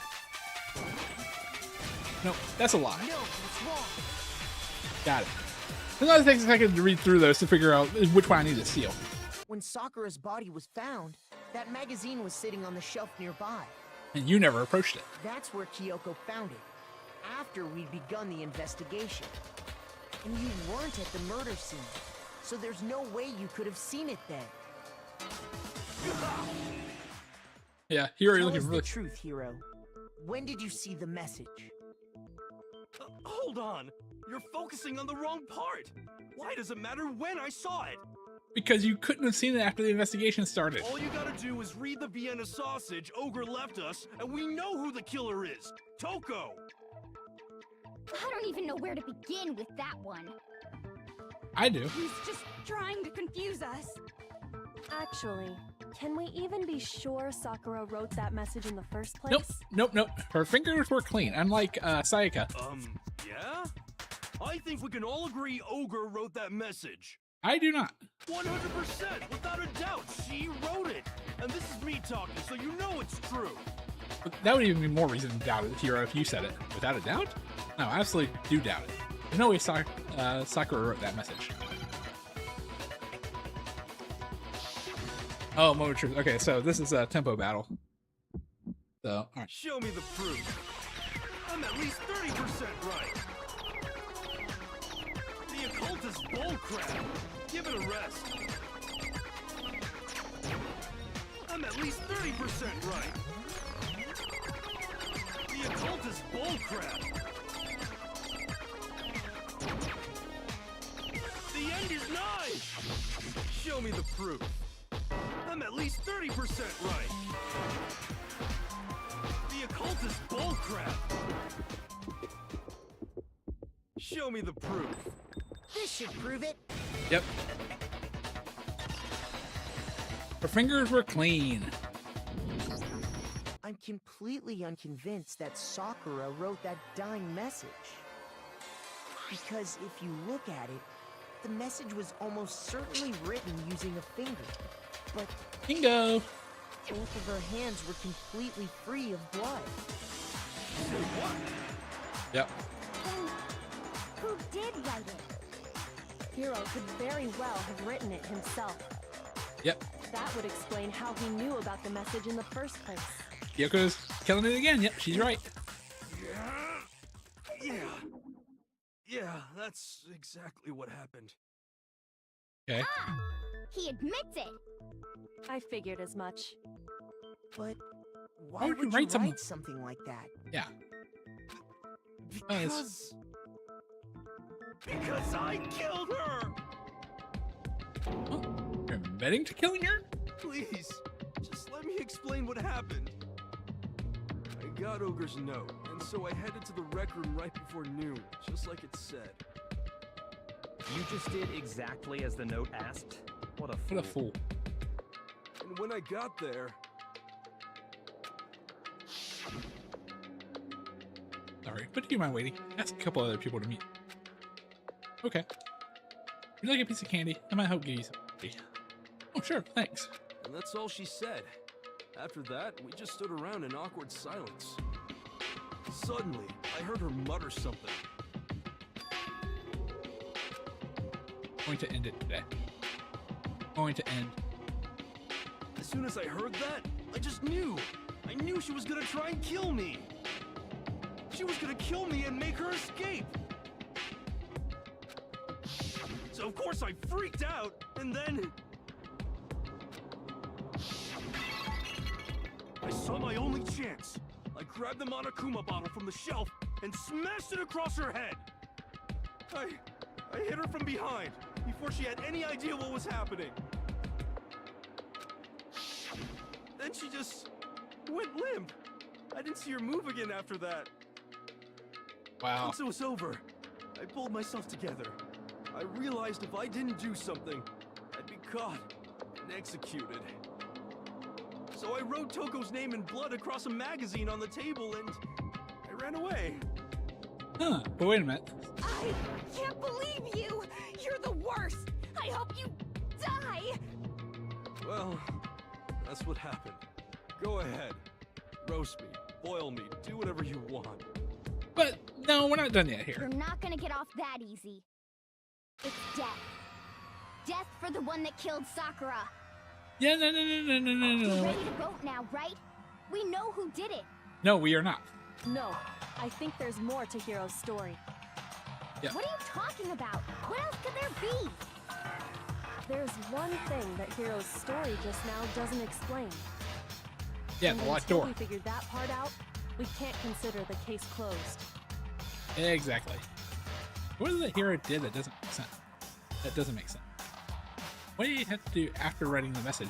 No, that's a lie. No, it's wrong. Got it. Sometimes it takes a second to read through those to figure out which one I need to steal. When Sakura's body was found, that magazine was sitting on the shelf nearby. And you never approached it. That's where Kyoko found it, after we'd begun the investigation. And you weren't at the murder scene, so there's no way you could have seen it then. Yeah, Hero, you're Tell looking us really... the truth, Hero. When did you see the message? Hold on. You're focusing on the wrong part. Why does it matter when I saw it? Because you couldn't have seen it after the investigation started. All you gotta do is read the Vienna sausage Ogre left us, and we know who the killer is. Toko! I don't even know where to begin with that one. I do. He's just trying to confuse us. Actually, can we even be sure Sakura wrote that message in the first place? Nope. Her fingers were clean, unlike Sayaka. Yeah? I think we can all agree Ogre wrote that message. I do not. 100%, without a doubt, she wrote it. And this is me talking, so you know it's true. But that would even be more reason to doubt it, Hero, if you said it. Without a doubt? No, I absolutely do doubt it. There's no way Sakura wrote that message. Oh, moment of truth. Okay, so this is a tempo battle. So, alright. Show me the proof. I'm at least 30% right. The occult is bullcrap. Give it a rest. I'm at least 30% right. The occult is bullcrap. The end is nigh. Show me the proof. I'm at least 30% right. The occult is bullcrap. Show me the proof. This should prove it. Yep. Her fingers were clean. I'm completely unconvinced that Sakura wrote that dying message. Because if you look at it, the message was almost certainly written using a finger. But Bingo! both of her hands were completely free of blood. Yep. Then, who did write it? Hero could very well have written it himself. Yep. That would explain how he knew about the message in the first place. Kyoko's killing it again. Yep, she's right. Yeah, that's exactly what happened. Okay. Ah! He admits it! I figured as much. But why would you would write you something- write something like that? Yeah. Because I killed her! Oh, you're admitting to killing her? Please, just let me explain what happened. I got Ogre's note, and so I headed to the rec room right before noon, just like it said. You just did exactly as the note asked? What a fool. What a fool. And when I got there... Sorry, but do you mind waiting? Ask a couple other people to meet. Okay. Would you like a piece of candy? I might help give you some candy. Oh, sure, thanks. And that's all she said. After that, we just stood around in awkward silence. Suddenly, I heard her mutter something. Going to end it today. Going to end soon as I heard that, I just knew. I knew she was gonna try and kill me. She was gonna kill me and make her escape. So of course I freaked out, and then I saw my only chance. I grabbed the Monokuma bottle from the shelf and smashed it across her head. I hit her from behind before she had any idea what was happening. Then she just went limp. I didn't see her move again after that. Wow. Once it was over, I pulled myself together. I realized if I didn't do something, I'd be caught and executed. So I wrote Toko's name in blood across a magazine on the table and I ran away. Huh, but wait a minute. I can't believe you! You're the worst! I hope you die! Well, that's what happened. Go ahead. Roast me, boil me, do whatever you want. But no, we're not done yet You're here. not gonna get off that easy. It's death. Death for the one that killed Sakura. Yeah, no. You're Wait. ready to vote now, right? We know who did it. No, we are not. No, I think there's more to Hiro's story. Yeah. What are you talking about? What else could there be? There's one thing that Hiro's story just now doesn't explain. Yeah, And the locked until door. we figured that part out, we can't consider the case closed. Exactly. What is it Hero did that doesn't make sense? That doesn't make sense. What do you have to do after writing the message?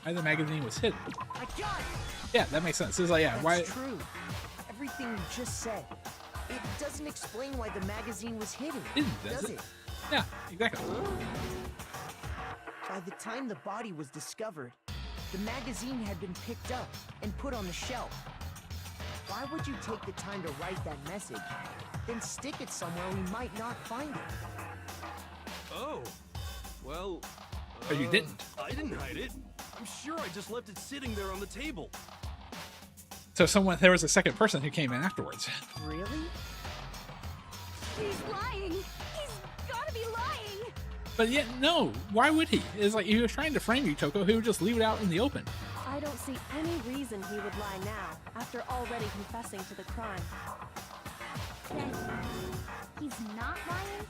Why the magazine was hidden? I got it! Yeah, that makes sense. It's like, yeah, That's why? true. Everything you just said. It doesn't explain why the magazine was hidden, Does does it? it? Yeah, exactly. By the time the body was discovered, the magazine had been picked up and put on the shelf. Why would you take the time to write that message, then stick it somewhere we might not find it? Oh, well... But you didn't. I didn't hide it. I'm sure I just left it sitting there on the table. So there was a second person who came in afterwards. Really? He's lying! He's gotta be lying! But yet, no. Why would he? It's like, if he was trying to frame you, Toko, he would just leave it out in the open. I don't see any reason he would lie now, after already confessing to the crime. Then he's not lying?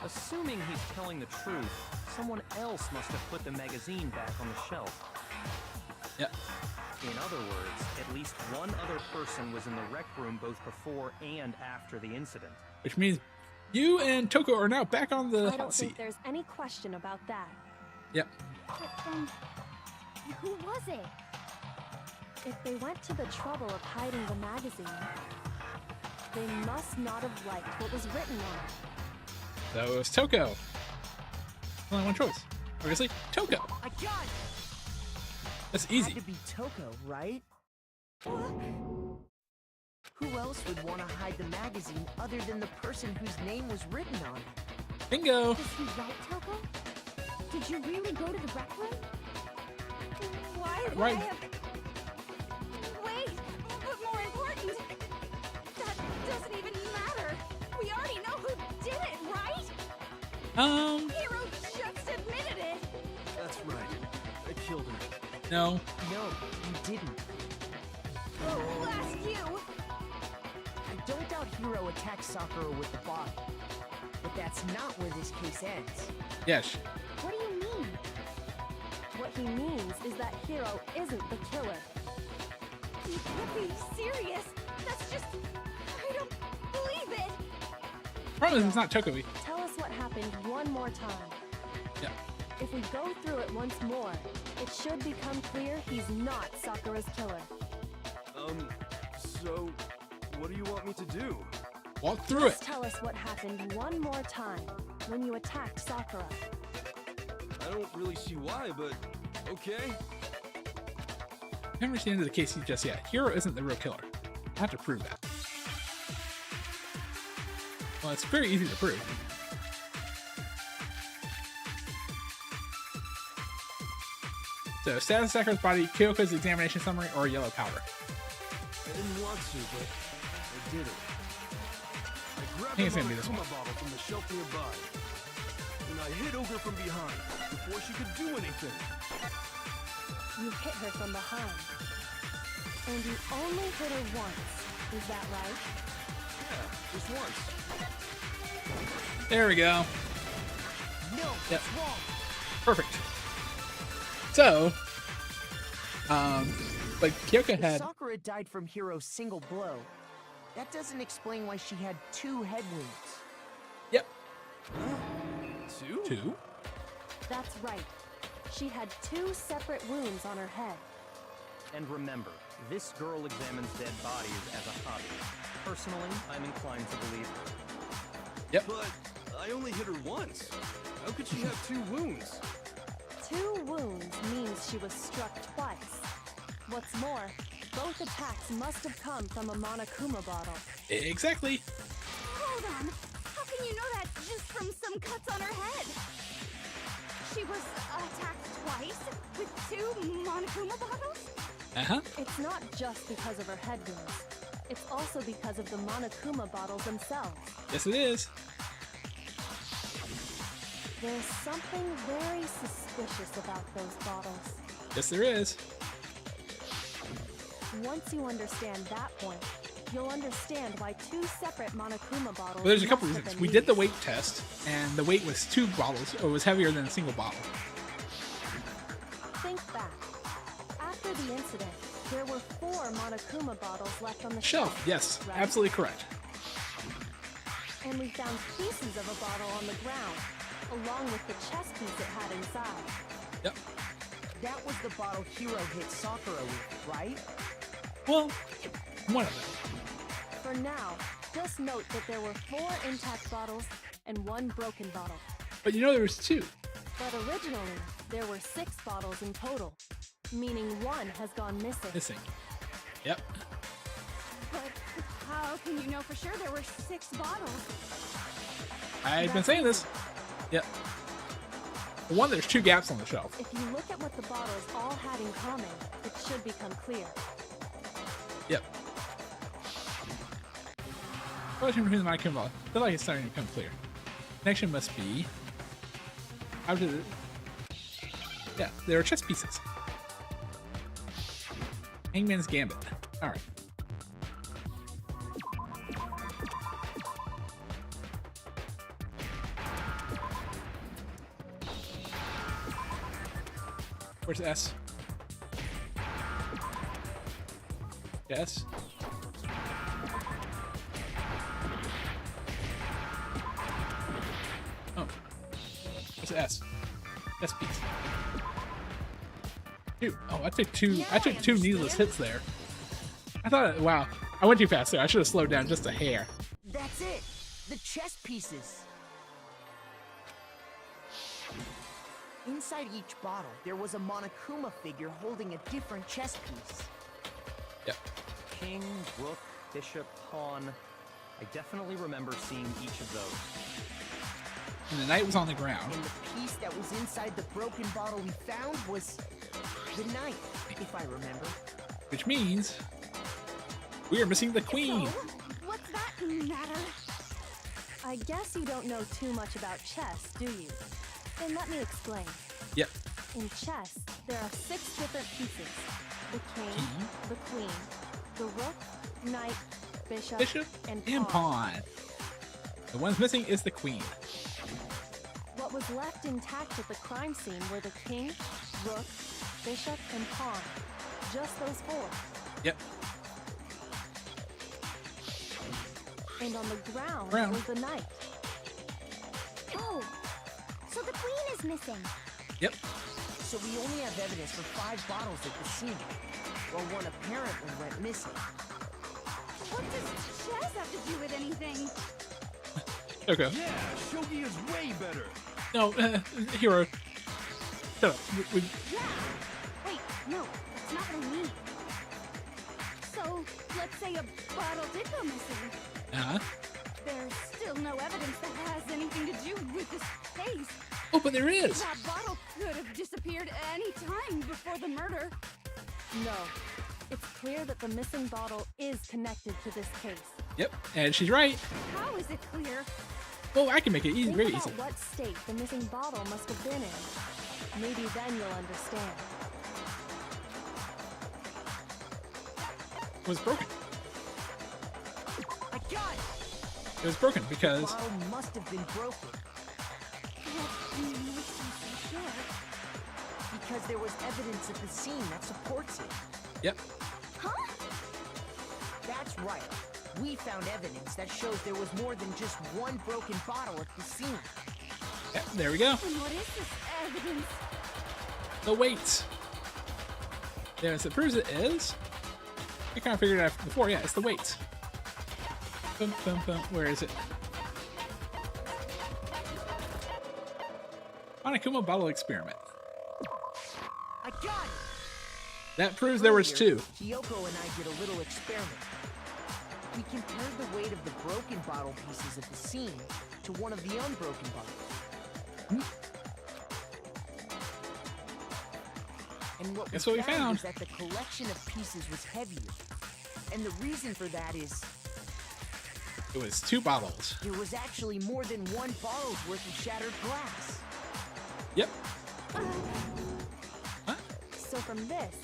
Assuming he's telling the truth, someone else must have put the magazine back on the shelf. Yep. In other words, at least one other person was in the rec room both before and after the incident. Which means you and Toko are now back on the I hot don't seat. think there's any question about that. Yep. But then, who was it? If they went to the trouble of hiding the magazine, they must not have liked what was written on it. So it was Toko. Only one choice. Obviously, Toko. I got it! That's Had easy. to be Toko, right? Who else would want to hide the magazine other than the person whose name was written on it? Bingo. Was he right, Toko? Did you really go to the rec room? Why would Right. I have... Wait, but more important, that doesn't even matter. We already know who did it, right? Hero just admitted it. That's right. I killed her. No. No, you didn't. Who asked you? I don't doubt Hiro attacked Sakura with the bottle. But that's not where this case ends. Yes. What do you mean? What he means is that Hiro isn't the killer. You can't be serious. That's just... I don't believe it. Problem is, it's not Toko. Tell us what happened one more time. Yeah. If we go through it once more, it should become clear he's not Sakura's killer. So, what do you want me to do? Walk through it. Just tell us what happened one more time when you attacked Sakura. I don't really see why, but okay. Haven't reached the end of the case just yet. Hero isn't the real killer. I have to prove that. Well, it's very easy to prove. So, status of Sakura's body, Kyoko's examination summary, or yellow powder. I didn't want to, but I did it. I grabbed think it's a gonna be this Monokuma one. bottle from the shelf nearby, and I hit Ogre from behind before she could do anything. You hit her from behind. And you only hit her once. Is that right? Yeah, just once. There we go. No, Yep. that's wrong. Perfect. So, but Kyoko If had Sakura died from Hiro's single blow, that doesn't explain why she had 2 head wounds. yep Two? 2. That's right. She had 2 separate wounds on her head. And remember, this girl examines dead bodies as a hobby. Personally, I'm inclined to believe her. Yep. But I only hit her once. How could she have 2 wounds? 2 wounds means she was struck twice. What's more, both attacks must have come from a Monokuma bottle. Exactly. Hold on. How can you know that just from some cuts on her head? She was attacked twice with 2 Monokuma bottles? It's not just because of her head wounds. It's also because of the Monokuma bottles themselves. Yes, it is. There's something very suspicious about those bottles. Yes, there is. Once you understand that point, you'll understand why 2 separate Monokuma bottles. Well, there's a couple must have reasons. been We did the used. weight test, and the weight was 2 bottles, or was heavier than a single bottle. Think back. After the incident, there were 4 Monokuma bottles left on the Shelf. Yes, right? absolutely correct. And we found pieces of a bottle on the ground, along with the chess piece it had inside. Yep. That was the bottle Hiro hit Sakura with, right? Well, one of them. For now, just note that there were 4 intact bottles and 1 broken bottle. But you know there was 2. But originally, there were 6 bottles in total, meaning 1 has gone missing. Missing. Yep. But how can you know for sure there were 6 bottles? I've been saying this. Yep. For one, there's 2 gaps on the shelf. If you look at what the bottles all had in common, it should become clear. Yep. Relation between the Monokuma bottle. I feel like it's starting to become clear. Connection must be. How did it? Yeah, there are chess pieces. Hangman's Gambit. Alright. Where's S? Yes. Oh. Where's S? S piece. 2. Oh, I took 2. I took 2 needless hits there. I thought, wow, I went too fast there. I should have slowed down just a hair. That's it! The chess pieces! Inside each bottle, there was a Monokuma figure holding a different chess piece. Yep. King, rook, bishop, pawn. I definitely remember seeing each of those. And the knight was on the ground. And the piece that was inside the broken bottle we found was the knight, if I remember. Which means we are missing the queen. So, what's that matter? I guess you don't know too much about chess, do you? Then let me explain. Yep. In chess, there are 6 different pieces. The king, the queen, the rook, knight, bishop, and pawn. The one's missing is the queen. What was left intact at the crime scene were the king, rook, bishop, and pawn. Just those 4. Yep. And on the ground was the knight. Oh, so the queen is missing. Yep. So we only have evidence for 5 bottles at the scene. Well, one apparently went missing. What does chess have to do with anything? Okay. Yeah, shogi is way better. No, Hero. Shut up. Yeah. Wait, no, that's not what I mean. So, let's say a bottle did go missing. Uh-huh. There's still no evidence that has anything to do with this case. Oh, but there is. That bottle could have disappeared any time before the murder. No. It's clear that the missing bottle is connected to this case. Yep, and she's right. How is it clear? Well, I can make it easy, Think very about easy. what state the missing bottle must have been in. Maybe then you'll understand. It was broken. I got it! It was broken The because bottle must have been broken You must be so sure. because there was evidence at the scene that supports it. yep. Huh? That's right. We found evidence that shows there was more than just one broken bottle at the scene. Yep, there we go. And what is this evidence? The weight. Yes, it proves it is. I kind of figured it out before. Yeah, it's the weight. Bum, bum, bum. Where is it? Hanakuma bottle experiment. I got it! That proves there was Earlier, two. Kyoko and I did a little experiment. We compared the weight of the broken bottle pieces at the scene to one of the unbroken bottles. And what Guess we what we found? was that the collection of pieces was heavier. And the reason for that is It was two bottles. there was actually more than one bottle's worth of shattered glass. Yep. Huh? So from this,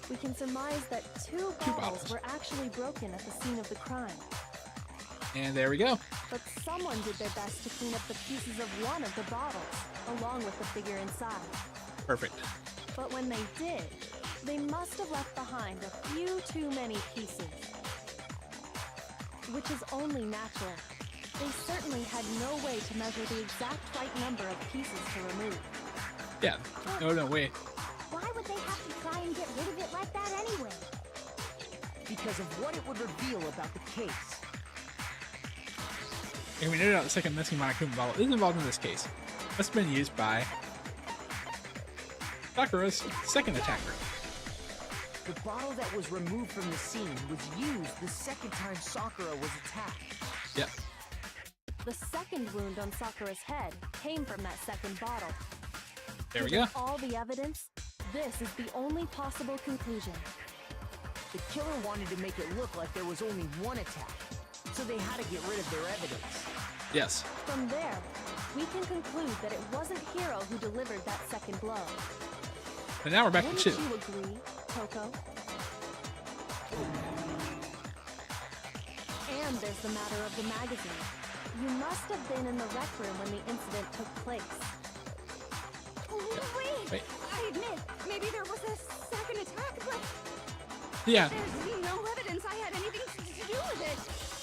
we can surmise that two bottles were actually broken at the scene of the crime. And there we go. But someone did their best to clean up the pieces of one of the bottles, along with the figure inside. Perfect. But when they did, they must have left behind a few too many pieces. Which is only natural. They certainly had no way to measure the exact right number of pieces to remove. Yeah. No, wait. Why would they have to try and get rid of it like that anyway? Because of what it would reveal about the case. And we noted out the second missing Monokuma bottle is involved in this case. Must have been used by Sakura's second attacker. The bottle that was removed from the scene was used the second time Sakura was attacked. Yep. The second wound on Sakura's head came from that second bottle. There we Given go. all the evidence, this is the only possible conclusion. The killer wanted to make it look like there was only one attack, so they had to get rid of their evidence. Yes. From there, we can conclude that it wasn't Hiro who delivered that second blow. And now we're back to Wouldn't two. you agree, Toko? And there's the matter of the magazine. You must have been in the rec room when the incident took place. Wait. I admit, maybe there was a second attack, but Yeah, there's no evidence I had anything to do with it.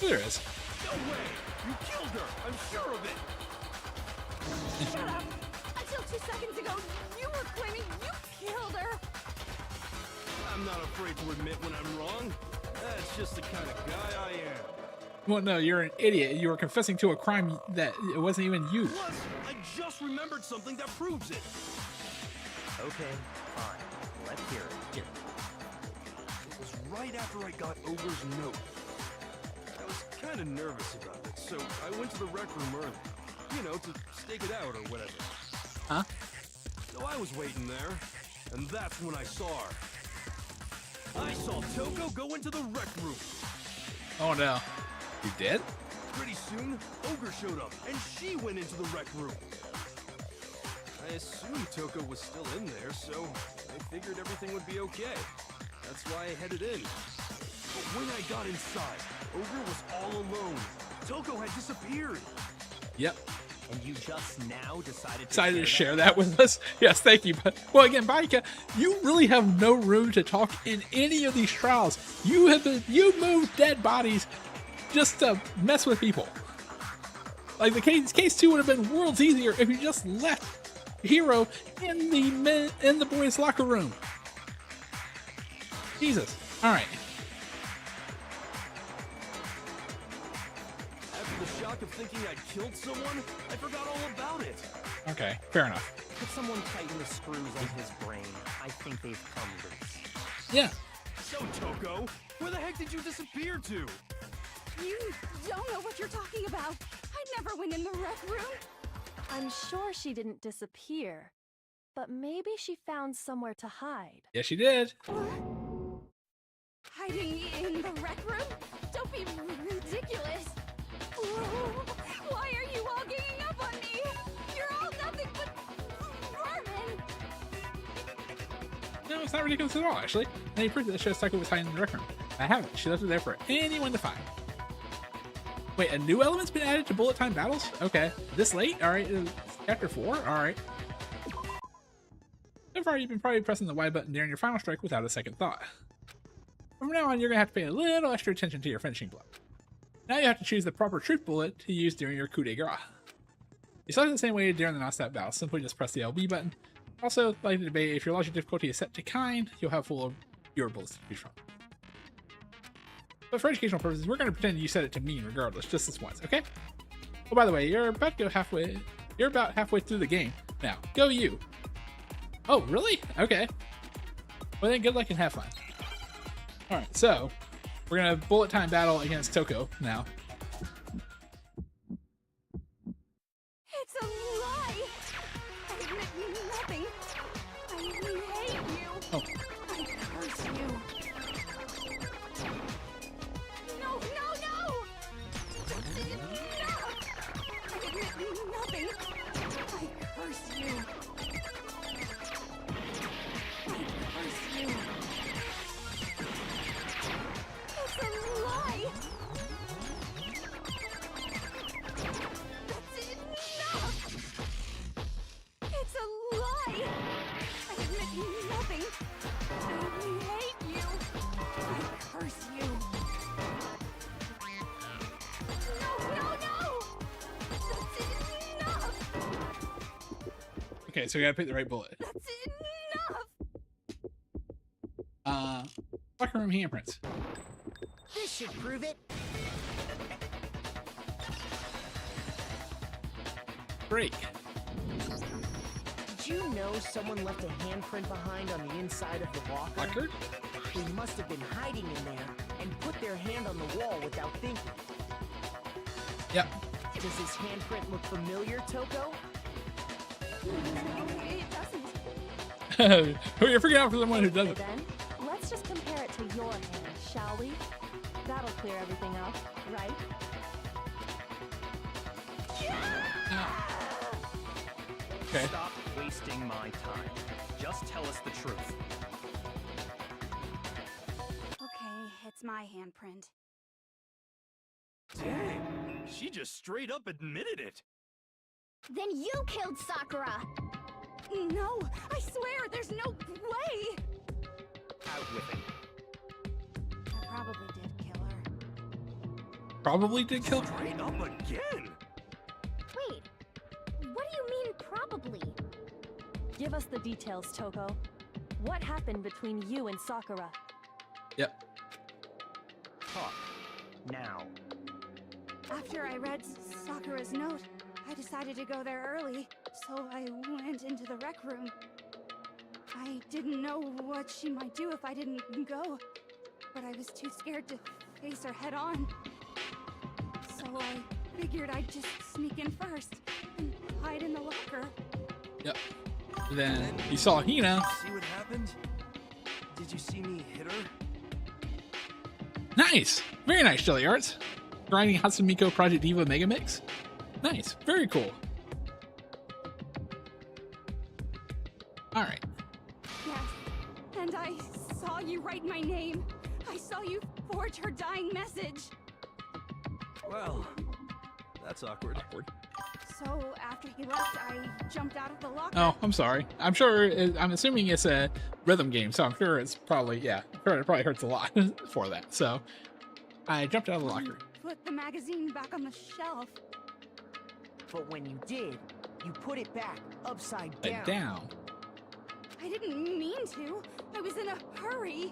there is. No way! You killed her! I'm sure of it! Shut up! Until 2 seconds ago, you were claiming you killed her! I'm not afraid to admit when I'm wrong. That's just the kind of guy I am. Well, no, you're an idiot. You were confessing to a crime that it wasn't even you. Plus, I just remembered something that proves it. Okay, fine. Let's hear it. Here. It was right after I got Ogre's note. I was kind of nervous about it, so I went to the rec room early. You know, to stake it out or whatever. Huh? So I was waiting there, and that's when I saw her. I saw Toko go into the rec room. Oh no. You did? Pretty soon, Ogre showed up, and she went into the rec room. I assumed Toko was still in there, so I figured everything would be okay. That's why I headed in. But when I got inside, Ogre was all alone. Toko had disappeared. Yep. And you just now decided Decided to share that with us. Yes, thank you. But well, again, Baika, you really have no room to talk in any of these trials. You moved dead bodies just to mess with people. Like the case 2 would have been worlds easier if you just left Hiro in the boys' locker room. Jesus. All right. After the shock of thinking I'd killed someone, I forgot all about it. Okay. Fair enough. Could someone tighten the screws on his brain? I think they've come loose. Yeah. So, Toko, where the heck did you disappear to? You don't know what you're talking about. I never went in the rec room. I'm sure she didn't disappear, but maybe she found somewhere to hide. Yes, she did. Hiding in the rec room? Don't be ridiculous. ridiculous! Why are you all ganging up on me? You're all nothing but vermin! No, it's not ridiculous at all, actually. Any proof that shows Sakura was hiding in the rec room? I haven't. She left it there for anyone to find. Wait, a new element's been added to bullet time battles? Okay. This late? Alright. Chapter 4? Alright. So far, you've been probably pressing the Y button during your final strike without a second thought. From now on, you're going to have to pay a little extra attention to your finishing blow. Now you have to choose the proper truth bullet to use during your coup de grace. You select the same way during the non-stop battle. Simply just press the LB button. Also, like to debate, if your logic difficulty is set to kind, you'll have full of your bullets to choose from. But for educational purposes, we're going to pretend you set it to mean regardless, just this once, okay? Oh, by the way, you're about halfway through the game now. Go you! Oh, really? Okay. Well then, good luck and have fun. Alright, so, we're going to bullet time battle against Toko now. It's a lie! I admit nothing. I hate you. Oh. I curse you. No, no, no! That's enough! I admit nothing. I curse you. I curse you. It's a lie! That's enough! It's a lie! I admit nothing. I hate you. I curse you. No, no, no! That's enough! Okay, so we gotta pick the right bullet. That's enough! Locker room handprints. This should prove it. Break. Did you know someone left a handprint behind on the inside of the locker? Locker? They must have been hiding in there and put their hand on the wall without thinking. Yep. Does his handprint look familiar, Toko? No, it doesn't. You're freaking out for someone who doesn't. Then, let's just compare it to your hand, shall we? That'll clear everything up, right? Okay. Stop wasting my time. Just tell us the truth. Okay, it's my handprint. Dang, she just straight up admitted it. Then you killed Sakura! No, I swear, there's no way! Out with it. I probably did kill her. Probably did kill. Straight up again. Wait, what do you mean probably? Give us the details, Toko. What happened between you and Sakura? Yep. Talk. Now. After I read Sakura's note, I decided to go there early, so I went into the rec room. I didn't know what she might do if I didn't go, but I was too scared to face her head on. So I figured I'd just sneak in first and hide in the locker. Yep. Then you saw Hina. See what happened? Did you see me hit her? Nice! Very nice, Jelly Arts. Grinding Hatsumiko Project Diva Mega Mix. Nice. Very cool. Alright. Yes, and I saw you write my name. I saw you forge her dying message. Well, that's awkward. So after he left, I jumped out of the locker. Oh, I'm sorry. I'm assuming it's a rhythm game, so I'm sure it's probably, yeah, it probably hurts a lot for that. So I jumped out of the locker. Put the magazine back on the shelf. But when you did, you put it back upside down. Down. I didn't mean to. I was in a hurry.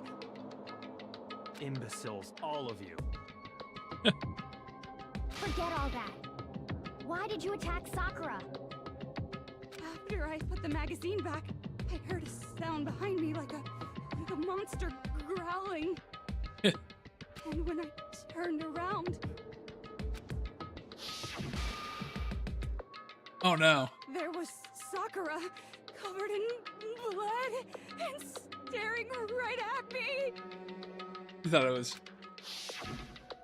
Imbeciles, all of you. Forget all that. Why did you attack Sakura? After I put the magazine back, I heard a sound behind me like a monster growling. And when I turned around, Oh no. there was Sakura, covered in blood and staring right at me. You thought it was.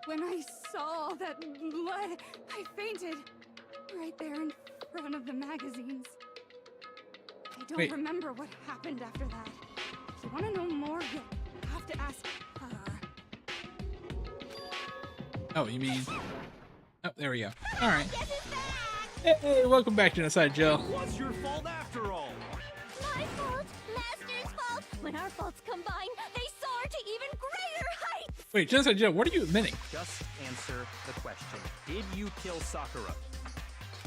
When I saw all that blood, I fainted. Right there in front of the magazines. I don't remember what happened after that. If you want to know more, you'll have to ask her. Oh, you mean... Oh, there we go. Alright. Hey, welcome back, Genocide Joe. It was your fault after all. My fault, Master's fault. When our faults combine, they soar to even greater heights. Wait, Genocide Joe, what are you admitting? Just answer the question. Did you kill Sakura?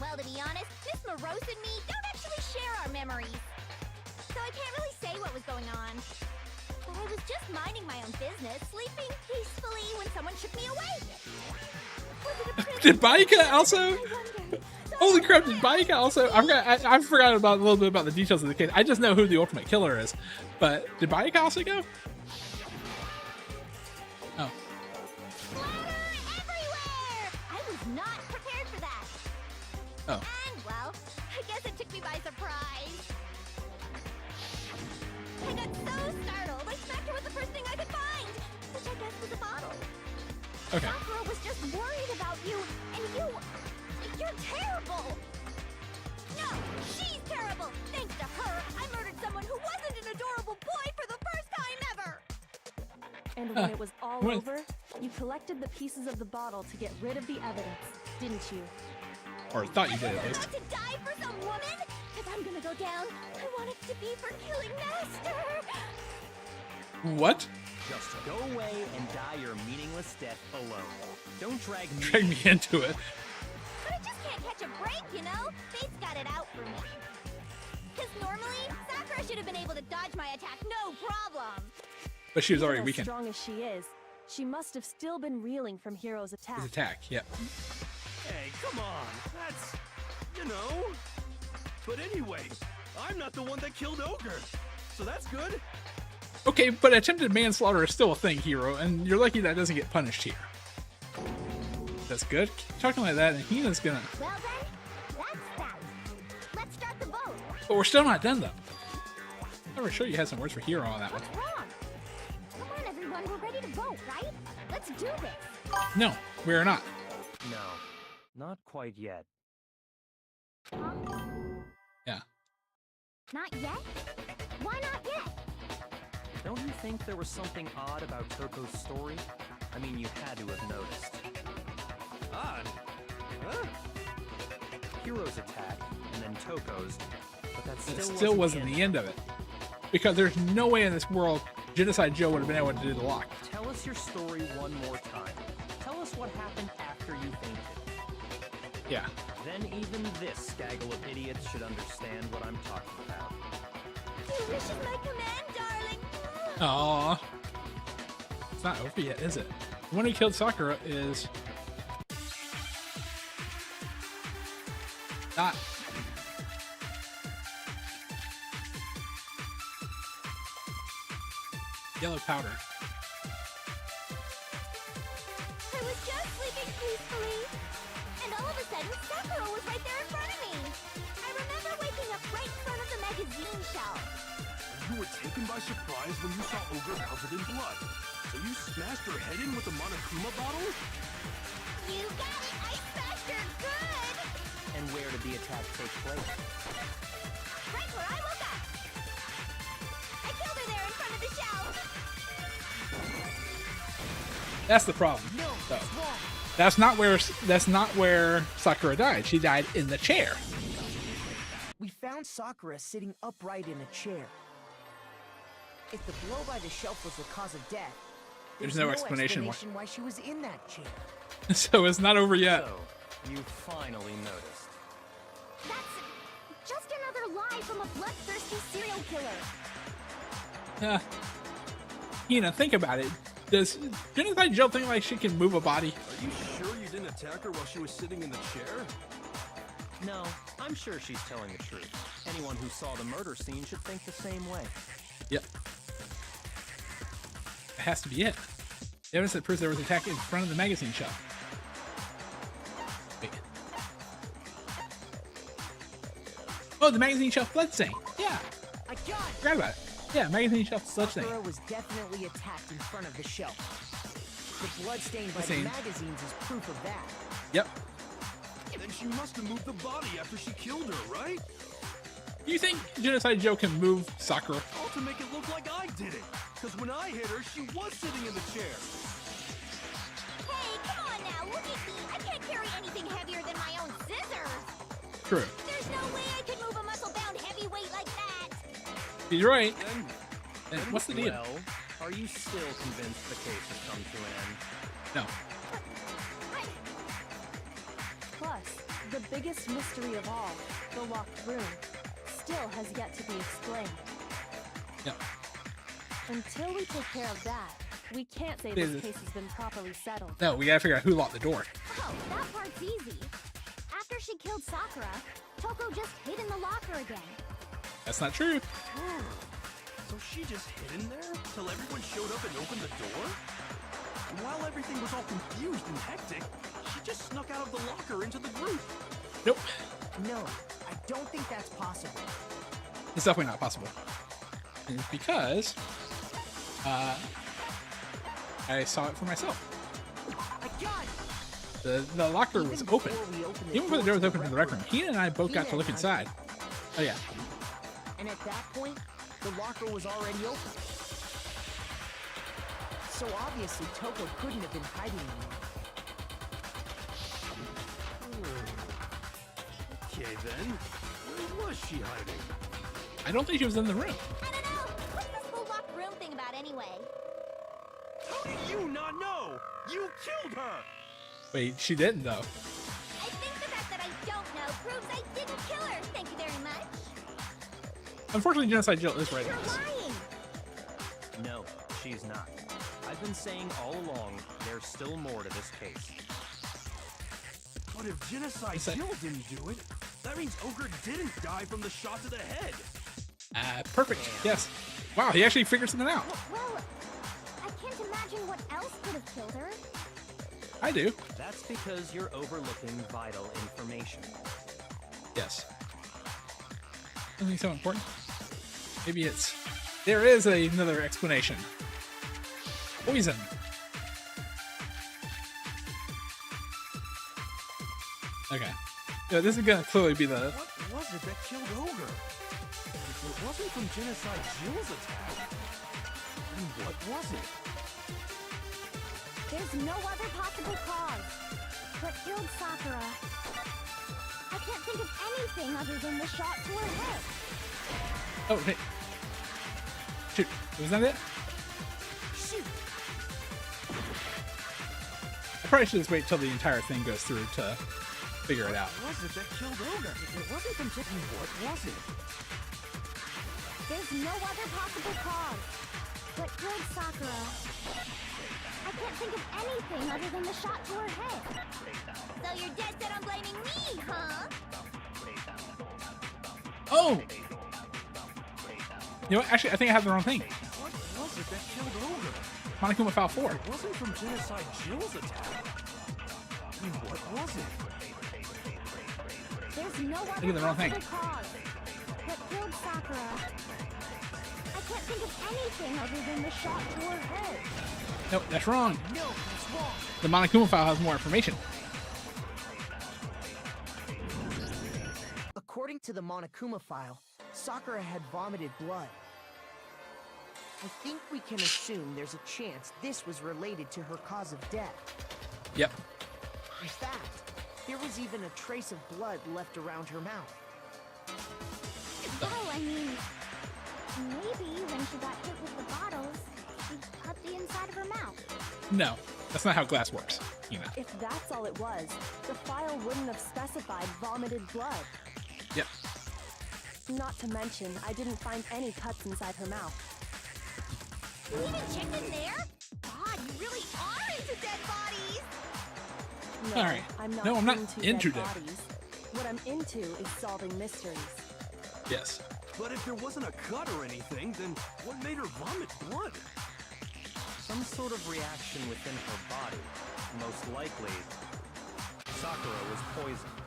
Well, to be honest, Miss Morose and me don't actually share our memories. So I can't really say what was going on. But I was just minding my own business, sleeping peacefully when someone shook me awake. Was it a Did Baika also? Holy crap, did Baika also? I've forgotten about a little bit about the details of the case. I just know who the ultimate killer is. But did Baika also go? Oh. Splatter everywhere! I was not prepared for that. Oh. And, well, I guess it took me by surprise. I got so startled, I smacked her with the first thing I could find, which I guess was a bottle. Okay. Sakura was just worried about you, and you're terrible. No, she's terrible. Thanks to her, I murdered someone who wasn't an adorable boy for the first time ever. And when it was all over, you collected the pieces of the bottle to get rid of the evidence, didn't you? Or thought you did, at I least. want to die for some woman? Because I'm gonna go down. I want it to be for killing Master. What? Just go away and die your meaningless death alone. Don't drag me. Drag me into it. But I just can't catch a break, you know? Fate's got it out for me. Because normally, Sakura should have been able to dodge my attack, no problem. But she was Even already as weakened. strong as she is, she must have still been reeling from Hiro's attack. His attack, yep. Hey, come on. That's, you know. But anyway, I'm not the one that killed Ogre. So that's good. Okay, but attempted manslaughter is still a thing, Hiro, and you're lucky that doesn't get punished here. That's good. Keep talking like that, and Hina's gonna... Well then, that's that. Let's start the vote. But we're still not done, though. I'm sure you had some words for Hiro on that one. What's wrong? Come on, everyone, we're ready to vote, right? Let's do this. No, we're not. No, not quite yet. Yeah. Not yet? Why not yet? Don't you think there was something odd about Toko's story? I mean, you had to have noticed. Odd? Huh? Hiro's attack, and then Toko's, but that It still, still wasn't the end of it. Because there's no way in this world Genocide Joe would have been able to do the lock. Tell us your story one more time. Tell us what happened after you fainted. Yeah. Then even this gaggle of idiots should understand what I'm talking about. Your wish is my command, darling. Aww. It's not over yet, is it? The one who killed Sakura is... not... yellow powder. I was just sleeping peacefully, and all of a sudden, Sakura was right there in front of me. I remember waking up right in front of the magazine shelf. You were taken by surprise when you saw Ogre covered in blood. So you smashed her head in with a Monokuma bottle? You got it! I smashed her good! And where did the attack take place? Right where I woke up! I killed her there in front of the shelf! That's the problem. So, that's not where Sakura died. She died in the chair. We found Sakura sitting upright in a chair. If the blow by the shelf was the cause of death, There's no explanation why she was in that chair. So it's not over yet. So, you finally noticed. That's just another lie from a bloodthirsty serial killer. Hina, think about it. Does Genocide Joe think like she can move a body? Are you sure you didn't attack her while she was sitting in the chair? No, I'm sure she's telling the truth. Anyone who saw the murder scene should think the same way. Yep. It has to be it. The evidence that proves there was an attack in front of the magazine shelf. Wait. Oh, the magazine shelf bloodstain. Yeah. I got it. Forgot about it. Yeah, magazine shelf bloodstain. Sakura was definitely attacked in front of the shelf. The blood stained by the magazines is proof of that. Yep. Then she must have moved the body after she killed her, right? You think Genocide Joe can move Sakura? All to make it look like I did it. Because when I hit her, she was sitting in the chair. Hey, come on now, look at me. I can't carry anything heavier than my own scissors. True. There's no way I could move a muscle-bound heavyweight like that. He's right. Then What's the deal? Well, are you still convinced the case has come to an end? No. Plus, the biggest mystery of all, the locked room, still has yet to be explained. Yep. Until we take care of that, we can't say this case has been properly settled. No, we gotta figure out who locked the door. Oh, that part's easy. After she killed Sakura, Toko just hid in the locker again. That's not true. So she just hid in there till everyone showed up and opened the door? And while everything was all confused and hectic, she just snuck out of the locker into the group. Nope. No, I don't think that's possible. It's definitely not possible. And it's because I saw it for myself. My God! The locker was open. Even before the door was open to the rec room, Hina and I both got to look inside. Oh yeah. And at that point, the locker was already open. So obviously Toko couldn't have been hiding in there. Okay then, where was she hiding? I don't think she was in the room. I don't know. What's this whole locked room thing about anyway? How do you not know? You killed her! Wait, she didn't though. I think the fact that I don't know proves I didn't kill her. Thank you very much. Unfortunately, Genocide Jill is right You're on this. lying. No, she's not. I've been saying all along, there's still more to this case. But if Genocide Jill didn't do it, that means Ogre didn't die from the shot to the head. Perfect. Yes. Wow, he actually figured something out. Well, I can't imagine what else could have killed her. I do. That's because you're overlooking vital information. Yes. Something so important. Maybe it's... There is another explanation. Poison. Okay. Yeah, this is gonna clearly be the... What was it that killed Ogre? If it wasn't from Genocide Jill's attack, then what was it? There's no other possible cause. What killed Sakura? I can't think of anything other than the shot to her head. Oh, hey. Shoot. Was that it? Shoot. I probably should just wait till the entire thing goes through to figure it out. What was it that killed Ogre? If it wasn't from Jippy, what was it? There's no other possible cause. What killed Sakura? I can't think of anything other than the shot to her head. So you're dead set on blaming me, huh? Oh! You know what? Actually, I think I have the wrong thing. What was it that killed Ogre? Monokuma Foul 4. It wasn't from Genocide Jill's attack. Then what was it? There's no other Thinking the wrong thing. possible cause. What killed Sakura? I can't think of anything other than the shot to her head. Nope, that's wrong. No, that's wrong. The Monokuma File has more information. According to the Monokuma file, Sakura had vomited blood. I think we can assume there's a chance this was related to her cause of death. Yep. In fact, there was even a trace of blood left around her mouth. Well, I mean, maybe when she got hit with the bottles, she cut the inside of her mouth. No, that's not how glass works, Hina. If that's all it was, the file wouldn't have specified vomited blood. Yep. Not to mention, I didn't find any cuts inside her mouth. You even checked in there? God, you really are into dead bodies! No, All right. I'm not No, I'm not into dead dead. bodies. What I'm into is solving mysteries. Yes. But if there wasn't a cut or anything, then what made her vomit blood? Some sort of reaction within her body. Most likely, Sakura was poisoned.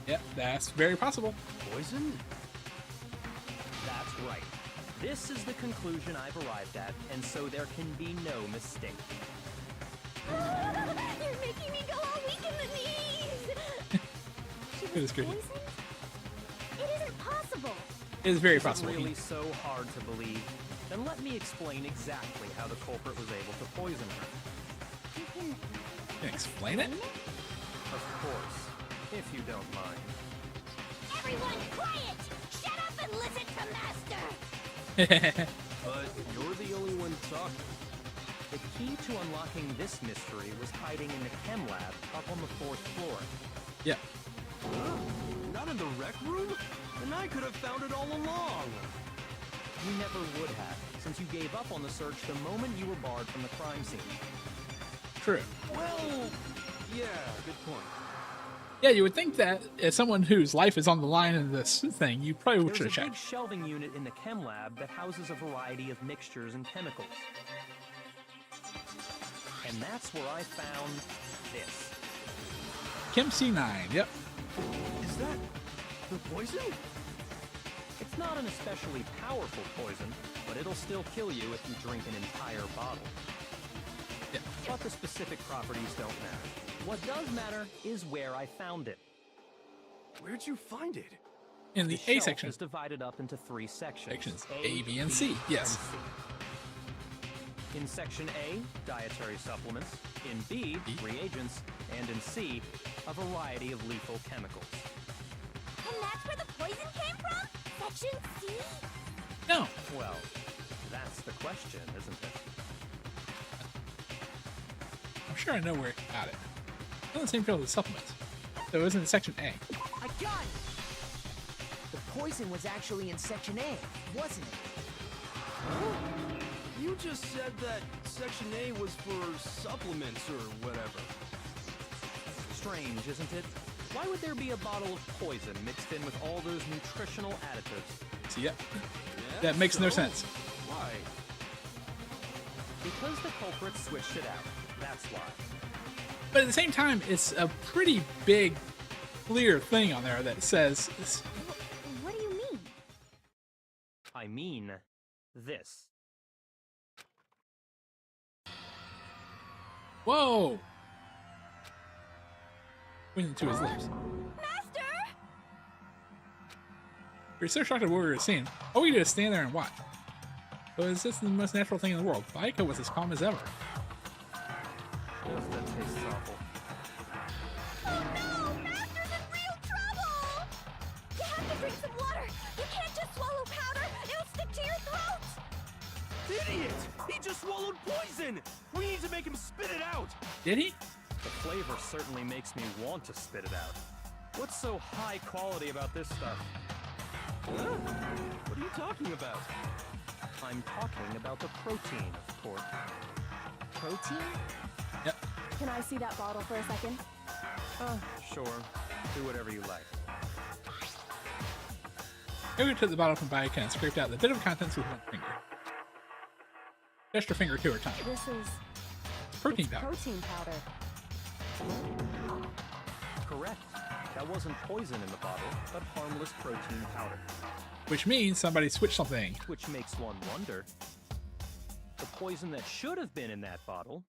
Yep, that's very possible. Poison? That's right. This is the conclusion I've arrived at, and so there can be no mistake. You're making me go all weak in the knees! She It is was good. poisoned? It isn't possible! It is very Is it possible. really so hard to believe? Then let me explain exactly how the culprit was able to poison her. You can Can you explain it? Of course, if you don't mind. Everyone quiet! Shut up and listen to Master! But you're the only one talking. The key to unlocking this mystery was hiding in the chem lab up on the 4th floor. Yeah. Huh? Not in the rec room? Then I could have found it all along. You never would have, since you gave up on the search the moment you were barred from the crime scene. True. Well, yeah, good point. Yeah, you would think that as someone whose life is on the line in this thing, you probably should There's have a big checked. shelving unit in the chem lab that houses a variety of mixtures and chemicals. And that's where I found this. Chem C9, yep. Is that the poison? It's not an especially powerful poison, but it'll still kill you if you drink an entire bottle. Yeah. But the specific properties don't matter. What does matter is where I found it. Where'd you find it? In the A shelf section. is divided up into 3 sections. Sections A, B, and C. Yes. and C. In section A, dietary supplements. In B, reagents. And in C, a variety of lethal chemicals. And that's where the poison came from? Section C? No. Well, that's the question, isn't it? I'm sure I know where it got it. It's on the same field as the supplements. So it was in section A. I got it! The poison was actually in Section A, wasn't it? You just said that Section A was for supplements or whatever. Strange, isn't it? Why would there be a bottle of poison mixed in with all those nutritional additives? So yeah, Yeah, that makes no so? sense. Why? Because the culprit switched it out. That's why. But at the same time, it's a pretty big, clear thing on there that says, What do you mean? I mean, this. whoa! Pointing to his lips. Master! You're so shocked at what we were seeing. All we did is stand there and watch. But it's just the most natural thing in the world. Baiko was as calm as ever. Ugh, that tastes awful. Oh no! Master's in real trouble! You have to drink some water! You can't just swallow powder! It'll stick to your throat! Idiot! He just swallowed poison! We need to make him spit it out! Did he? The flavor certainly makes me want to spit it out. What's so high quality about this stuff? Huh? What are you talking about? I'm talking about the protein, of course. Protein? Yep. Can I see that bottle for a second? Sure. Do whatever you like. Go to the bottle from Baiko and scraped out the bit of contents with one finger. Just your finger 2 at a time. This is Protein it's powder. protein powder. Correct. That wasn't poison in the bottle, but harmless protein powder. Which means somebody switched something. Which makes one wonder, the poison that should have been in that bottle,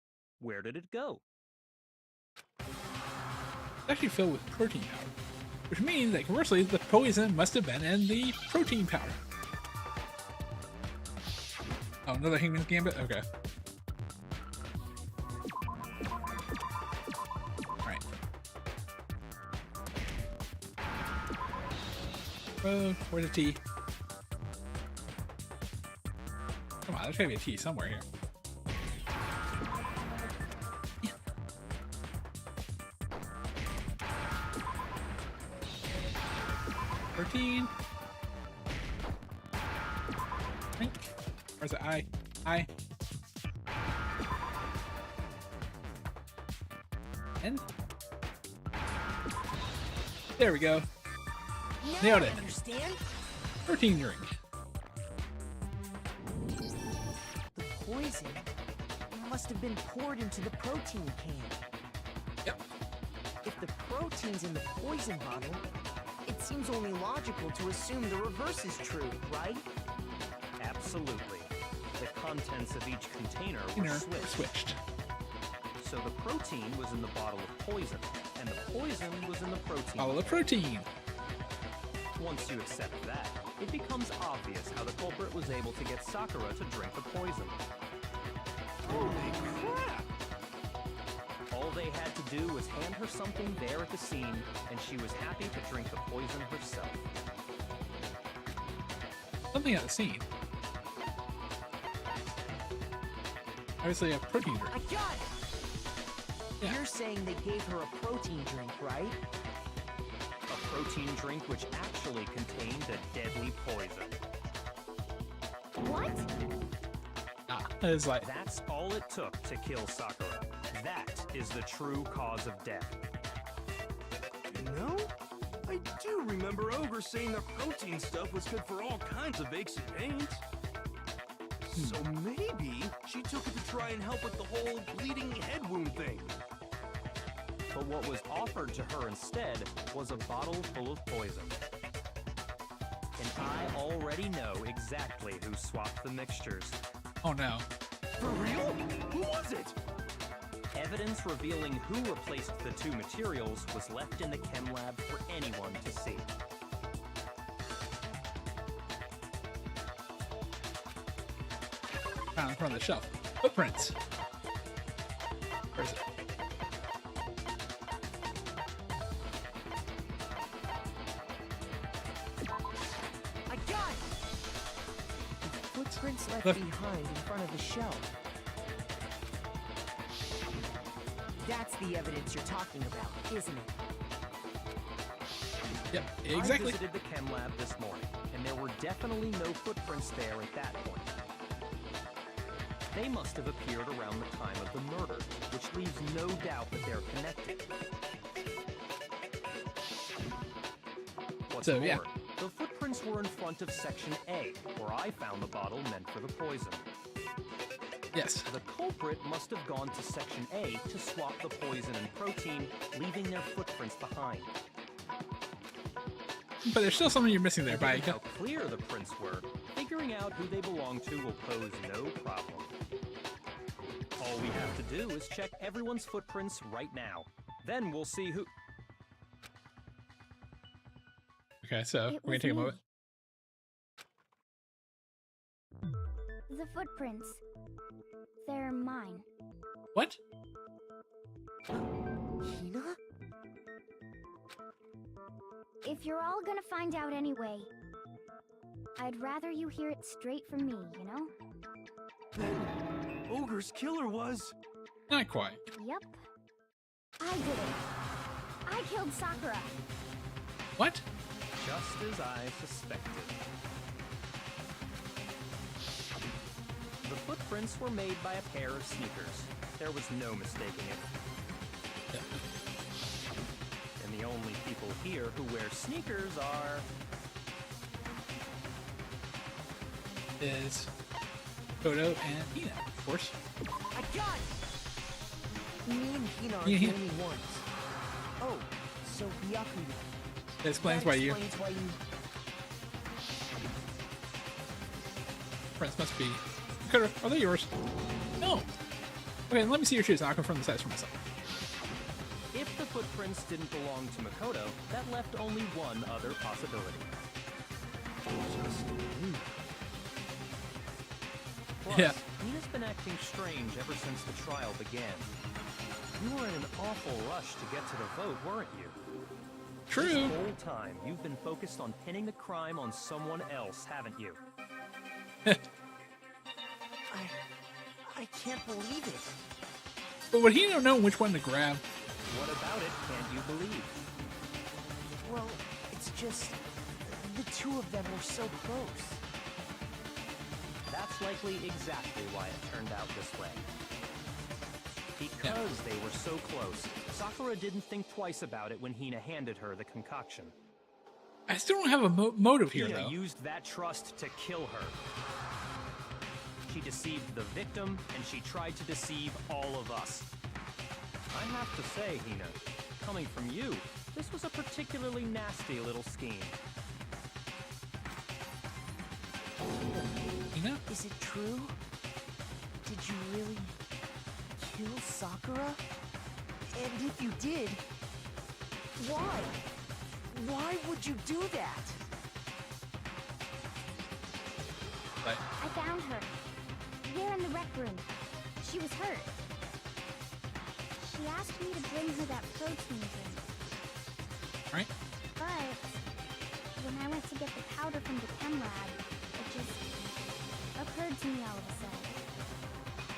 where did it go? It's actually filled with protein powder. Which means that conversely, the poison must have been in the protein powder. Oh, another Hangman's Gambit? Okay. Alright. Oh, where's the T? Come on, there's gotta be a T somewhere here. Yeah. 13. Right. Where's the I? I. N. There we go. Now Nailed I it. understand. 13 drink. The poison must have been poured into the protein can. Yep. If the protein's in the poison bottle, it seems only logical to assume the reverse is true, right? Absolutely. The contents of each container were switched. Switched. So the protein was in the bottle of poison, and the poison was in the protein. All the protein. Once you accept that, it becomes obvious how the culprit was able to get Sakura to drink the poison. Holy crap! All they had to do was hand her something there at the scene, and she was happy to drink the poison herself. Something at the scene. Obviously a protein drink. I got it! Yeah. You're saying they gave her a protein drink, right? A protein drink which actually contained a deadly poison. What? It's like, That's all it took to kill Sakura. That is the true cause of death. You know, I do remember Ogre saying the protein stuff was good for all kinds of aches and pains. So maybe she took it to try and help with the whole bleeding head wound thing. But what was offered to her instead was a bottle full of poison. And I already know exactly who swapped the mixtures. oh no. For real? Who was it? Evidence revealing who replaced the two materials was left in the chem lab for anyone to see. Found in front of the shelf. Footprints. Where is it? I got it! The footprints left Left. behind in front of the shelf. That's the evidence you're talking about, isn't it? Yep, exactly. I visited the chem lab this morning, and there were definitely no footprints there at that point. They must have appeared around the time of the murder, which leaves no doubt that they're connected. What's So, more, yeah. the footprints were in front of Section A, where I found the bottle meant for the poison. Yes. The culprit must have gone to Section A to swap the poison and protein, leaving their footprints behind. But there's still something you're missing there, Given Bike. how clear the prints were, figuring out who they belong to will pose no problem. All we have to do is check everyone's footprints right now. Then we'll see who... Okay, so It we're gonna was take a me. moment. The footprints. They're mine. What? Hina? If you're all gonna find out anyway, I'd rather you hear it straight from me, you know? Then Ogre's killer was... Not quite. Yep. I did it. I killed Sakura. What? Just as I suspected. The footprints were made by a pair of sneakers. There was no mistaking it. And the only people here who wear sneakers are... Is Kodo and Hina, of course. I got it! Me and Hina are Yeah, the yeah. only ones. Oh, so Byakuya. That explains That why you explains why you... friends must be. Kodo, are they yours? No. Okay, let me see your shoes, and I'll confirm the size for myself. If the footprints didn't belong to Makoto, that left only one other possibility. Plus, Yeah. Hina's been acting strange ever since the trial began. You were in an awful rush to get to the vote, weren't you? True. This whole time, you've been focused on pinning the crime on someone else, haven't you? I can't believe it. But would Hina know which one to grab? What about it can't you believe? Well, it's just... the two of them were so close. That's likely exactly why it turned out this way. Because they were so close, Sakura didn't think twice about it when Hina handed her the concoction. I still don't have a motive here, Hina though. used that trust to kill her. She deceived the victim, and she tried to deceive all of us. I have to say, Hina, coming from you, this was a particularly nasty little scheme. Hina? Is it true? Did you really kill Sakura? And if you did, why? Why would you do that? But I found her. There in the rec room. She was hurt. She asked me to bring her that protein drink. right? But when I went to get the powder from the chem lab, it just occurred to me all of a sudden.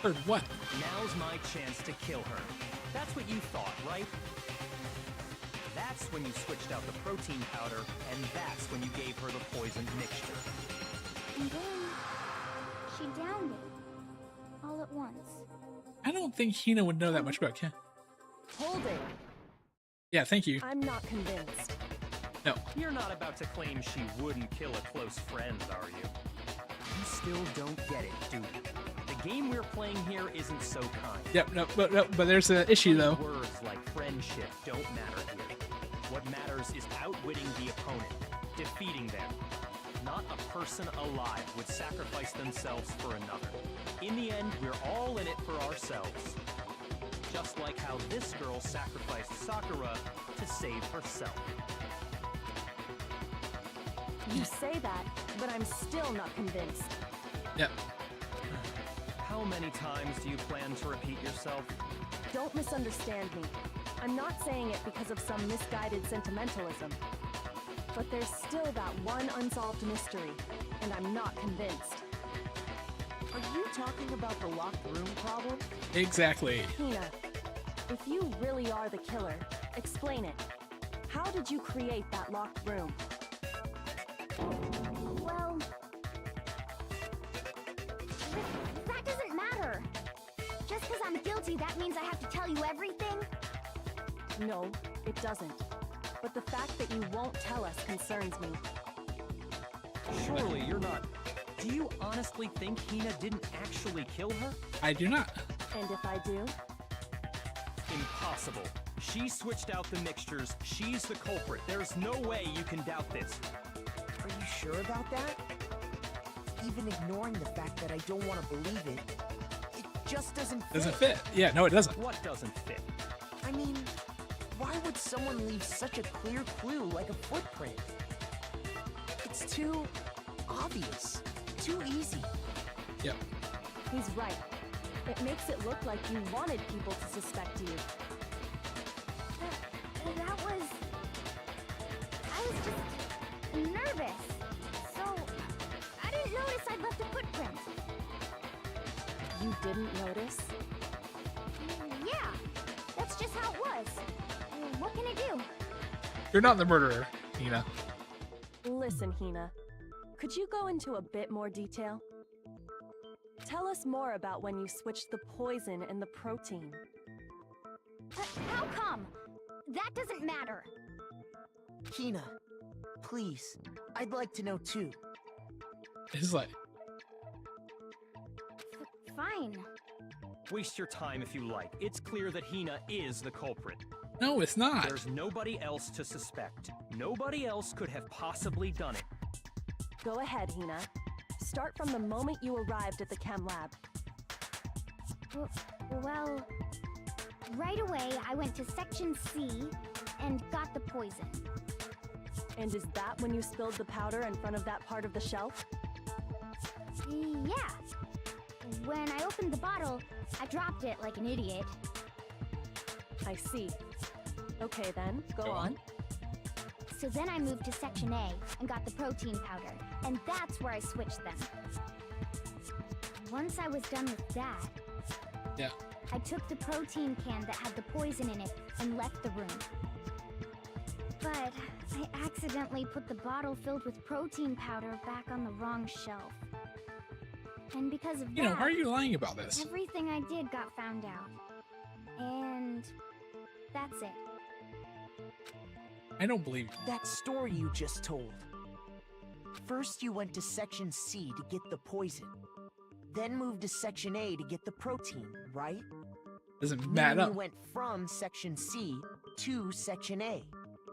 Heard what? Now's my chance to kill her. That's what you thought, right? That's when you switched out the protein powder, and that's when you gave her the poisoned mixture. And then she downed it all at once. I don't think Hina would know that much about chem. Hold it. Yeah, thank you. I'm not convinced. No. You're not about to claim she wouldn't kill a close friend, are you? You still don't get it, do you? The game we're playing here isn't so kind. Yep, no, but there's an issue though. Words like friendship don't matter here. What matters is outwitting the opponent, defeating them. Not a person alive would sacrifice themselves for another. In the end, we're all in it for ourselves. Just like how this girl sacrificed Sakura to save herself. You say that, but I'm still not convinced. Yep. How many times do you plan to repeat yourself? Don't misunderstand me. I'm not saying it because of some misguided sentimentalism. But there's still that one unsolved mystery, and I'm not convinced. Are you talking about the locked room problem? Exactly. Hina, if you really are the killer, explain it. How did you create that locked room? Well, that doesn't matter. Just because I'm guilty, that means I have to tell you everything? No, it doesn't. But the fact that you won't tell us concerns me. Surely you're not... Do you honestly think Hina didn't actually kill her? I do not. And if I do? Impossible. She switched out the mixtures. She's the culprit. There's no way you can doubt this. Are you sure about that? Even ignoring the fact that I don't want to believe it, it just doesn't fit. Doesn't fit. Yeah, no, it doesn't. What doesn't fit? I mean, why would someone leave such a clear clue like a footprint? It's too obvious, too easy. Yep. He's right. It makes it look like you wanted people to suspect you. I was just nervous. So, I didn't notice I'd left a footprint. You didn't notice? Yeah, that's just how it was. What can I do? You're not the murderer, Hina. Listen, Hina. Could you go into a bit more detail? Tell us more about when you switched the poison and the protein. How come? That doesn't matter. Hina, please, I'd like to know too. It's like, Fine. Waste your time if you like. It's clear that Hina is the culprit. no, it's not. There's nobody else to suspect. Nobody else could have possibly done it. Go ahead, Hina. Start from the moment you arrived at the chem lab. Well, right away I went to Section C and got the poison. And is that when you spilled the powder in front of that part of the shelf? Yeah. When I opened the bottle, I dropped it like an idiot. I see. Okay then, go on. So then I moved to Section A and got the protein powder, and that's where I switched them. Once I was done with that, Yeah. I took the protein can that had the poison in it and left the room. But I accidentally put the bottle filled with protein powder back on the wrong shelf. And because of You know, that, why are you lying about this? everything I did got found out. And that's it. I don't believe you. That story you just told. First you went to Section C to get the poison, then moved to Section A to get the protein, right? Doesn't Then matter. you went from Section C to Section A.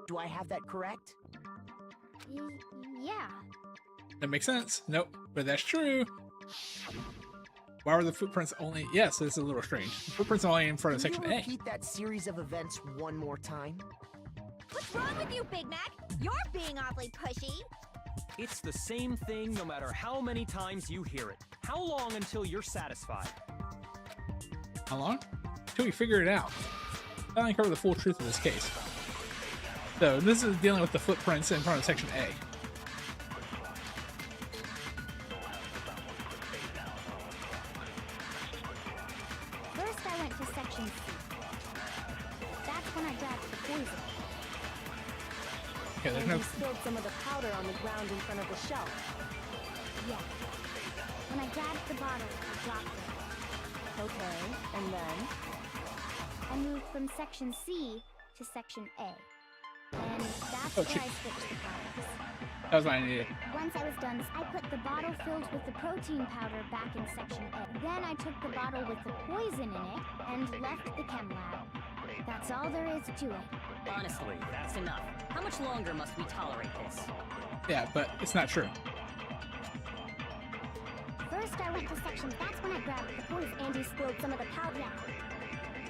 Do I have that correct? Yeah. That makes sense. Nope, but that's true. Why were the footprints only? Yes, this is a little strange. Footprints only in front of Can section you A. repeat that series of events one more time? What's wrong with you, Big Mac? You're being awfully pushy. It's the same thing no matter how many times you hear it. How long until you're satisfied? How long? Until we figure it out. I don't cover the full truth of this case. So this is dealing with the footprints in front of section A. First, I went to section C. That's when I grabbed the poison. Okay, there's And no. you spilled some of the powder on the ground in front of the shelf. Yeah. When I grabbed the bottle, I dropped it. Okay, and then? I moved from section C to section A. And that's Oh, where shoot. I switched the bottles. That was what I needed. Once I was done, I put the bottle filled with the protein powder back in section A. Then I took the bottle with the poison in it and left the chem lab. That's all there is to it. Honestly, that's enough. How much longer must we tolerate this? Yeah, but it's not true. First, I went to section. That's when I grabbed the poison. Andy spilled some of the powder.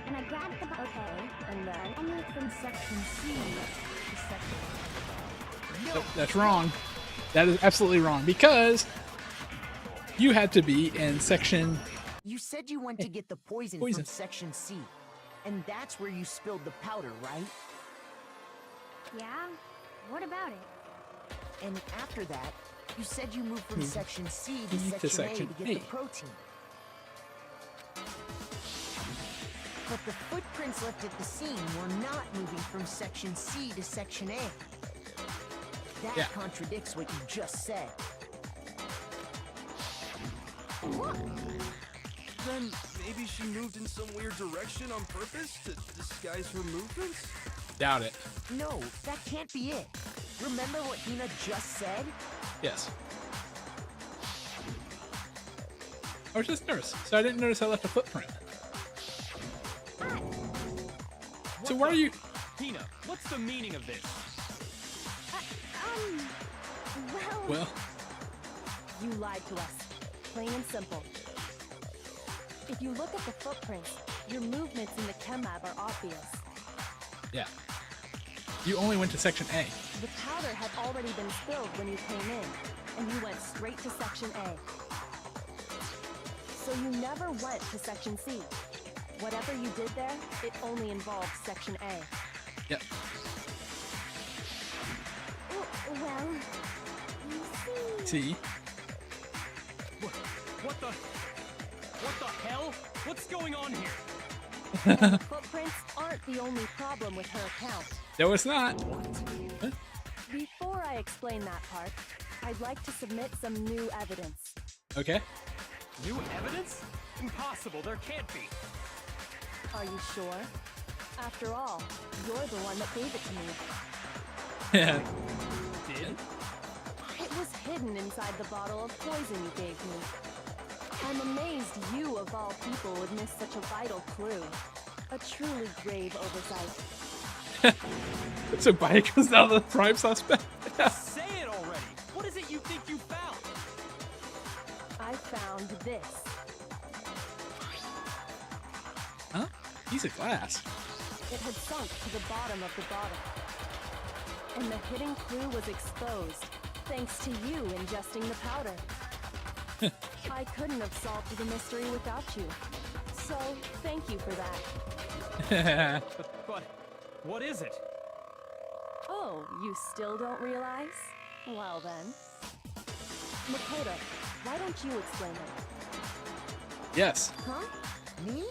And I grabbed the bottle. Okay, and then? I moved from section C to section Nope, that's wrong. That is absolutely wrong because you had to be in section. You said you went to get the poison Poison. from section C. And that's where you spilled the powder, right? Yeah? What about it? And after that, you said you moved from Moved section C to to section section A to get A. the protein. But the footprints left at the scene were not moving from section C to section A. That Yeah. contradicts what you just said. Then maybe she moved in some weird direction on purpose to disguise her movements? Doubt it. No, that can't be it. Remember what Hina just said? Yes. I was just nervous, so I didn't notice I left a footprint. So why are you? Hina, what's the meaning of this? Well, You lied to us. Plain and simple. If you look at the footprints, your movements in the chem lab are obvious. yeah. You only went to section A. The powder had already been spilled when you came in, and you went straight to section A. So you never went to section C. Whatever you did there, it only involved section A. Yep. Well, you see... See? What the hell? What's going on here? And the footprints aren't the only problem with her account. No, it's not. Before I explain that part, I'd like to submit some new evidence. Okay. New evidence? Impossible, there can't be. Are you sure? After all, you're the one that gave it to me. Yeah. Did? It was hidden inside the bottle of poison you gave me. I'm amazed you, of all people, would miss such a vital clue. A truly grave oversight. So Bite goes down to the prime suspect. Say it already! What is it you think you found? I found this. Huh? Piece of glass. It had sunk to the bottom of the bottle. And the hidden clue was exposed, thanks to you ingesting the powder. I couldn't have solved the mystery without you. So, thank you for that. But what is it? Oh, you still don't realize? Well then. Makoto, why don't you explain it? Yes. Huh? Me?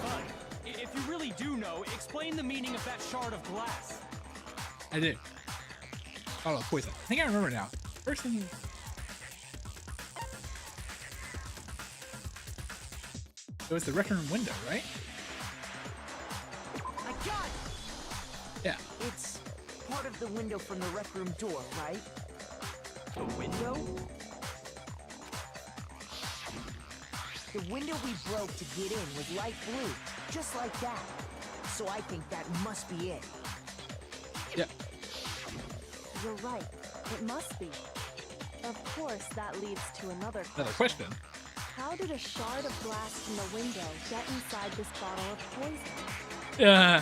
Fine. If you really do know, explain the meaning of that shard of glass. I do. Oh, poison. I think I remember now. First thing. It was the rec room window, right? I got it! Yeah. It's part of the window from the rec room door, right? The window? The window we broke to get in was light blue, just like that. So I think that must be it. Yeah. You're right. It must be. Of course, that leads to another question. How did a shard of glass from the window get inside this bottle of poison?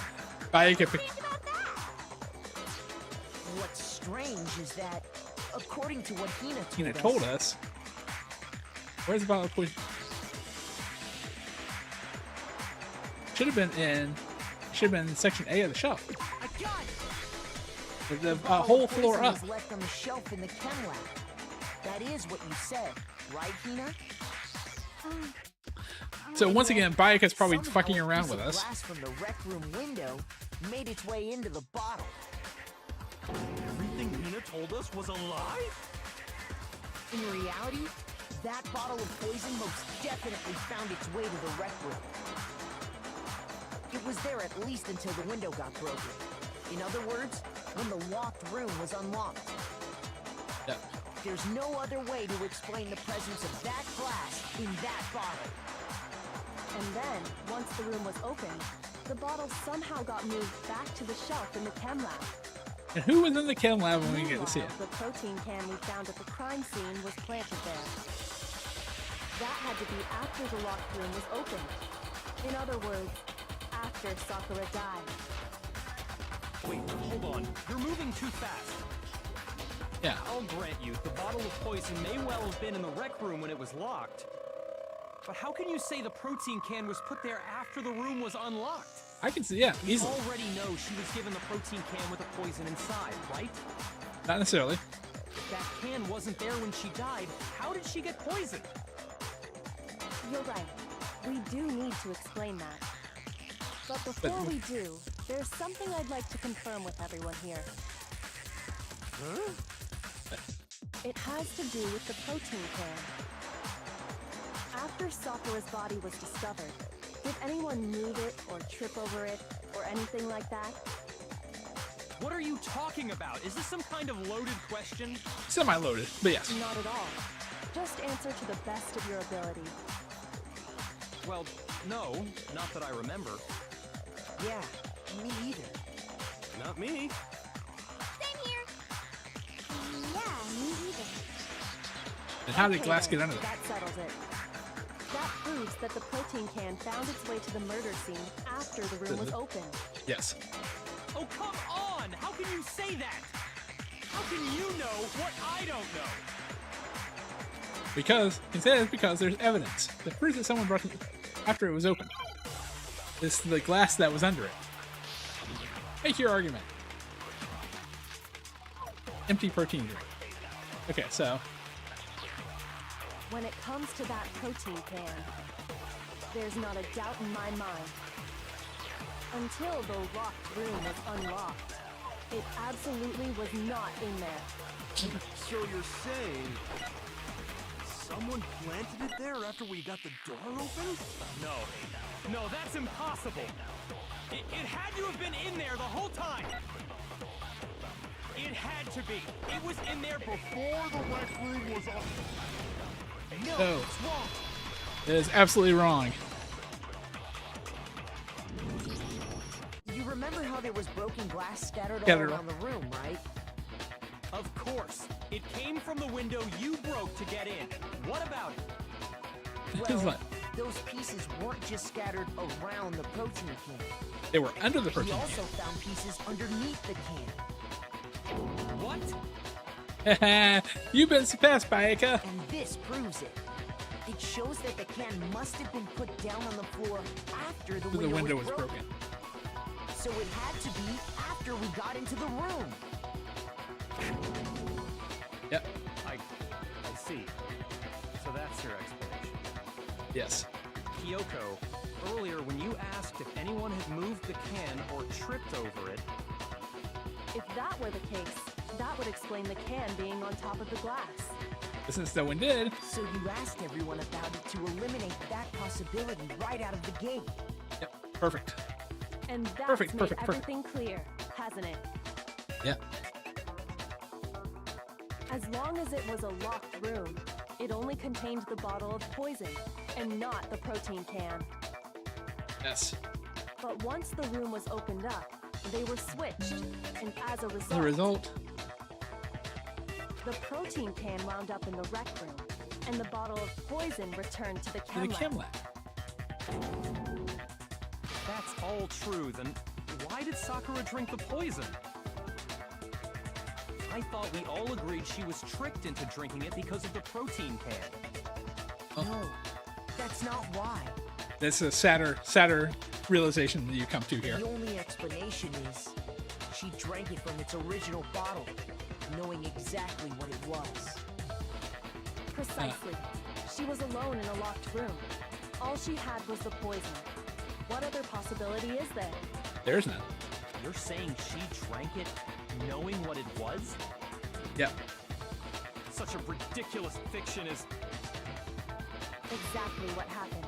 What's strange is that, according to what Hina told us, where's the bottle of poison? Should have been in section A of the shelf. The whole floor up. Was left on the shelf in the chem lab. That is what you said, right, Hina? So once again, Bayaka's probably fucking around with us. Glass from the rec room window made its way into the bottle. Everything Hina told us was a lie? In reality, that bottle of poison most definitely found its way to the rec room. It was there at least until the window got broken. In other words, when the locked room was unlocked. Yep. There's no other way to explain the presence of that glass in that bottle. And then, once the room was opened, the bottle somehow got moved back to the shelf in the chem lab. And who was in the chem lab when we get to see it? The protein can we found at the crime scene was planted there. That had to be after the locked room was opened. In other words, after Sakura died. Wait, hold on. You're moving too fast. Yeah. I'll grant you, the bottle of poison may well have been in the rec room when it was locked. But how can you say the protein can was put there after the room was unlocked? I can see, yeah, You easily. already know she was given the protein can with the poison inside, right? Not necessarily. If that can wasn't there when she died, how did she get poisoned? You're right. We do need to explain that. But before we do, there's something I'd like to confirm with everyone here. Huh? It has to do with the protein can. After Sakura's body was discovered, did anyone move it or trip over it or anything like that? What are you talking about? Is this some kind of loaded question? Semi-loaded, but yes. Not at all. Just answer to the best of your ability. Well, no, not that I remember. Yeah, me either. Not me. Same here. Yeah, me either. And how did Okay, glass then, get under there? That settles it. That proves that the protein can found its way to the murder scene after the room was opened. Yes. Oh, come on! How can you say that? How can you know what I don't know? Because there's evidence that proves that someone brought it after it was open. It's the glass that was under it. Make your argument. Empty protein drink. Okay, so When it comes to that protein can, there's not a doubt in my mind. Until the locked room was unlocked, it absolutely was not in there. So you're saying someone planted it there after we got the door open? No, that's impossible. It had to have been in there the whole time. It had to be. It was in there before the rec room was up. No, No. it's wrong. it is absolutely wrong. You remember how there was broken glass scattered all Scattered. around the room, right? Of course. It came from the window you broke to get in. What about it? It's Well, like those pieces weren't just scattered around the protein can. they were under the We protein also found pieces underneath the can. What? can. You've been surpassed, Bayaka. And this proves it. It shows that the can must have been put down on the floor after the The window, window was was broken. broken. So it had to be after we got into the room. Yep. I see. So that's your explanation. Yes. Kyoko, earlier when you asked if anyone had moved the can or tripped over it, If that were the case, that would explain the can being on top of the glass. But since no one did, So you asked everyone about it to eliminate that possibility right out of the gate. yep, perfect. And that's Perfect, made perfect, perfect. everything clear, hasn't it? Yep. As long as it was a locked room, it only contained the bottle of poison, and not the protein can. Yes. But once the room was opened up, they were switched, and as a As a result, The protein can wound up in the rec room, and the bottle of poison returned to the To the chem lab. That's all true, then why did Sakura drink the poison? I thought we all agreed she was tricked into drinking it because of the protein can. Oh. No, that's not why. That's a sadder realization that you come to here. The only explanation is she drank it from its original bottle, knowing exactly what it was. Precisely. She was alone in a locked room. All she had was the poison. What other possibility is there? There's none. You're saying she drank it knowing what it was? Yep. Such a ridiculous fiction is... Exactly what happened.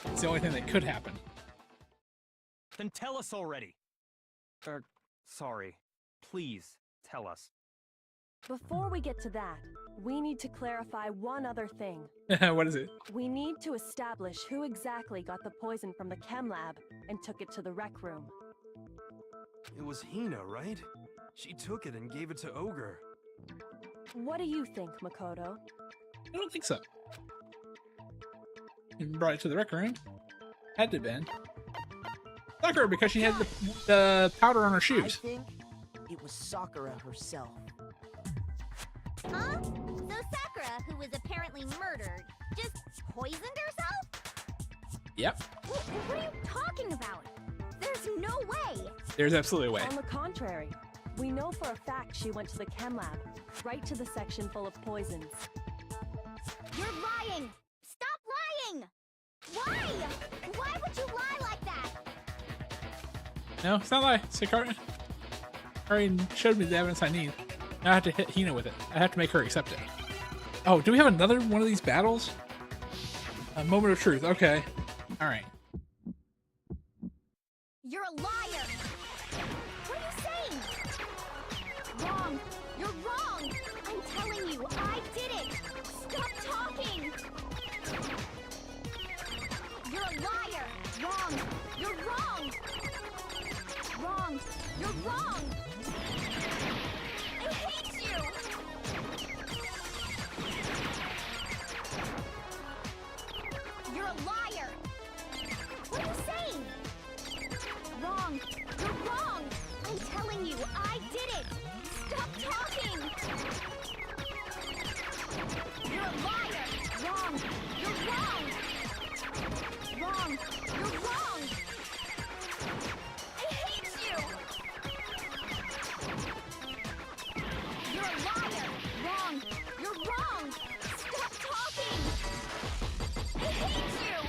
It's the only thing that could happen. Then tell us already. Sorry. Please, tell us. Before we get to that, we need to clarify one other thing. What is it? We need to establish who exactly got the poison from the chem lab and took it to the rec room. It was Hina, right? She took it and gave it to Ogre. What do you think, Makoto? I don't think so. You brought it to the rec room. Had to have been. Sakura, because she had the powder on her I shoes. think it was Sakura herself. Huh? So Sakura, who was apparently murdered, just poisoned herself? Yep. What are you talking about? There's no way! There's absolutely a way. On the contrary, we know for a fact she went to the chem lab, right to the section full of poisons. You're lying! Stop lying! Why? Why would you lie like that? No, it's not like Sakura already showed me the evidence I need. Now I have to hit Hina with it. I have to make her accept it. Oh, do we have another one of these battles? A moment of truth. Okay. All right. You're a liar! What are you saying? Wrong! You're wrong! I'm telling you, I did it! Stop talking! You're a liar! Wrong! You're wrong! Wrong! You're wrong! I hate you! You're a liar! What are you saying? Wrong! You're wrong! I'm telling you, I did it! Stop talking! You're a liar! Wrong! You're wrong! Wrong! You're wrong! I hate you! You're a liar! Wrong! You're wrong! Stop talking! I hate you!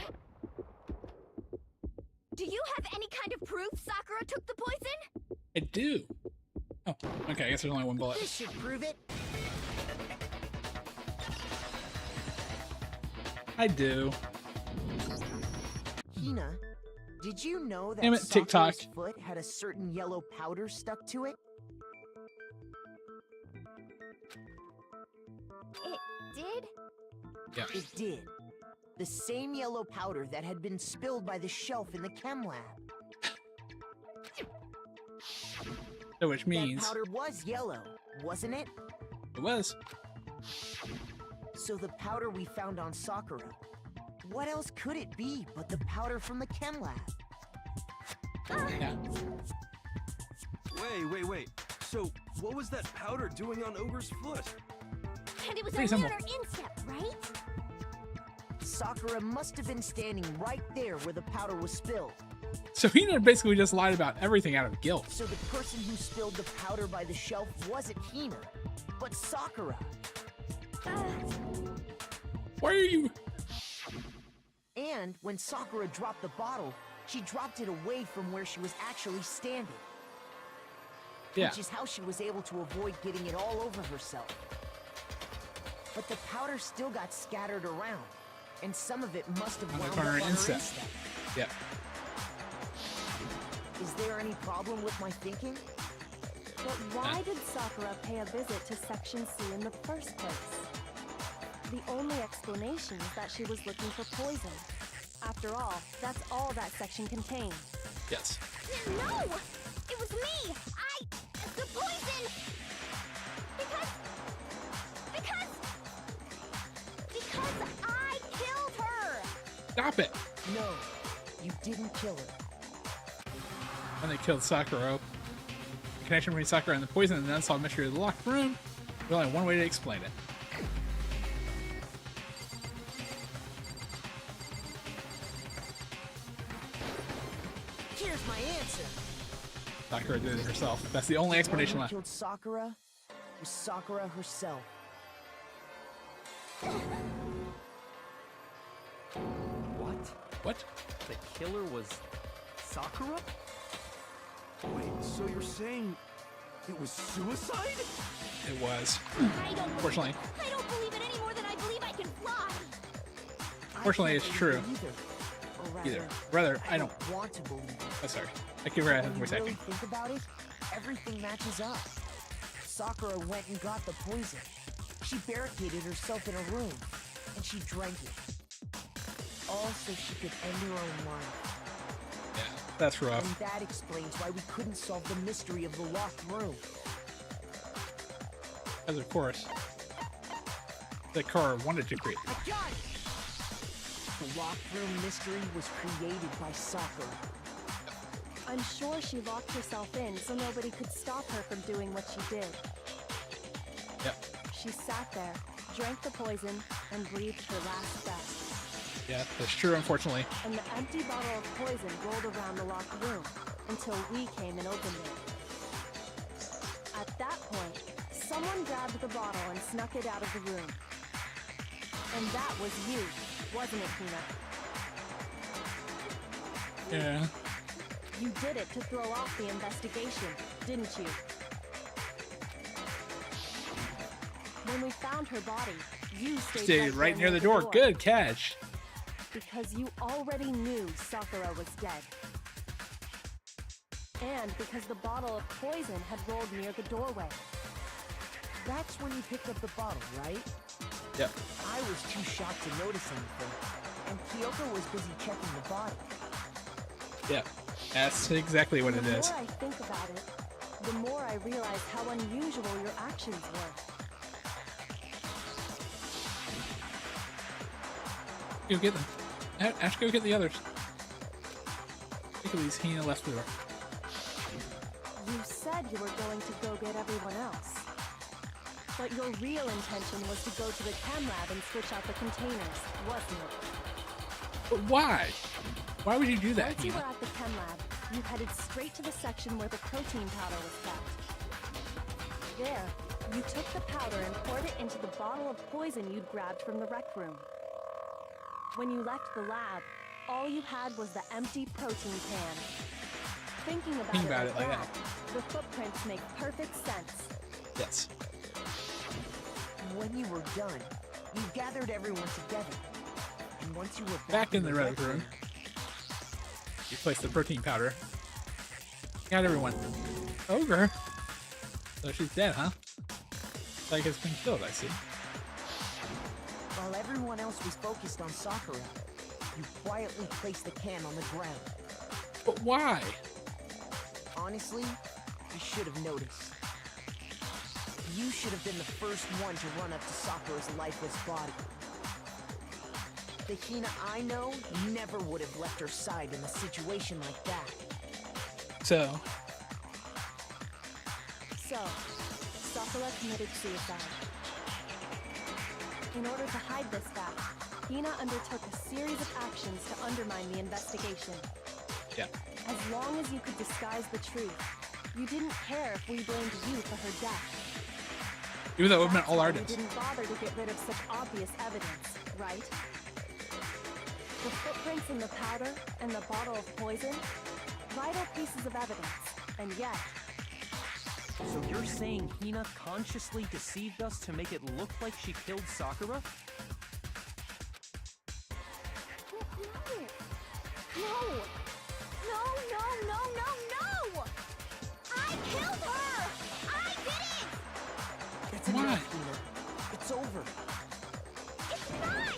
Do you have any kind of proof Sakura took the poison? I do. Oh, okay. I guess there's only one bullet. This should prove it. I do. Hina, did you know that Damn it, TikTok. Sakura's foot had a certain yellow powder stuck to it? It did? Yeah. It did. The same yellow powder that had been spilled by the shelf in the chem lab. So which means That powder was yellow, wasn't it? it was. So the powder we found on Sakura, what else could it be but the powder from the chem lab? Yeah. Wait. So, what was that powder doing on Ogre's foot? And it was Pretty a simple. lunar instep, right? Sakura must have been standing right there where the powder was spilled. So Hina basically just lied about everything out of guilt. So the person who spilled the powder by the shelf wasn't Hina, but Sakura. Why are you? And when Sakura dropped the bottle, she dropped it away from where she was actually standing. Yeah. Which is how she was able to avoid getting it all over herself. But the powder still got scattered around, and some of it must have On the wound corner up on her instep. instep. Yeah. Is there any problem with my thinking? But why did Sakura pay a visit to Section C in the first place? The only explanation is that she was looking for poison. After all, that's all that section contained. Yes. No! It was me! The poison! Because Stop it! No, you didn't kill her. When they killed Sakura, the connection between Sakura and the poison and the unsolved mystery of the locked room, there's only one way to explain it. Here's my answer. Sakura did it herself. That's the only explanation The one left. who killed Sakura was Sakura herself. What? What? The killer was Sakura? Wait, so you're saying it was suicide? It was. I don't Unfortunately. I don't believe it any more than I believe I can fly. Fortunately, it's true. Rather, I don't. Want to believe it. Oh, sorry. I keep right When you voice really acting. think about it, everything matches up. Sakura went and got the poison. She barricaded herself in a room, and she drank it. All so she could end her own life. Yeah, that's rough. And that explains why we couldn't solve the mystery of the locked room. Because of course, the car wanted to create. I got it! The locked room mystery was created by Sakura. I'm sure she locked herself in so nobody could stop her from doing what she did. Yep. She sat there, drank the poison, and breathed her last breath. Yeah, that's true, unfortunately. And the empty bottle of poison rolled around the locked room until we came and opened it. At that point, someone grabbed the bottle and snuck it out of the room. And that was you, wasn't it, Hina? Yeah. You did it to throw off the investigation, didn't you? When we found her body, you Stayed right near the door. Good catch. Because you already knew Sakura was dead. And because the bottle of poison had rolled near the doorway. That's when you picked up the bottle, right? Yep. I was too shocked to notice anything, and Kyoko was busy checking the body. Yep. That's exactly what it is. The more I think about it, the more I realize how unusual your actions were. Go get them. Ash, go get the others. Look at these Hina left door. You said you were going to go get everyone else. But your real intention was to go to the chem lab and switch out the containers, wasn't it? But why? Why would you do that, Once you were Hina? at the chem lab, you headed straight to the section where the protein powder was kept. There, you took the powder and poured it into the bottle of poison you'd grabbed from the rec room. When you left the lab, all you had was the empty protein can. Thinking about it like that, the footprints make perfect sense. Yes. When you were done, you gathered everyone together. And once you were Back in the red room, you placed the protein powder. Got everyone. Ogre. So she's dead, huh? Like it's been killed, I see. While everyone else was focused on Sakura, you quietly placed the can on the ground. But why? Honestly, I should have noticed. You should have been the first one to run up to Sakura's lifeless body. The Hina I know never would have left her side in a situation like that. So, Sakura committed suicide. In order to hide this fact, Hina undertook a series of actions to undermine the investigation. yeah. As long as you could disguise the truth, you didn't care if we blamed you for her death. Even though it meant all That's why artists. you didn't bother to get rid of such obvious evidence, right? The footprints in the powder and the bottle of poison, vital pieces of evidence, and yet, So you're saying Hina consciously deceived us to make it look like she killed Sakura? No! No, no, no, no, no! I killed her! I did it! It's Why? enough, Hina. It's over. It's not!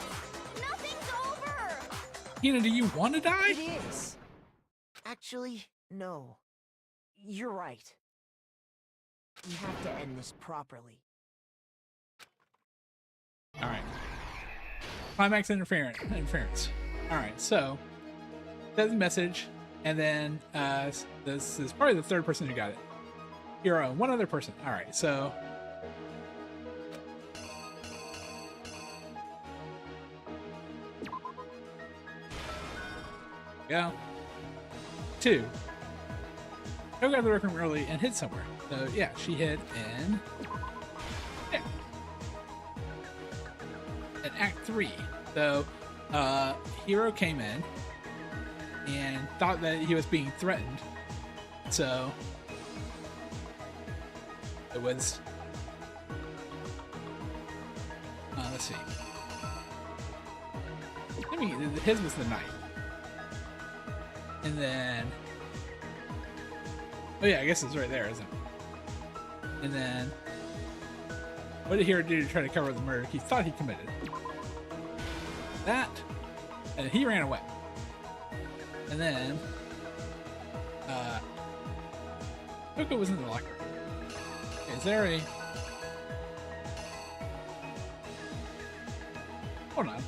Nothing's over! Hina, do you want to die? It is. Actually, no. You're right. We have to end this properly. Alright. Climax interference. Alright, so that's the message, and then this is probably the third person who got it. Hero, one other person. Alright, so go. 2. Go got the rec room early and hid somewhere. So yeah, she hid in there. In Act 3. So Hero came in and thought that he was being threatened. So it was let's see. I mean, his was the knife. And then, oh yeah, I guess it's right there, isn't it? And then, what did Hero do to try to cover the murder he thought he committed? That, and he ran away. And then, Coco was in the locker. Okay, is there a... Hold on.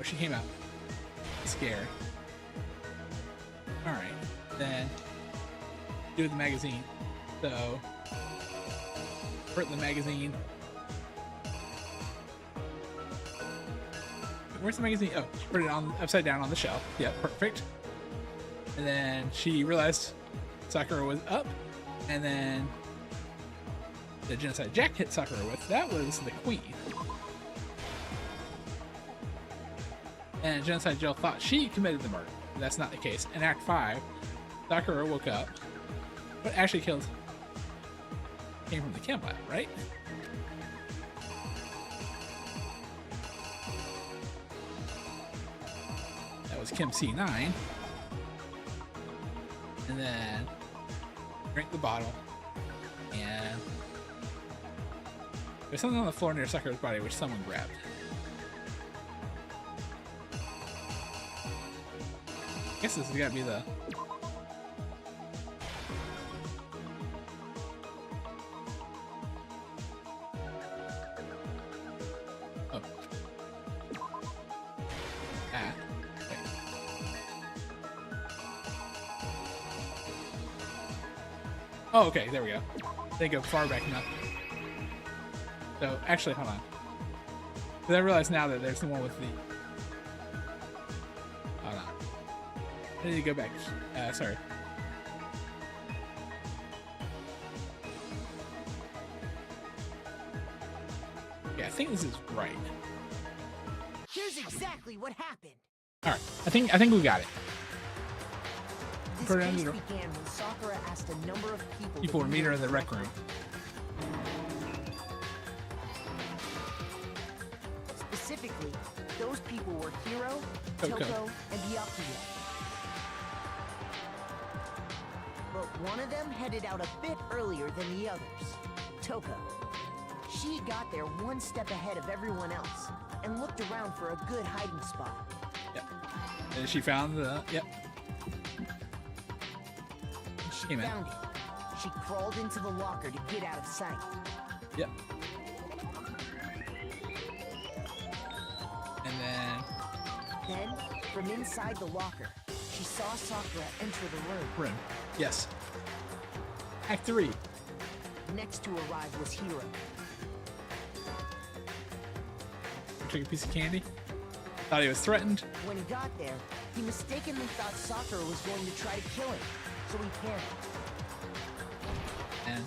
She came out scared. Alright, then do the magazine. So hurt the magazine. Where's the magazine? Oh, she put it on upside down on the shelf. Yeah, perfect. And then she realized Sakura was up, and then the genocide Jack hit Sakura with, that was the queen. And Genocide Jill thought she committed the murder. But that's not the case. In Act 5, Sakura woke up, but actually came from the chem lab, right? That was Chem C9. And then drank the bottle, and there's something on the floor near Sakura's body which someone grabbed. I guess this has got to be the... Oh. Ah. Wait. Oh, okay, there we go. They go far back enough. So, actually, hold on. Because I realize now that there's the one with the... Hold on. I need to go back. Sorry. Yeah, I think this is right. Here's exactly what happened. All right, I think we got it. This Put it case under- began when Sakura asked a number of people People were meeting her in the rec room. Specifically, those people were Hiro, Coco. Toko, and Byakuya. But one of them headed out a bit earlier than the others, Toko. She got there one step ahead of everyone else and looked around for a good hiding spot. Yep. And she found the... Yep. And she Hey, man. found it. She crawled into the locker to get out of sight. Yep. And then... Then, from inside the locker, she saw Sakura enter the room. Yes. Act 3. Next to arrive was Hiro. Took a piece of candy. Thought he was threatened. When he got there, he mistakenly thought Sakura was going to try to kill him, so he panicked. And...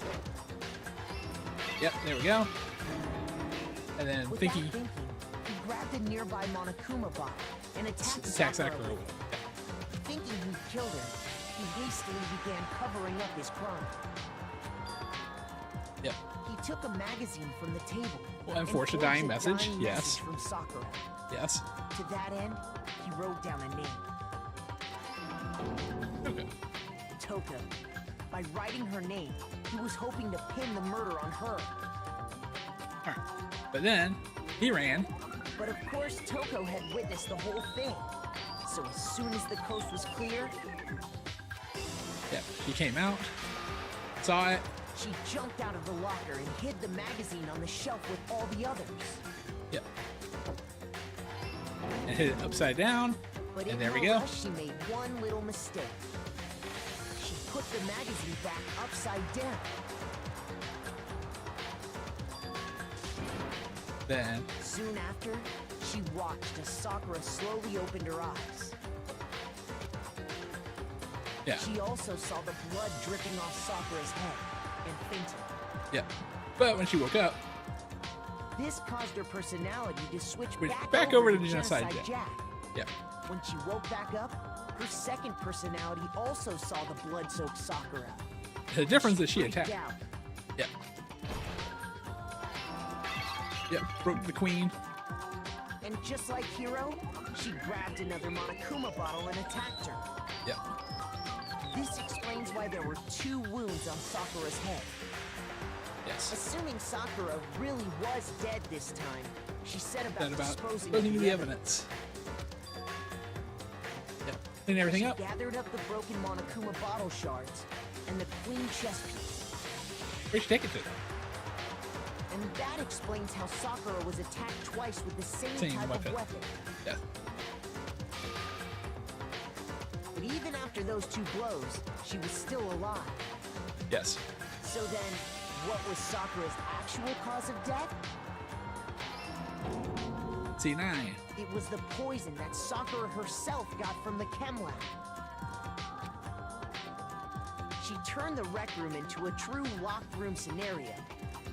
Yep, there we go. And then Without thinking... thinking, he grabbed a nearby Monokuma bottle and attacked Attack Sakura. Sakura. with it. Thinking he'd killed her, he hastily began covering up his crime. Yep. He took a magazine from the table. Well, and and forged a forged dying message. dying Yes. message from Sakura. Yes. To that end, he wrote down a name. Okay. Toko. By writing her name, he was hoping to pin the murder on her. Alright. But then, he ran. But of course, Toko had witnessed the whole thing. So as soon as the coast was clear, Yep. She came out. Saw it. She jumped out of the locker and hid the magazine on the shelf with all the others. Yep. And hit it upside down. But And there we go. She made one little mistake. She put the magazine back upside down. Then Soon after, she watched as Sakura slowly opened her eyes. yeah. She also saw the blood dripping off Sakura's head and fainted. Yep. But when she woke up, This caused her personality to switch back over to the Genocide Jack. Yep. When she woke back up, her second personality also saw the blood-soaked Sakura. The difference is she freaked attacked. out. Yep. Yep. Broke the queen. And just like Hiro, she grabbed another Monokuma bottle and attacked her. Yep. This explains why there were 2 wounds on Sakura's head. Yes. Assuming Sakura really was dead this time, she set about Then about disposing putting of the evidence. Yep. Clean everything up. She gathered up the broken Monokuma bottle shards and the queen chess piece. Where'd you take it to? And that explains how Sakura was attacked twice with the same type weapon. of weapon. Yeah. But even after those 2 blows, she was still alive. Yes. So then, what was Sakura's actual cause of death? C9. It was the poison that Sakura herself got from the chem lab. She turned the rec room into a true locked room scenario,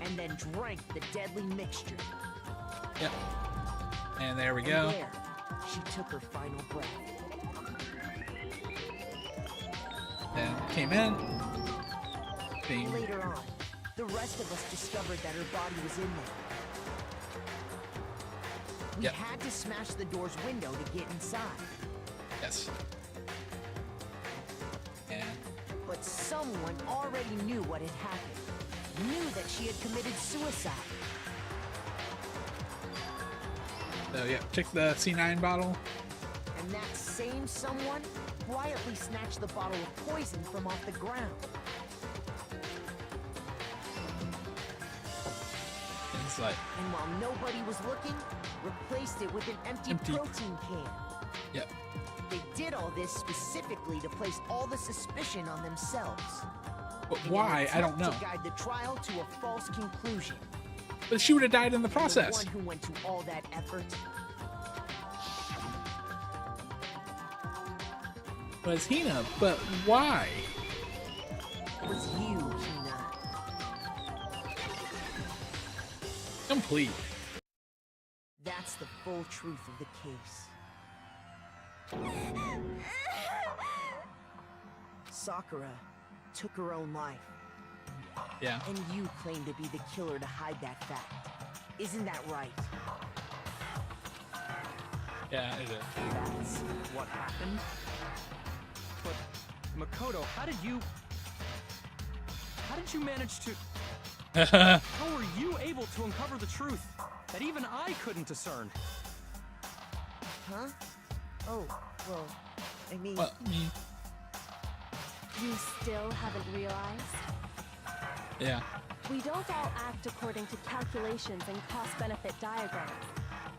and then drank the deadly mixture. Yep. And there we And go. there, she took her final breath. Then came in. Bing. Later on, the rest of us discovered that her body was in there. We Yep. had to smash the door's window to get inside. Yes. And But someone already knew what had happened. Knew that she had committed suicide. so yeah, check the C9 bottle. And that same someone quietly snatched the bottle of poison from off the ground. And it's like, And while nobody was looking, replaced it with an empty protein can. yep. They did all this specifically to place all the suspicion on themselves. But in an why? I don't attempt know. To guide the trial to a false conclusion. But she would have died in the And process. the one who went to all that effort Was Hina, but why? was you, Hina. Complete. That's the full truth of the case. Sakura took her own life, Yeah. and you claim to be the killer to hide that fact. Isn't that right? Yeah, it is. That's what happened? But, Makoto, how did you manage to... How were you able to uncover the truth that even I couldn't discern? Huh? Oh, well, I mean... Well, I mean, You still haven't realized? yeah. We don't all act according to calculations and cost-benefit diagrams.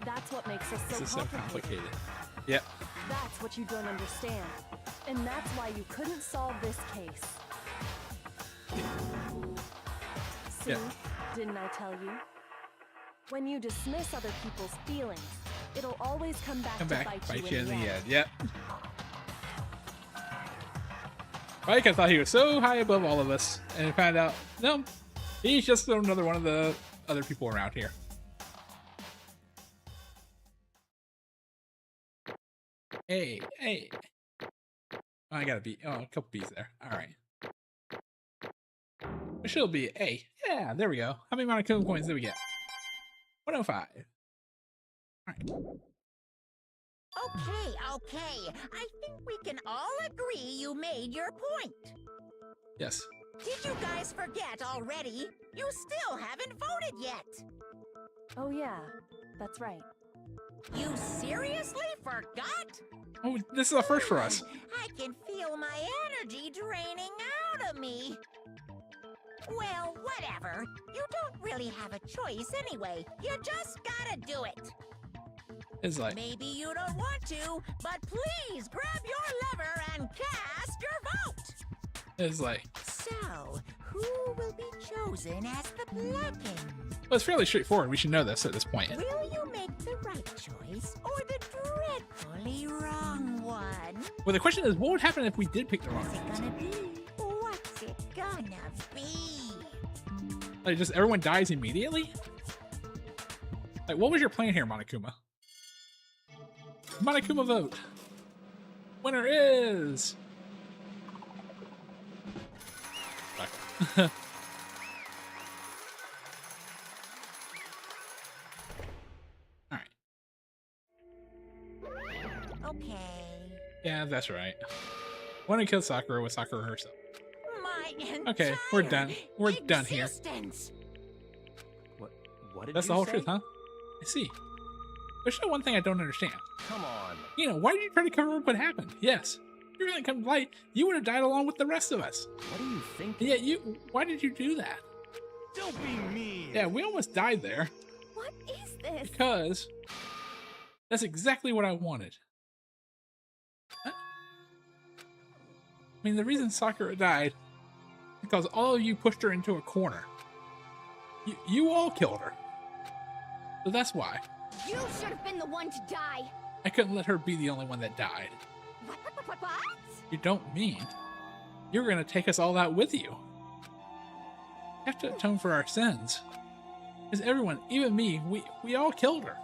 That's what makes us This so is so complicated. complicated. Yep. That's what you don't understand. And that's why you couldn't solve this case. See? Yeah. Didn't I tell you? When you dismiss other people's feelings, it'll always come back Come to back, bite you in the end. Yep. Mike, I thought he was so high above all of us, and found out, no, he's just another one of the other people around here. Hey, hey. Oh, I got a B. Oh, a couple B's there. All right. It should be A. Yeah, there we go. How many Monokuma coins did we get? 105. All right. Okay. I think we can all agree you made your point. Yes. Did you guys forget already? You still haven't voted yet. Oh yeah, that's right. You seriously forgot? Oh, this is a first for us. I can feel my energy draining out of me. Well, whatever. You don't really have a choice anyway. You just gotta do it. It's like, Maybe you don't want to, but please grab your lever and cast your vote. it's like, So, who will be chosen as the blackened? well, it's fairly straightforward. We should know this at this point. Will you make the right choice or the dreadfully wrong one? Well, the question is, what would happen if we did pick the wrong What's it choice? gonna be? What's it gonna be? Like, just everyone dies immediately? Like, what was your plan here, Monokuma? Monokuma vote. Winner is... Alright. Okay. Yeah, that's right. Want to kill Sakura with Sakura herself. My Okay, we're done. entire We're done here. existence. What did That's you the whole say? truth, huh? I see. There's no one thing I don't understand. Come on. You know, why did you try to cover up what happened? Yes. You're gonna come to light. You would have died along with the rest of us. What are you thinking? Yeah, why did you do that? Don't be mean. Yeah, we almost died there What is this? because that's exactly what I wanted. Huh? I mean, the reason Sakura died because all of you pushed her into a corner. You all killed her. So that's why. You should have been the one to die. I couldn't let her be the only one that died. What? You don't mean you're gonna take us all out with you. You have to atone for our sins. Because everyone, even me, we all killed her.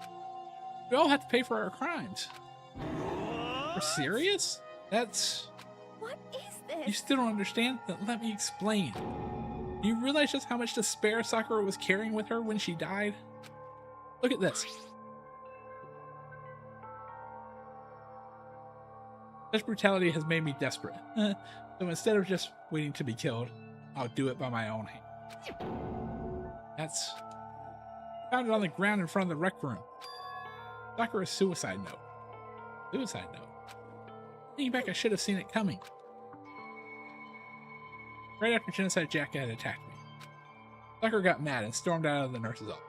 We all have to pay for our crimes. We're serious? That's... What is this? You still don't understand? Then let me explain. Do you realize just how much despair Sakura was carrying with her when she died? Look at this. Such brutality has made me desperate. So instead of just waiting to be killed, I'll do it by my own hand. That's... Found it on the ground in front of the rec room. Sakura's suicide note. Suicide note. Thinking back, I should have seen it coming. Right after Genocide Jack had attacked me, Sakura got mad and stormed out of the nurse's office.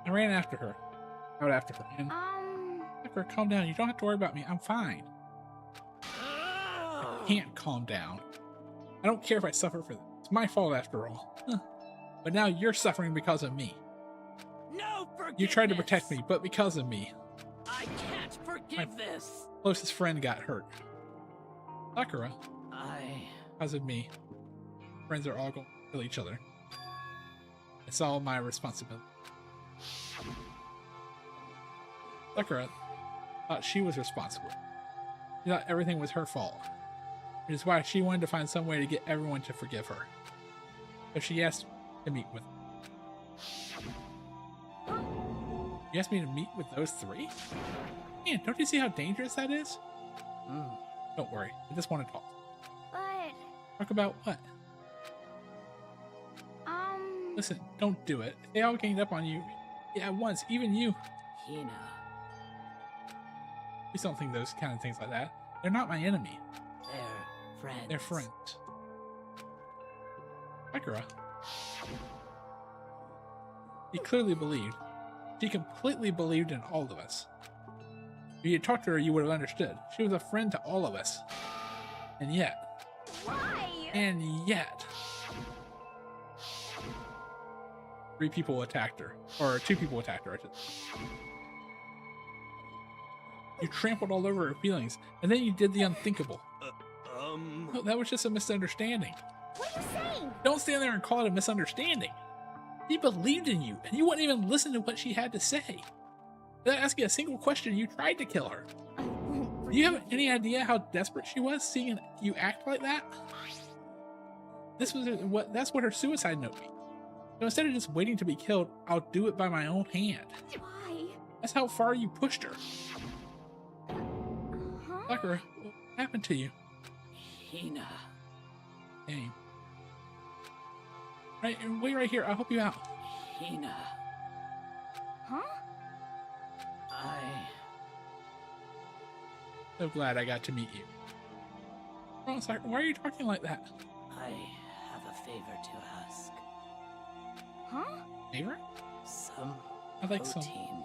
I ran after her. Out after her. And Sakura, calm down. You don't have to worry about me. I'm fine. I can't calm down. I don't care if I suffer for this. It's my fault after all. But now you're suffering because of me. No forgiveness. You tried to protect me, but because of me, I can't forgive this. closest friend got hurt. Sakura, I... because of me, friends are all going to kill each other. It's all my responsibility. Sakura thought she was responsible. She thought everything was her fault. Which is why she wanted to find some way to get everyone to forgive her. So she asked to meet with me. You asked me to meet with those three? Man, don't you see how dangerous that is? Don't worry, I just want to talk. But, Talk about what? Listen, don't do it. They all ganged up on you. Yeah, at once, even you. Hina. Please don't think those kind of things like that. They're not my enemy. They're friends. They're friends. Sakura. She clearly believed. She completely believed in all of us. If you had talked to her, you would have understood. She was a friend to all of us. And yet. why? And yet. 3 people attacked her. Or 2 people attacked her, I should say. You trampled all over her feelings, and then you did the unthinkable. No, that was just a misunderstanding. What are you saying? Don't stand there and call it a misunderstanding. She believed in you, and you wouldn't even listen to what she had to say. Without asking a single question, you tried to kill her. I won't Do you have any idea how desperate she was seeing you act like that? That's what her suicide note means. So instead of just waiting to be killed, I'll do it by my own hand. Why? That's how far you pushed her. Huh? Sakura, what happened to you? Hina. Dang. Right, wait right here. I'll help you out. Hina. Huh? So glad I got to meet you. Oh, sorry. Why are you talking like that? I I have a favor to ask. Huh? Favor? Some I'd like some. protein.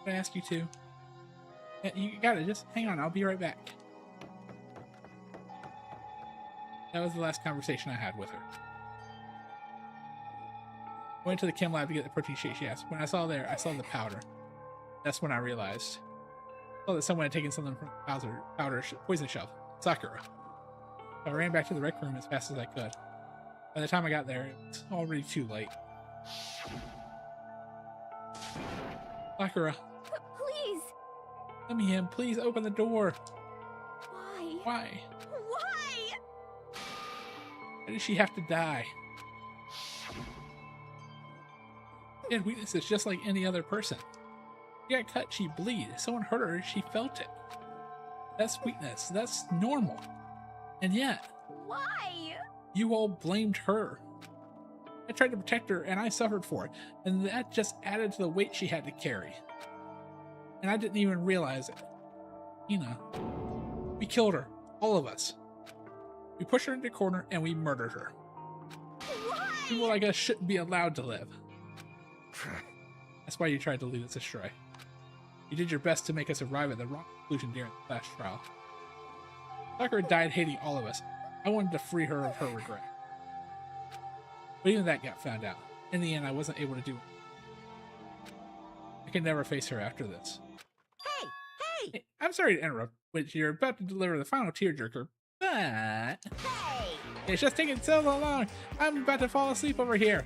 Can I ask you to? Yeah, you got it. Just hang on. I'll be right back. That was the last conversation I had with her. Went to the chem lab to get the protein shake she asked. When I saw there, I saw the powder. That's when I realized. I saw that someone had taken something from the poison shelf. Sakura. I ran back to the rec room as fast as I could. By the time I got there, it was already too late. Sakura. Please. Let me in. Please open the door. Why? Why? Why? Why did she have to die? She had weaknesses just like any other person. She got cut, she bleed. If someone hurt her, she felt it. That's weakness. That's normal. And yet, Why? you all blamed her. I tried to protect her, and I suffered for it. And that just added to the weight she had to carry. And I didn't even realize it. We killed her. All of us. We pushed her into a corner, and we murdered her. Why? People like us shouldn't be allowed to live. That's why you tried to lead us astray. You did your best to make us arrive at the wrong conclusion during the last trial. Sakura died hating all of us. I wanted to free her of her regret. But even that got found out. In the end, I wasn't able to do it. I can never face her after this. Hey, I'm sorry to interrupt, but you're about to deliver the final tearjerker, but it's just taking so long. I'm about to fall asleep over here.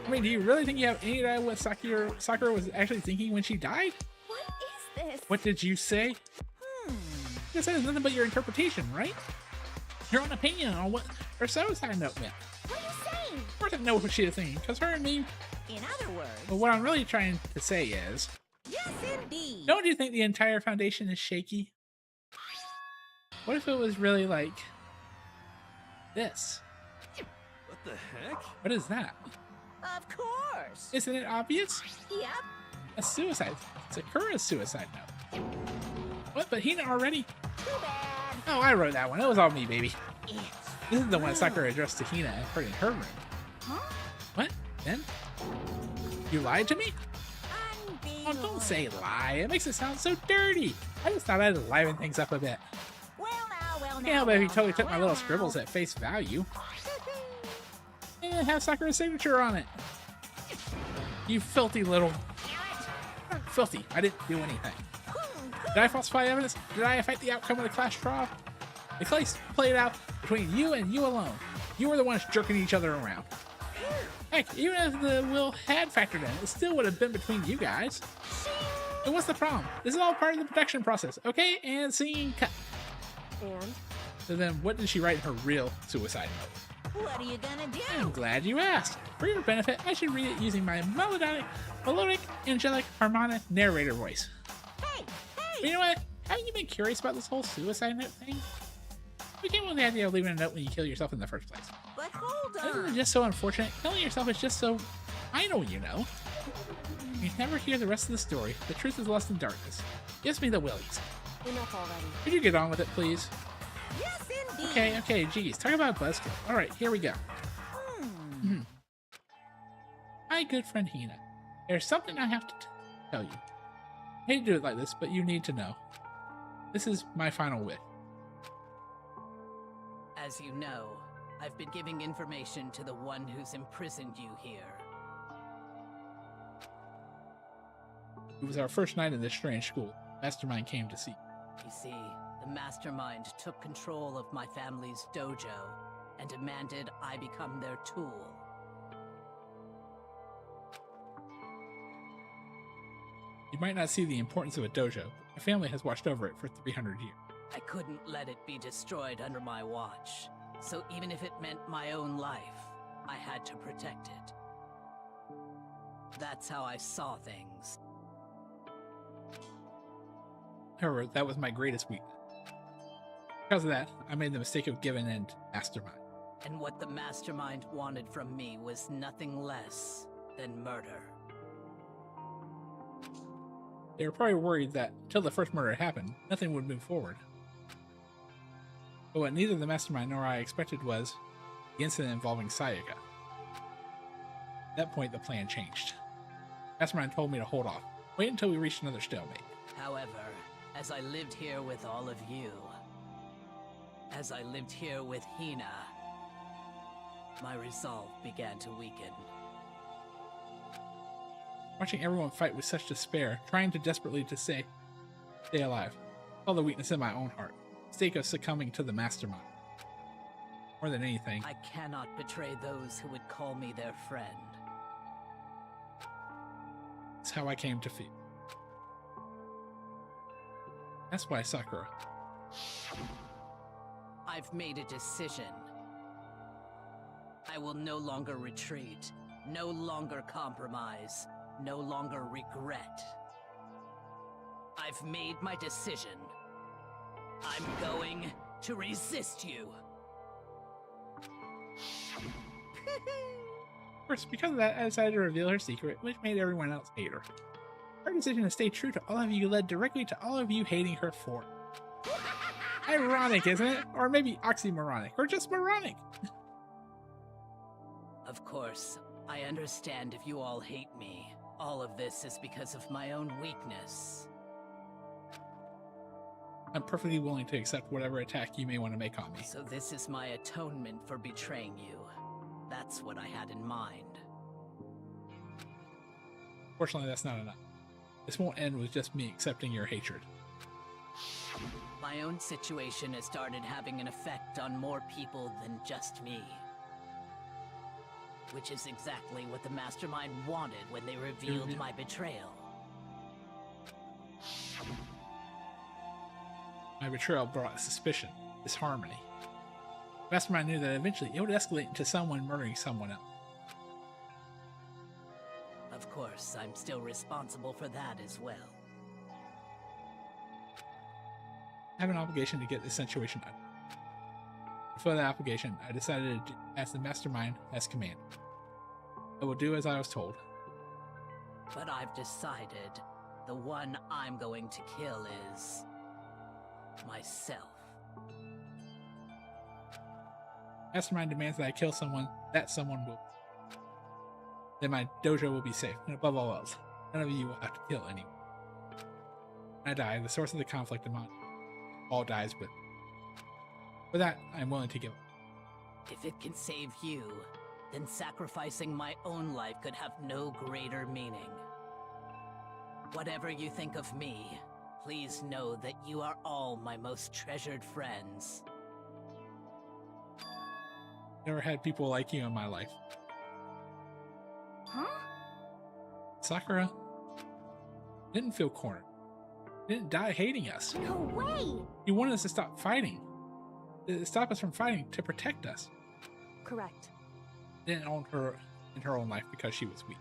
I mean, do you really think you have any idea what Sakura was actually thinking when she died? What is this? What did you say? This is nothing but your interpretation, right? Your own opinion on what her suicide note meant. What are you saying? Of course I know what she was thinking, because her and me... In other words... But what I'm really trying to say is... Yes, indeed. Don't you think the entire foundation is shaky? What if it was really like... this? What the heck? What is that? Of course. Isn't it obvious? Yep. A suicide. Sakura's suicide note. What? But Hina already... Too bad. Oh, I wrote that one. It was all me, baby. It's This is the one Sakura addressed to Hina and put in her room. Huh? What? Then? You lied to me? Oh, unbeatable. don't say lie. It makes it sound so dirty. I just thought I'd liven things up a bit. Well now. Yeah, but if you totally took my little scribbles at face value, have Sakura's signature on it. You filthy little... Not filthy. I didn't do anything. Did I falsify evidence? Did I affect the outcome of the class trial? The case played out between you and you alone. You were the ones jerking each other around. Heck, even if the will had factored in, it still would have been between you guys. And what's the problem? This is all part of the production process, okay? And scene cut. And? So then, what did she write in her real suicide note? What are you gonna do? I'm glad you asked. For your benefit, I should read it using my melodic, angelic, harmonic narrator voice. Hey! But you know what? Haven't you been curious about this whole suicide note thing? We came up with the idea of leaving a note when you kill yourself in the first place. But hold Isn't it on. just so unfortunate? Killing yourself is just so final, you know? You never hear the rest of the story. The truth is lost in darkness. Gives me the willies. Enough already. Could you get on with it, please? Yes, indeed. Okay, geez. Talk about buzzkill. Alright, here we go. My good friend Hina, there's something I have to tell you. I hate to do it like this, but you need to know. This is my final wish. As you know, I've been giving information to the one who's imprisoned you here. It was our first night in this strange school. Mastermind came to see. You see, the mastermind took control of my family's dojo and demanded I become their tool. You might not see the importance of a dojo, but my family has watched over it for 300 years. I couldn't let it be destroyed under my watch, so even if it meant my own life, I had to protect it. That's how I saw things. However, that was my greatest weakness. Because of that, I made the mistake of giving in to Mastermind. And what the mastermind wanted from me was nothing less than murder. They were probably worried that until the first murder happened, nothing would move forward. But what neither the mastermind nor I expected was the incident involving Sayaka. At that point, the plan changed. Mastermind told me to hold off. Wait until we reached another stalemate. However, as I lived here with all of you, as I lived here with Hina, my resolve began to weaken. Watching everyone fight with such despair, trying to desperately to stay alive, all the weakness in my own heart, stake of succumbing to the mastermind. More than anything, I cannot betray those who would call me their friend. it's how I came to feel. That's why, Sakura. I've made a decision. I will no longer retreat, no longer compromise, no longer regret. I've made my decision. I'm going to resist you. Of course, because of that, I decided to reveal her secret, which made everyone else hate her. Her decision to stay true to all of you led directly to all of you hating her for it. Ironic, isn't it? Or maybe oxymoronic, or just moronic. Of course, I understand if you all hate me. All of this is because of my own weakness. I'm perfectly willing to accept whatever attack you may want to make on me. So this is my atonement for betraying you. That's what I had in mind. Fortunately, that's not enough. This won't end with just me accepting your hatred. My own situation has started having an effect on more people than just me. Which is exactly what the mastermind wanted when they revealed my betrayal. My betrayal brought suspicion, disharmony. Mastermind knew that eventually it would escalate into someone murdering someone else. Of course, I'm still responsible for that as well. I have an obligation to get this situation done. For that obligation, I decided to ask the mastermind as command. I will do as I was told. But I've decided the one I'm going to kill is myself. Mastermind demands that I kill someone, that someone will. Then my dojo will be safe, and above all else, none of you will have to kill anyone. When I die, the source of the conflict among all dies with me. For that, I am willing to give up. If it can save you, then sacrificing my own life could have no greater meaning. Whatever you think of me, please know that you are all my most treasured friends. Never had people like you in my life. Huh? Sakura didn't feel cornered. Didn't die hating us. No way! You wanted us to stop fighting. To stop us from fighting, to protect us. Correct. Didn't own her in her own life because she was weak.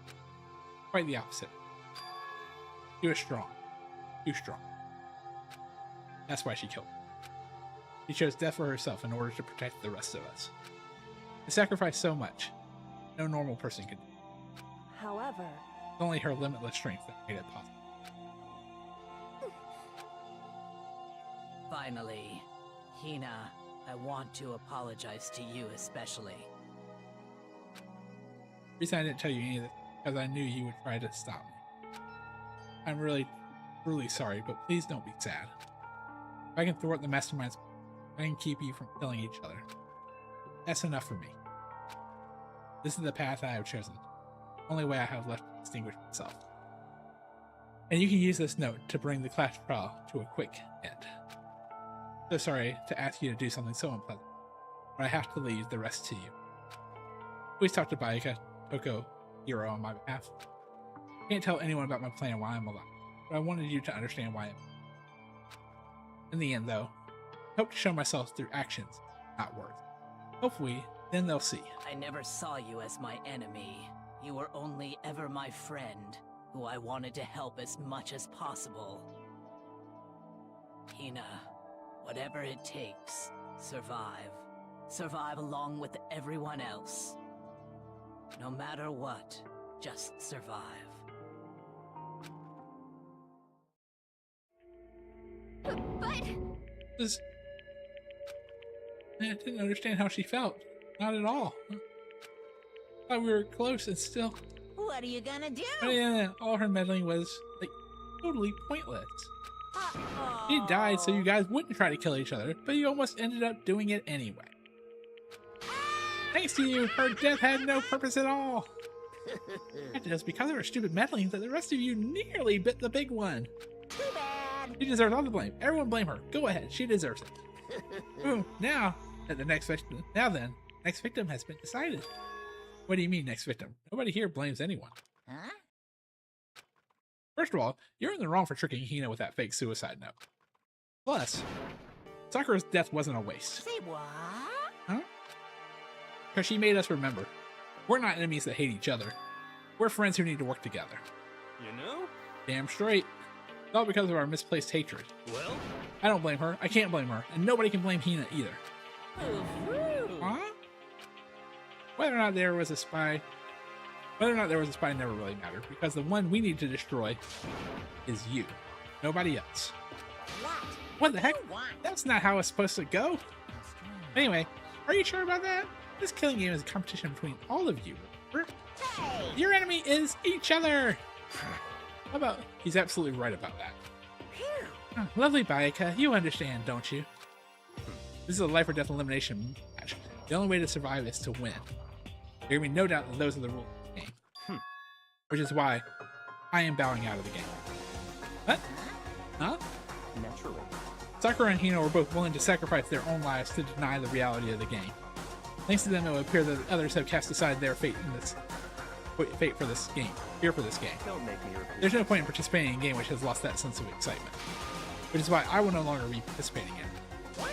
Quite the opposite. She was strong. Too strong. That's why she killed me. She chose death for herself in order to protect the rest of us. She sacrificed so much. No normal person could do. However, It's only her limitless strength that made it possible. Finally, Hina, I want to apologize to you especially. The reason I didn't tell you any of this is because I knew you would try to stop me. I'm really, truly sorry, but please don't be sad. If I can thwart the masterminds, I can keep you from killing each other. That's enough for me. This is the path I have chosen. The only way I have left to distinguish myself. And you can use this note to bring the class trial to a quick end. So sorry to ask you to do something so unpleasant, but I have to leave the rest to you. Please talk to Bayaka, Toko, Hiro on my behalf. I can't tell anyone about my plan while I'm alive, but I wanted you to understand why I'm. In the end, though, I hope to show myself through actions, not words. Hopefully, then they'll see. I never saw you as my enemy. You were only ever my friend, who I wanted to help as much as possible. Hina, whatever it takes, survive. Survive along with everyone else. No matter what, just survive. But... I didn't understand how she felt. Not at all. I thought we were close and still. What are you gonna do? But yeah, all her meddling was, like, totally pointless. She died so you guys wouldn't try to kill each other, but you almost ended up doing it anyway. Thanks to you, her death had no purpose at all. It was because of her stupid meddling that the rest of you nearly bit the big one. Too bad. She deserves all the blame. Everyone blame her. Go ahead, she deserves it. Ooh, now that the next victim, next victim has been decided. What do you mean, next victim? Nobody here blames anyone. Huh? First of all, you're in the wrong for tricking Hina with that fake suicide note. Plus, Sakura's death wasn't a waste. Say what? Huh? Because she made us remember. We're not enemies that hate each other. We're friends who need to work together. You know? Damn straight. It's all because of our misplaced hatred. Well? I don't blame her. I can't blame her. And nobody can blame Hina either. Huh? Whether or not there was a spy never really mattered, because the one we need to destroy is you. Nobody else. What the heck? That's not how it's supposed to go. Anyway, are you sure about that? This killing game is a competition between all of you. Hey! Your enemy is each other. How about? He's absolutely right about that. Oh, lovely Bayaka, you understand, don't you? This is a life or death elimination match. The only way to survive is to win. There can be no doubt that those are the rules of the game. Which is why I am bowing out of the game. What? Huh? Naturally. Sakura and Hina were both willing to sacrifice their own lives to deny the reality of the game. Thanks to them, it would appear that others have cast aside their fate for this game. Fear for this game. Don't make me repeat. There's no point in participating in a game which has lost that sense of excitement. Which is why I will no longer be participating in it.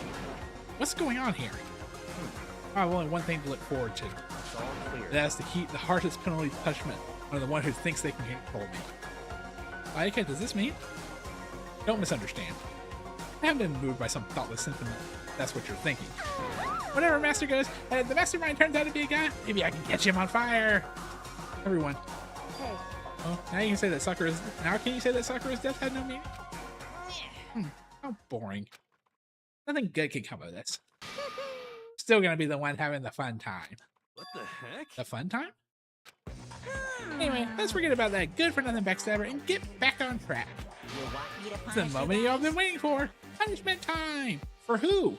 What's going on here? I have only one thing to look forward to. It's all clear. That is to keep the harshest penalty punishment on the one who thinks they can control me. Ayaka, does this mean? Don't misunderstand. I haven't been moved by some thoughtless sentiment. That's what you're thinking. Whenever Master goes, the Mastermind turns out to be a guy, maybe I can catch him on fire. Everyone. Hey, Oh, now you can say that Sakura's death had no meaning? How boring. Nothing good can come of this. Still gonna be the one having the fun time. What the heck? The fun time? Anyway, let's forget about that good-for-nothing backstabber and get back on track. You want me to It's the punish you moment you all guys? been waiting for. Punishment time! For who?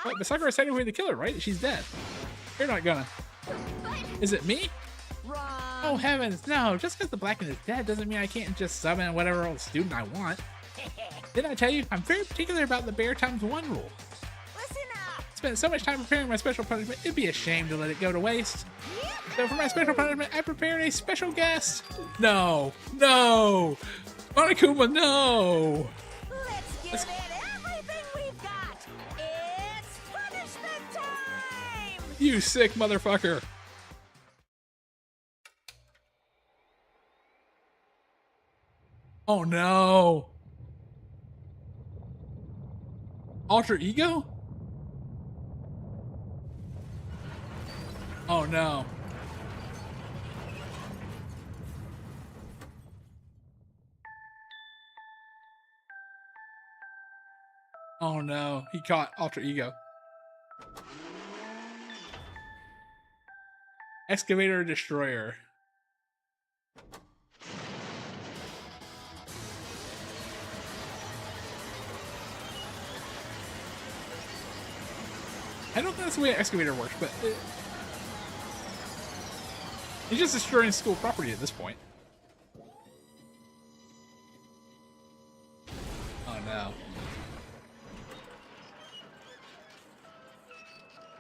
Wait, but Sakura said we're the killer, right? She's dead. You're not gonna. Is it me? Wrong. Oh heavens, no. Just because the Blacken is dead doesn't mean I can't just summon whatever old student I want. Didn't I tell you? I'm very particular about the bear times one rule. Listen up. Spent so much time preparing my special punishment, it'd be a shame to let it go to waste. So for my special punishment, I prepared a special guest. No, no, Monokuma, no. Let's give it everything we've got. It's punishment time. You sick motherfucker. Oh no. Alter ego? Oh no. Oh no, he caught Alter Ego. Excavator Destroyer. I don't think that's the way an excavator works, but he's just destroying school property at this point. Oh no.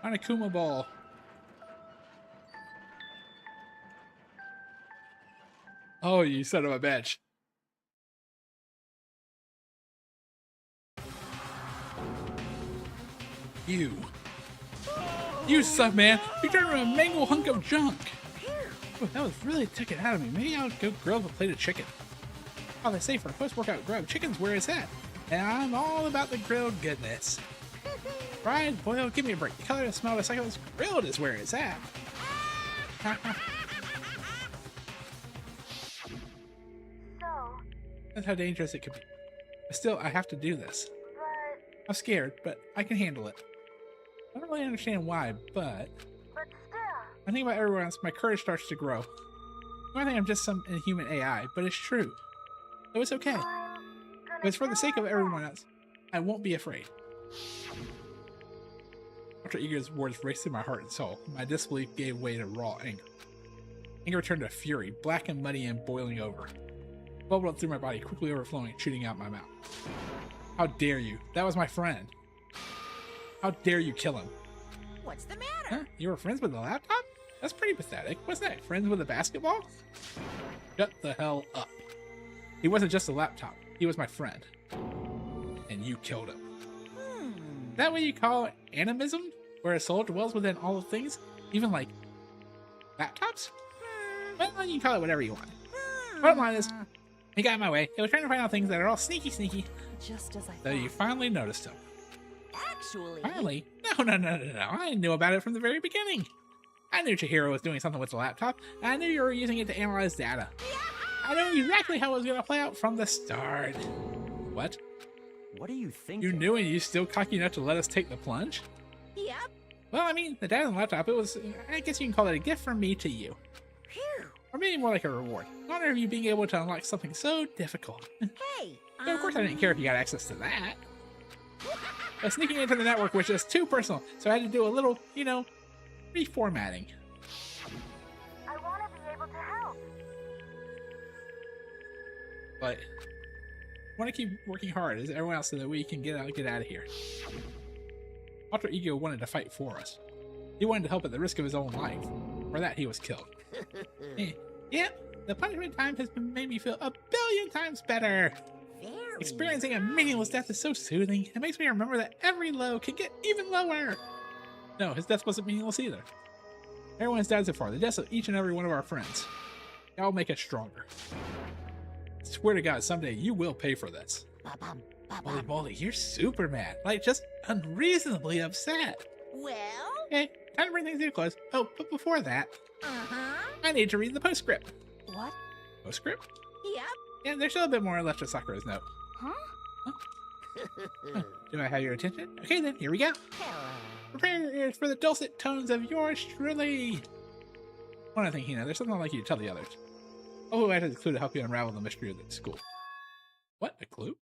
Monokuma ball. Oh, you son of a bitch. You suck, man. You turned into a mango hunk of junk. Oh, that was really took it out of me. Maybe I'll go grill up a plate of chicken. Oh, they say for a post-workout grub, chicken's where it's at. And I'm all about the grilled goodness. Fried, boiled, give me a break. The color and smell of the second one's grilled is where it's at. So, That's how dangerous it could be. But still, I have to do this. but I'm scared, but I can handle it. I don't really understand why, but But still, I think about everyone else, my courage starts to grow. I think I'm just some inhuman AI, but it's true. So it's okay. I'm But gonna it's for the do sake of my everyone else. I won't be afraid. After Ego's words raced through my heart and soul, my disbelief gave way to raw anger. Anger turned to fury, black and muddy and boiling over. It bubbled up through my body, quickly overflowing and shooting out my mouth. How dare you? That was my friend. How dare you kill him? What's the matter? Huh? You were friends with a laptop? That's pretty pathetic. What's that? Friends with a basketball? Shut the hell up. He wasn't just a laptop. He was my friend. And you killed him. Is that what you call animism? Where a soul dwells within all of things? Even like laptops? Well, you can call it whatever you want. Bottom line is, he got in my way. He was trying to find out things that are all sneaky. Just as I So thought. you finally noticed him. Actually, Finally? No. I knew about it from the very beginning. I knew Chihiro was doing something with the laptop, and I knew you were using it to analyze data. I knew exactly how it was going to play out from the start. What? What are you thinking? You knew and you still cocky enough to let us take the plunge? yep. Well, I mean, the data on the laptop, it was, I guess you can call it a gift from me to you. Phew. Or maybe more like a reward. In honor of you being able to unlock something so difficult. Hey. So of course I didn't care if you got access to that. But sneaking into the network was just too personal, so I had to do a little, reformatting. I want to be able to help. But I want to keep working hard as everyone else so that we can get out of here. Alter Ego wanted to fight for us. He wanted to help at the risk of his own life. For that, he was killed. Yep, the punishment time has made me feel a billion times better. Very. Experiencing a meaningless death is so soothing. It makes me remember that every low can get even lower. No, his death wasn't meaningless either. Everyone's died so far. The deaths of each and every one of our friends. That'll make us stronger. I swear to God, someday you will pay for this. Ba-bum, Holy ba-bum. moly, you're super mad. Like, just unreasonably upset. Well, Okay, time to bring things to a close. Oh, but before that, uh-huh. I need to read the postscript. What? Postscript? Yep. Yeah, there's still a bit more left of Sakura's note. Huh? Do I have your attention? Okay then, here we go. Hello. Prepare your ears for the dulcet tones of yours truly. One other thing, Hina, there's something I'd like you to tell the others. Oh, I had a clue to help you unravel the mystery of the school. What? A clue?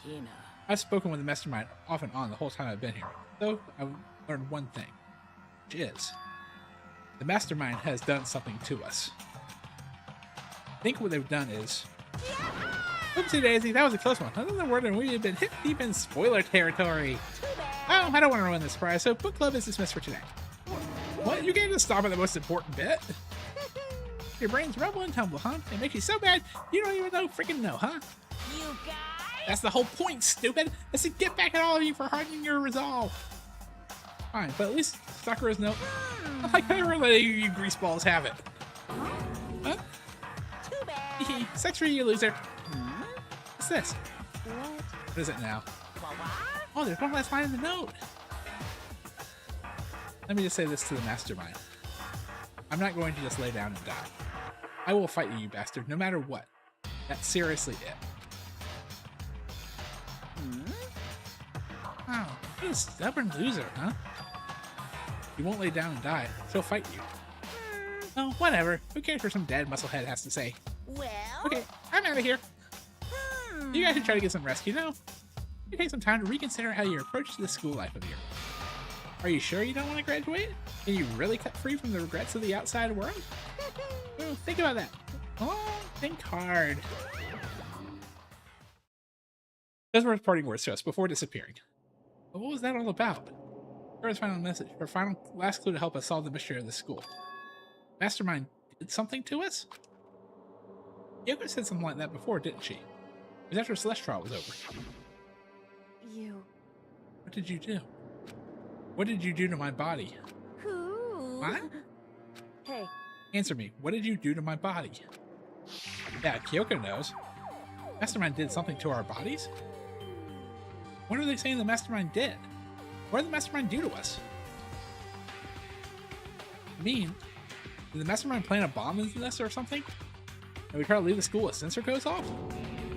Hina. I've spoken with the mastermind off and on the whole time I've been here. So, I've learned one thing. Which is, the mastermind has done something to us. I think what they've done is... Oopsie daisy, that was a close one. Another word and we've been hip deep in spoiler territory. Oh, I don't want to ruin the surprise, so book club is dismissed for today. What? You can't just stop at the most important bit? Your brains rumble and tumble, huh? It makes you so bad you don't even know, huh? You guys. That's the whole point, stupid! Is to get back at all of you for hardening your resolve. Fine, but at least Sakura's note. I like how you're letting you greaseballs have it. Huh? Too bad. Sex for you, loser. What's this? What? What is it now? What? Oh, there's one last line in the note. Let me just say this to the mastermind. I'm not going to just lay down and die. I will fight you, you bastard, no matter what. That's seriously it. Wow, what a stubborn loser, huh? You won't lay down and die. She'll fight you. Oh, whatever. Who cares what some dead musclehead has to say? Well. Okay, I'm out of here. You guys should try to get some rest, You take some time to reconsider how you approach this school life of yours. Are you sure you don't want to graduate? Can you really cut free from the regrets of the outside world? Well, think about that. Oh, think hard. Those were his parting words to us before disappearing. But what was that all about? Her final message, her last clue to help us solve the mystery of the school. Mastermind did something to us? Yoko said something like that before, didn't she? It was after Celestial was over. You. What did you do? What did you do to my body? Who? What? Hey, Answer me. What did you do to my body? Yeah, Kyoko knows. Mastermind did something to our bodies? What are they saying the Mastermind did? What did the Mastermind do to us? I mean, did the Mastermind plant a bomb in this or something? And we try to leave the school with sensor goes off?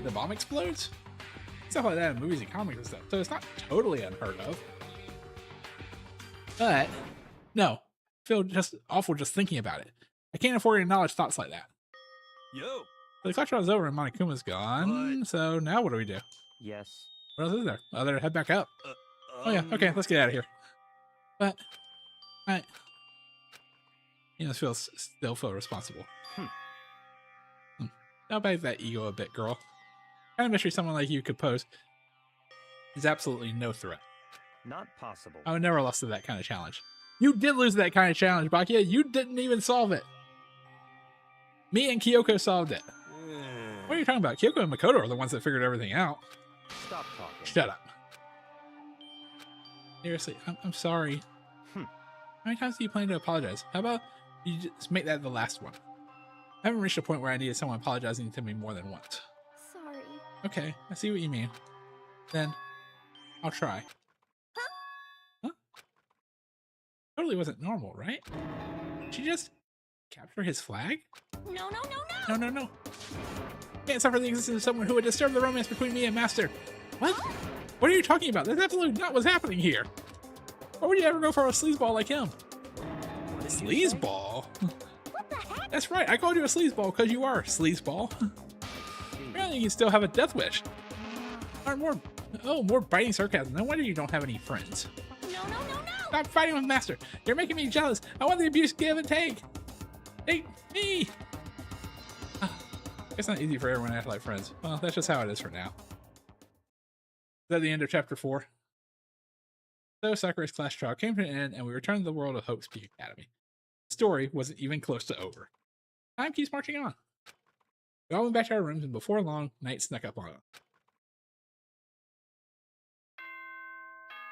The bomb explodes? Stuff like that in movies and comics and stuff, so it's not totally unheard of. But no, I feel just awful just thinking about it. I can't afford to acknowledge thoughts like that. Yo. The class trial is over and Monokuma's gone. So now what do we do? Yes. What else is there? Other head back up. Oh yeah, okay, let's get out of here. But I still feel responsible. Don't bag that ego a bit, girl. Kind of mystery someone like you could pose is absolutely no threat. Not possible. I would never lost to that kind of challenge. You did lose that kind of challenge, Bakia. You didn't even solve it. Me and Kyoko solved it. What are you talking about? Kyoko and Makoto are the ones that figured everything out. Stop talking. Shut up. Seriously, I'm sorry. How many times do you plan to apologize? How about you just make that the last one? I haven't reached a point where I needed someone apologizing to me more than once. Sorry. Okay, I see what you mean. Then, I'll try. Huh? Totally wasn't normal, right? Did she just capture his flag? No. Can't suffer the existence of someone who would disturb the romance between me and Master. What? What are you talking about? That's absolutely not what's happening here. Why would you ever go for a sleazeball like him? Sleazeball? That's right, I called you a sleazeball because you are a sleazeball. Apparently you still have a death wish. Or more biting sarcasm. No wonder you don't have any friends. No. Stop fighting with Master. You're making me jealous. I want the abuse, give and take. Take me. It's not easy for everyone to act like friends. Well, that's just how it is for now. Is that the end of chapter 4? So Sakura's class trial came to an end and we returned to the world of Hope's Peak Academy. The story wasn't even close to over. Time keeps marching on. We all went back to our rooms and before long, night snuck up on us.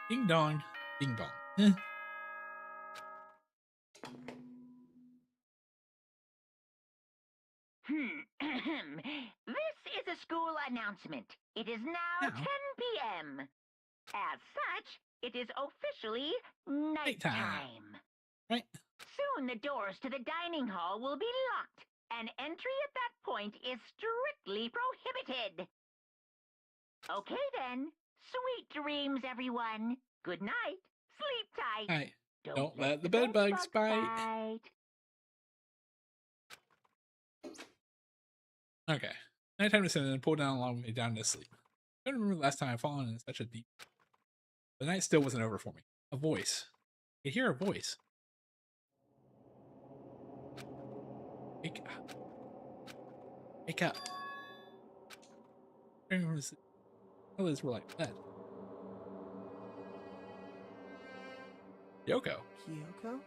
Ding dong, ding dong. This is a school announcement. It is now 10 p.m. As such, it is officially nighttime. Right. Soon the doors to the dining hall will be locked, and entry at that point is strictly prohibited. Okay then. Sweet dreams, everyone. Good night. Sleep tight. Right. Don't let the bed bugs bite. Okay. Nighttime descended and pulled down along with me down to sleep. I don't remember the last time I've fallen in such a deep. The night still wasn't over for me. A voice. I could hear a voice. Wake up. Wake up. Others were like lead. Yoko. Kyoko?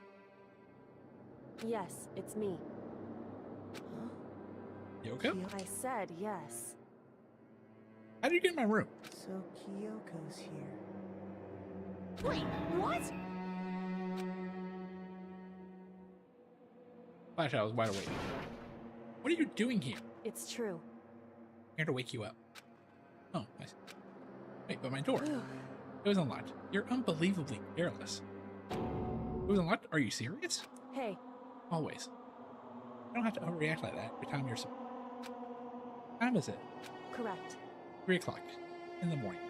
Yes, it's me. Yoko? I said yes. How did you get in my room? So Kyoko's here. Wait, what? Flash, I was wide awake. What are you doing here? It's true. I'm here to wake you up. Oh, I see. Wait, but my door. It was unlocked. You're unbelievably careless. It was unlocked? Are you serious? Hey. Always. I don't have to overreact like that every time you're... What time is it? Correct. 3 o'clock in the morning.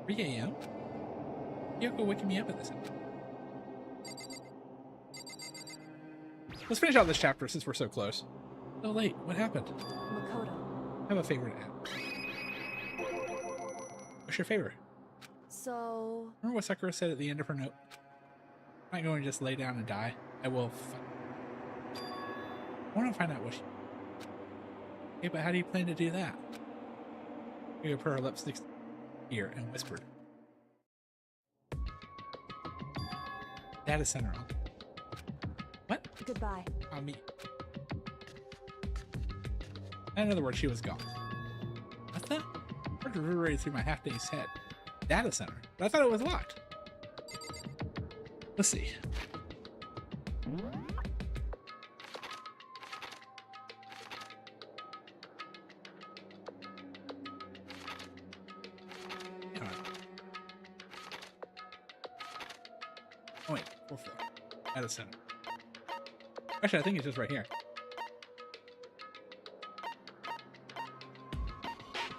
3 a.m.? Yoko waking me up at this hour. Let's finish out this chapter since we're so close. So late. What happened? Makoto. I have a favorite app. What's your favorite? So... Remember what Sakura said at the end of her note? I'm not going to just lay down and die. I will I want to find out what she... Okay, but how do you plan to do that? She put her lipstick here and whispered. Data center on. What? Goodbye. On me. In other words, she was gone. What's that? Words reverberated through my half-dazed head. Data center? But I thought it was locked. Let's see. Oh wait, 4th floor. Data center. Actually, I think it's just right here.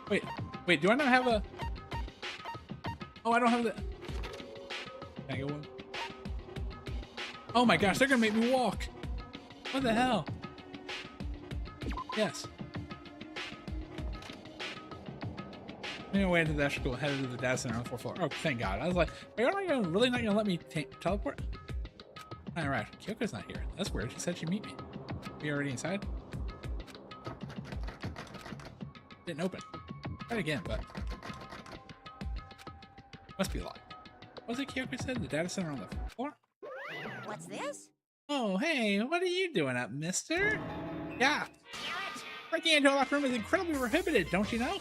Wait, do I not have a... Oh, I don't have the... Can I go in? Oh my gosh, they're gonna make me walk. What the hell? Yes. I'm way into the school, headed to the data center on the 4th floor. Oh, thank God. I was like, are you really not gonna let me teleport? Alright, Kyoko's not here. That's weird. She said she'd meet me. Are you already inside? Didn't open. Try it again, but must be locked. What was it Kyoko said? The data center on the floor? What's this? Oh, hey, what are you doing up, mister? Yeah. Breaking into a locked room is incredibly prohibited, don't you know?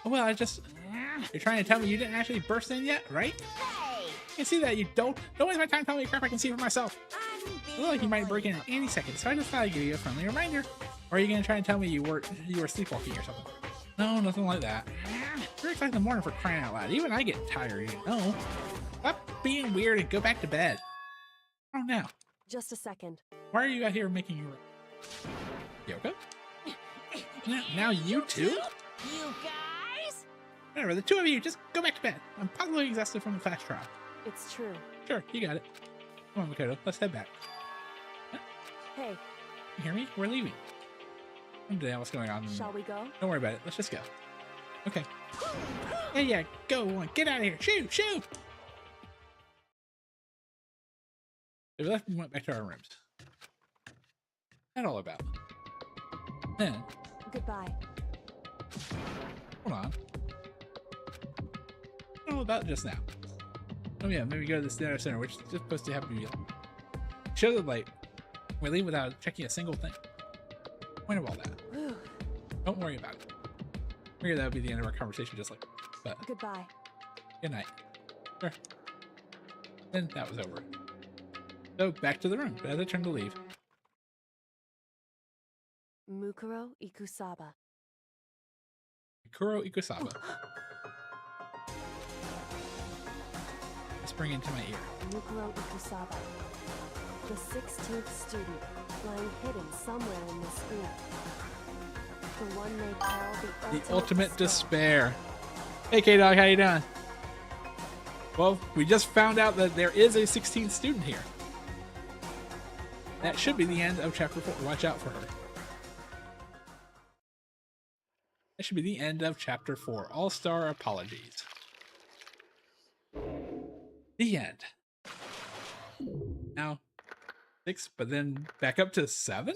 Oh, well, you're trying to tell me you didn't actually burst in yet, right? Hey! I can see that you don't waste my time telling me crap I can see for myself. I feel like you might break in any second, so I just thought I'd give you a friendly reminder. Or are you gonna try and tell me you were sleepwalking or something? No, nothing like that. You're excited in the morning for crying out loud. Even I get tired, you know. Stop being weird and go back to bed. Oh, now. Just a second. Why are you out here making your Kyoko? Now you two? You guys? Whatever, the two of you, just go back to bed. I'm positively exhausted from the class trial. It's true. Sure, you got it. Come on, Makoto, let's head back. Hey. You hear me? We're leaving. Understand what's going on. Shall we go? Don't worry about it. Let's just go. Okay. Yeah, go on. Get out of here. Shoot, shoot! We left and went back to our rooms. That's all about. Then. Goodbye. Hold on. All about just now. Oh yeah, maybe go to this data center, which is just supposed to happen to be. Show the light. We leave without checking a single thing. Point of all that. Don't worry about it. I figured that would be the end of our conversation, just like. But goodbye. Good night. Sure. Then that was over. So back to the room. But as I turned to leave. Mukuro Ikusaba. Mukuro Ikusaba. Whispering into my ear. Mukuro Ikusaba. The 16th student, lying hidden somewhere in this school. The one they call the ultimate despair. Hey K-Dog, how you doing? Well, we just found out that there is a 16th student here. That should be the end of chapter 4. Watch out for her. That should be the end of chapter 4. All-Star Apologies. The end. Now, 6, but then back up to 7?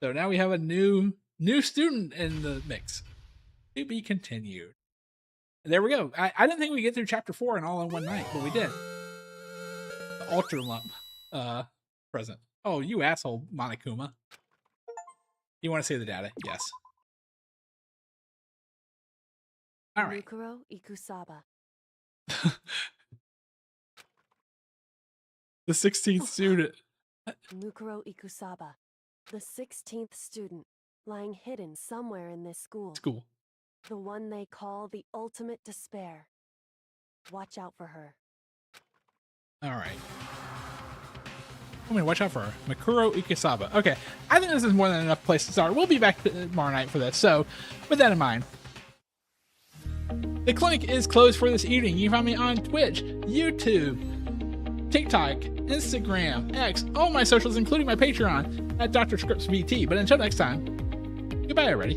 So now we have a new student in the mix. To be continued. There we go. I didn't think we'd get through chapter 4 and all in one night, but we did. The Ultra Lump present. Oh, you asshole, Monokuma. You want to say the data? Yes. All right. Mukuro Ikusaba. The 16th student. Mukuro Ikusaba. The 16th student, lying hidden somewhere in this school. The one they call the ultimate despair. Watch out for her. All right. I mean, watch out for her. Mukuro Ikusaba. Okay, I think this is more than enough place to start. We'll be back tomorrow night for this. So, with that in mind, the clinic is closed for this evening. You can find me on Twitch, YouTube, TikTok, Instagram, X, all my socials, including my Patreon at Dr. Scripts VT. But until next time, goodbye, everybody.